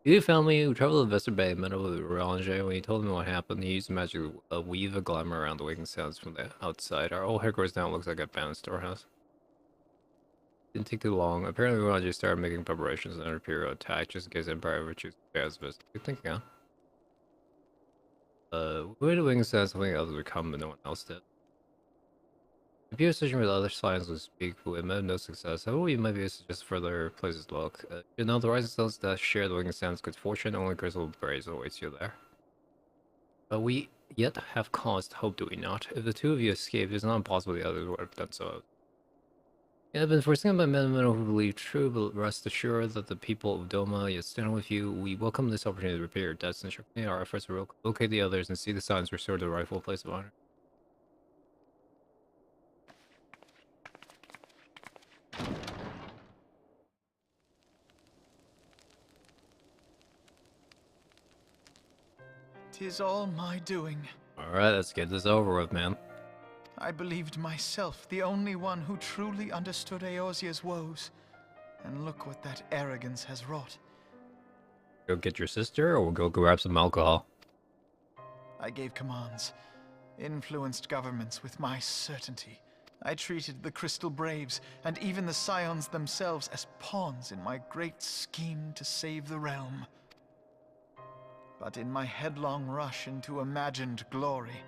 You found me. We traveled to Vesper Bay, met up with Ranger. When he told me what happened, he used magic to weave a glamour around the waking sounds from the outside. Our old headquarters now looks like a abandoned storehouse. Didn't take too long. Apparently, Ranger started making preparations for an Imperial attack just in case Empire ever chooses to pay us a visit. Good thinking, huh? Where the wings sounds something else would come, but no one else did. Computer searching with other science would speak, but we met no success. However, we might be able to suggest further places to look. You know, the rising stones that share the wing sounds good fortune, only crystal berries awaits you there. But we yet have cause to hope, do we not? If the two of you escaped, it's not impossible the others would have done so. Yeah, I've been foreseen by men who believe true, but rest assured that the people of Doma yet stand with you. We welcome this opportunity to repair your debts and strengthen our efforts to locate the others and see the signs restore to the rightful place of honor. "'Tis all my doing." Alright, let's get this over with, man. I believed myself the only one who truly understood Eorzea's woes. And look what that arrogance has wrought. Go get your sister, or we'll go grab some alcohol. I gave commands, influenced governments with my certainty. I treated the Crystal Braves, and even the Scions themselves, as pawns in my great scheme to save the realm. But in my headlong rush into imagined glory,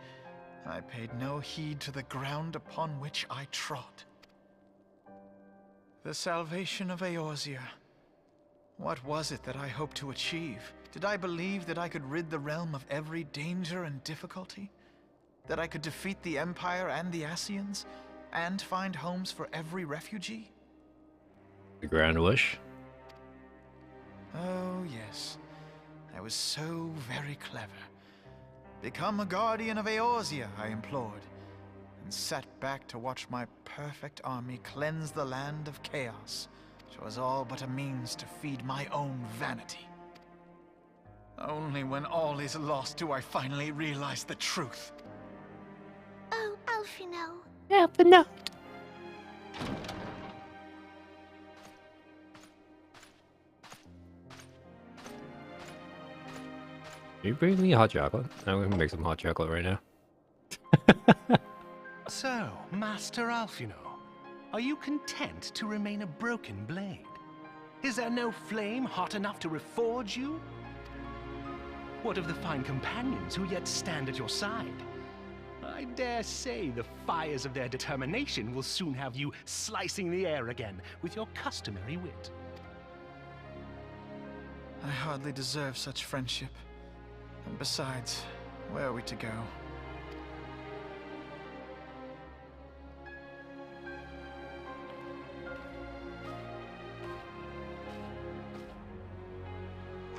I paid no heed to the ground upon which I trod. The salvation of Eorzea. What was it that I hoped to achieve? Did I believe that I could rid the realm of every danger and difficulty? That I could defeat the Empire and the Ascians, and find homes for every refugee? The Grand Wish? Oh, yes. I was so very clever. Become a guardian of Eorzea, I implored, and sat back to watch my perfect army cleanse the land of chaos, which was all but a means to feed my own vanity. Only when all is lost do I finally realize the truth. Oh, Alphino. Alphino. Can you bring me hot chocolate? I'm gonna make some hot chocolate right now. So, Master Alphino, are you content to remain a broken blade? Is there no flame hot enough to reforge you? What of the fine companions who yet stand at your side? I dare say the fires of their determination will soon have you slicing the air again with your customary wit. I hardly deserve such friendship. And besides, where are we to go?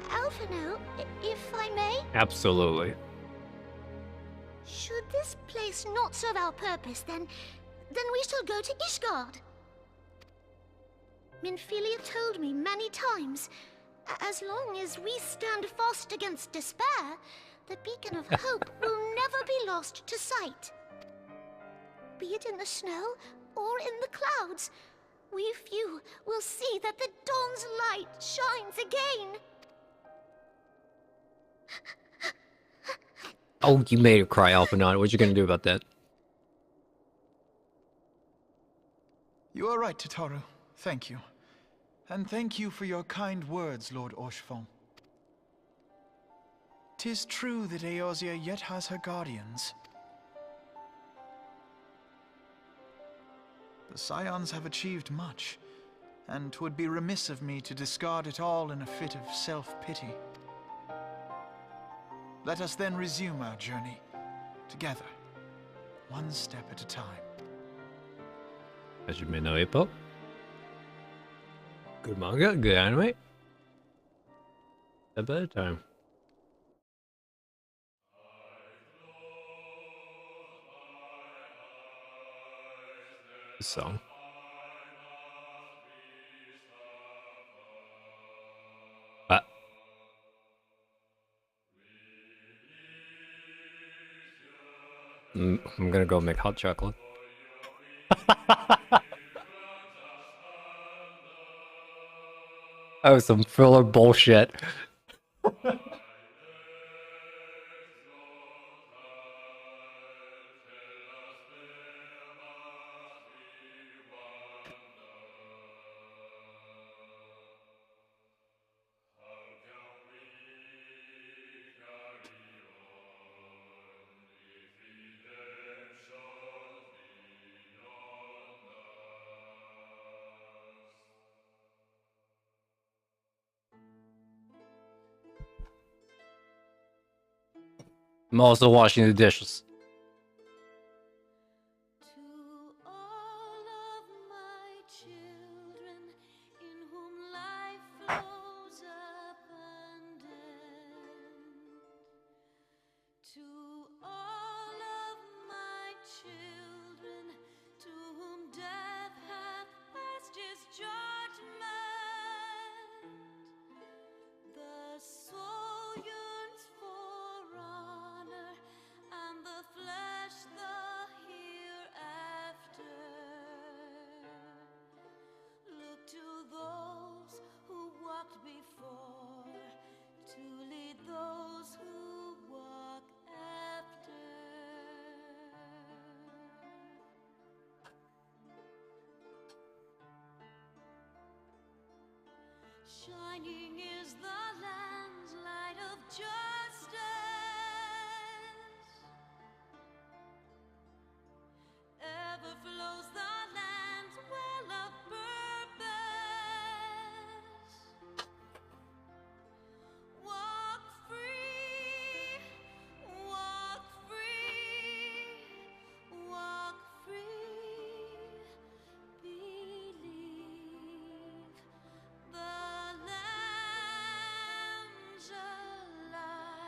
Alphino, if I may? Absolutely. Should this place not serve our purpose, then we shall go to Ishgard. Minfilia told me many times, as long as we stand fast against despair, the beacon of hope will never be lost to sight. Be it in the snow or in the clouds, we few will see that the dawn's light shines again. Oh, you made her cry, Alphinaud. What you gonna do about that? You are right, Tataru. Thank you. And thank you for your kind words, Lord Orchefon. 'Tis true that Eorzea yet has her guardians. The Scions have achieved much, and 'twould be remiss of me to discard it all in a fit of self-pity. Let us then resume our journey, together, one step at a time. As you may know, April. Good manga, good anime. A better time. This song. I'm gonna go make hot chocolate. Oh, some filler bullshit. I'm also washing the dishes. Shining is the land's light of justice. Ever flows the land's well of purpose. Walk free, walk free, walk free. Believe the lamb's alive.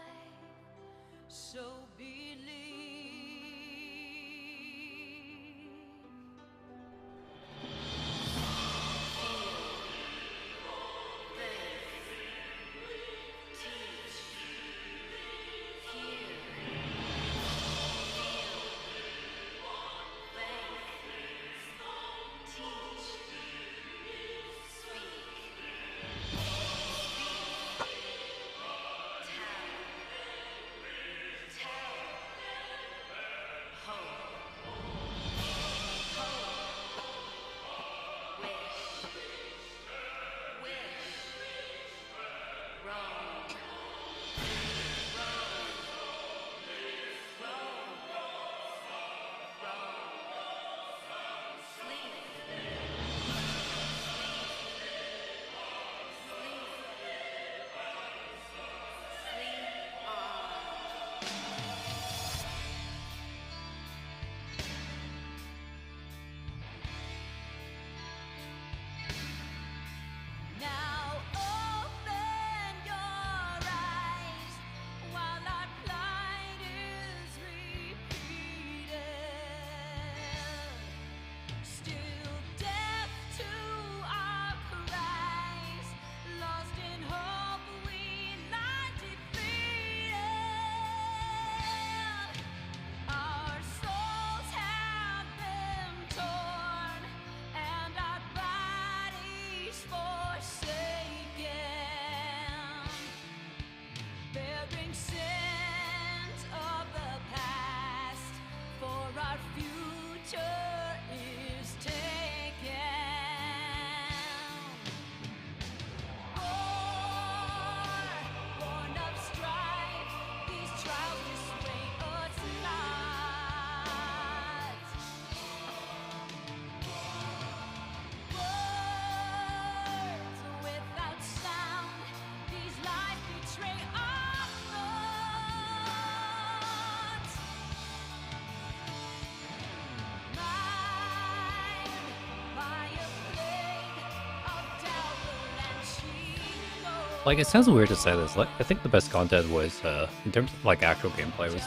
Like, it sounds weird to say this. Like, I think the best content was, in terms of like actual gameplay, was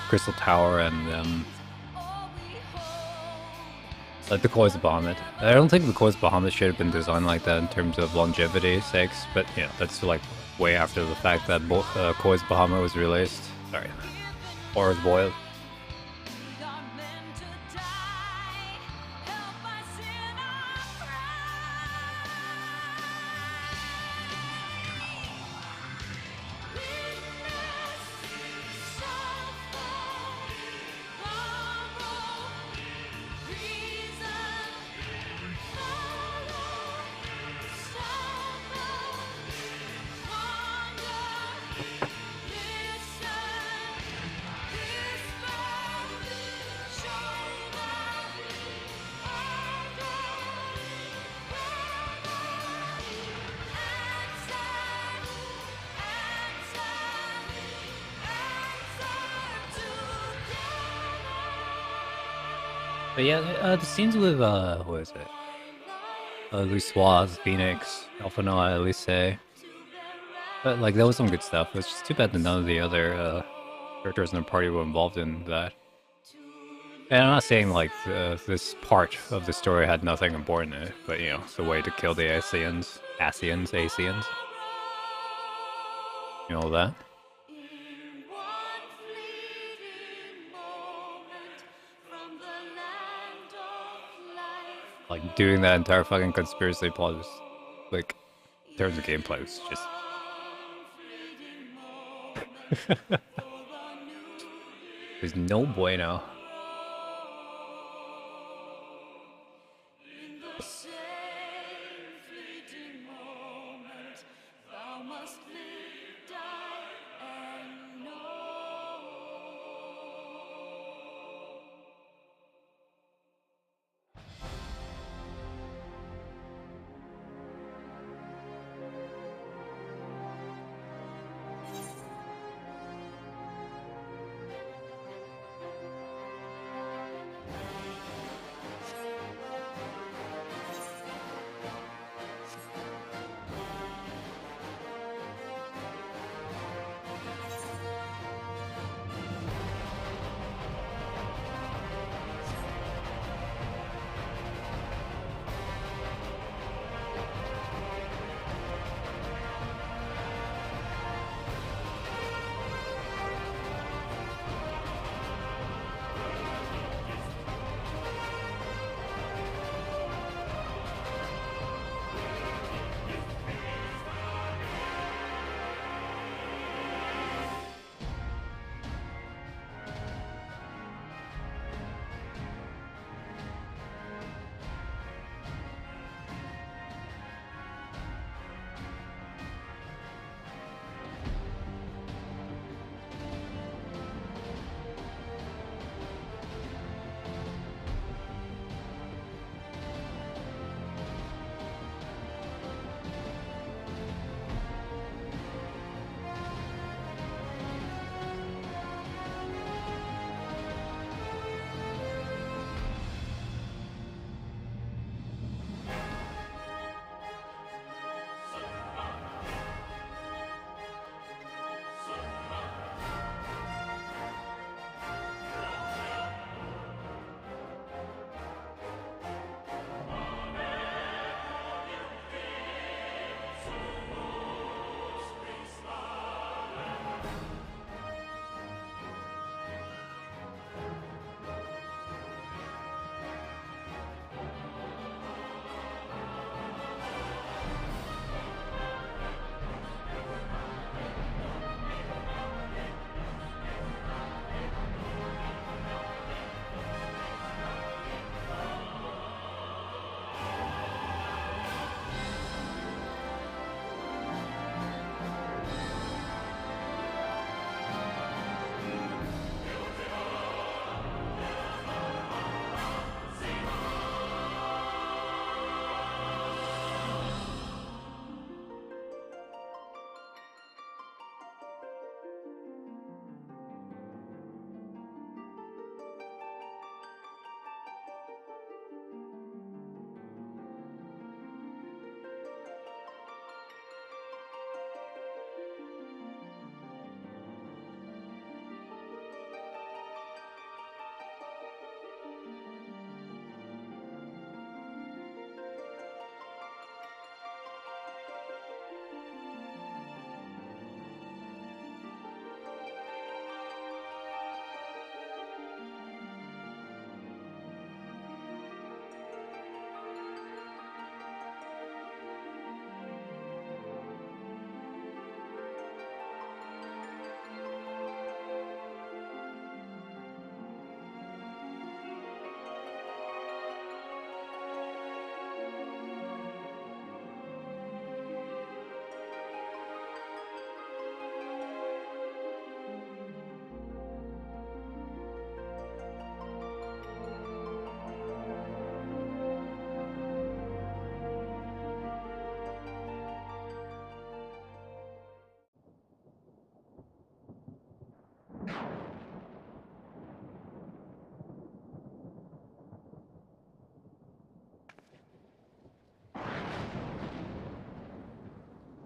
Crystal Tower and like the Coils of Bahamut. I don't think the Coils of Bahamut should have been designed like that in terms of longevity sakes, but you know, that's like way after the fact that Coils of Bahamut was released. Sorry, or was boiled. But yeah, the scenes with what is it? Luswa, Phoenix, Alphanoa, Elise. But like, that was some good stuff. It's just too bad that none of the other characters in the party were involved in that. And I'm not saying like this part of the story had nothing important in it, but you know, the way to kill the Asians, you know that. Like, doing that entire fucking conspiracy plot was, like, in terms of gameplay, was just... There's no bueno.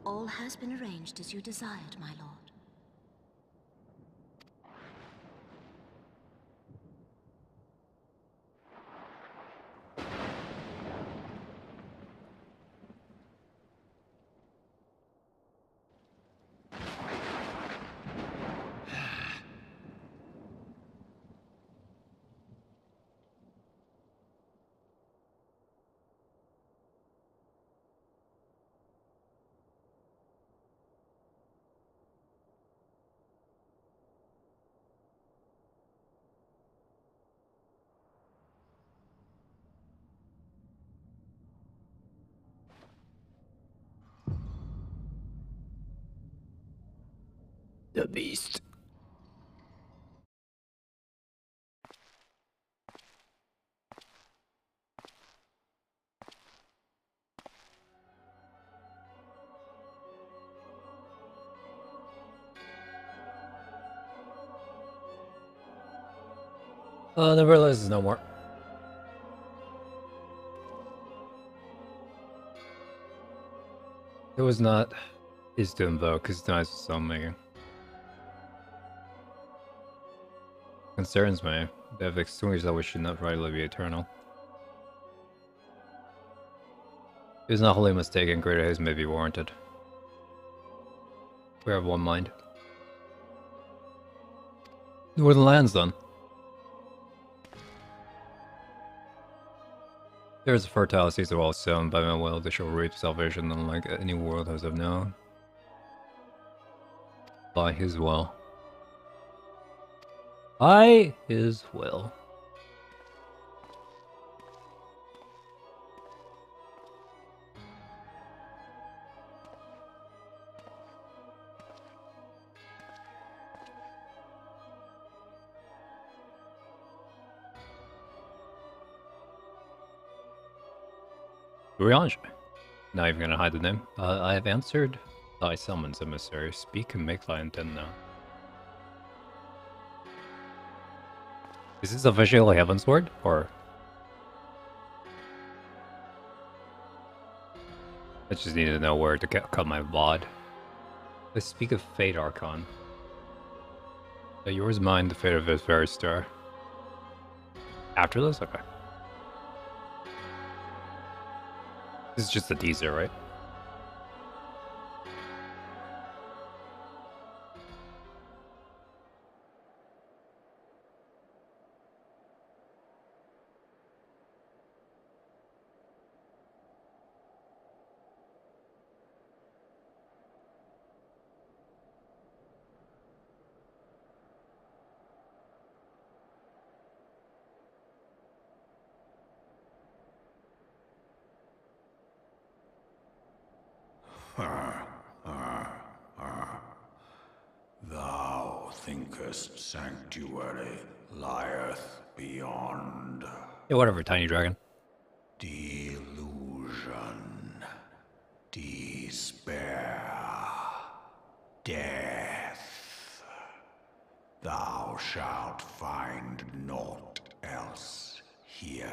All has been arranged as you desired, my lord. The beast. Never realized there's no more. It was not his to invoke, because denies his own making. Concerns me. They have extinguished that which should not rightly be eternal. It is not wholly mistaken, greater haste may be warranted. We are of one mind. Where the lands then? There is a fertile seeds of all sown by my will, they shall reap salvation unlike any world has ever known. By his will. By his will. Briange. Not even gonna hide the name. I have answered thy summons, emissary. Speak and make thy intent known. Is this officially Heaven's Word, or? I just need to know where to cut my VOD. Let's speak of fate, Archon. Yours mine the fate of this very star. After this? Okay. This is just a teaser, right? Thou thinkest sanctuary lieth beyond Yeah, whatever, tiny dragon. delusion, despair, death. Thou shalt find naught else here.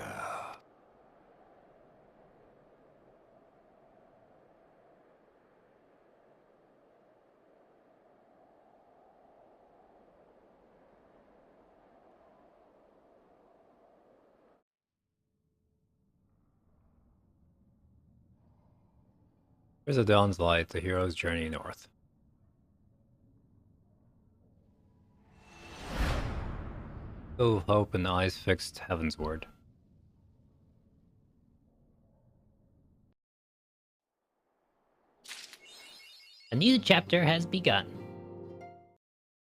There's a dawn's light, the hero's journey north. Full of hope and eyes fixed heaven's word. A new chapter has begun.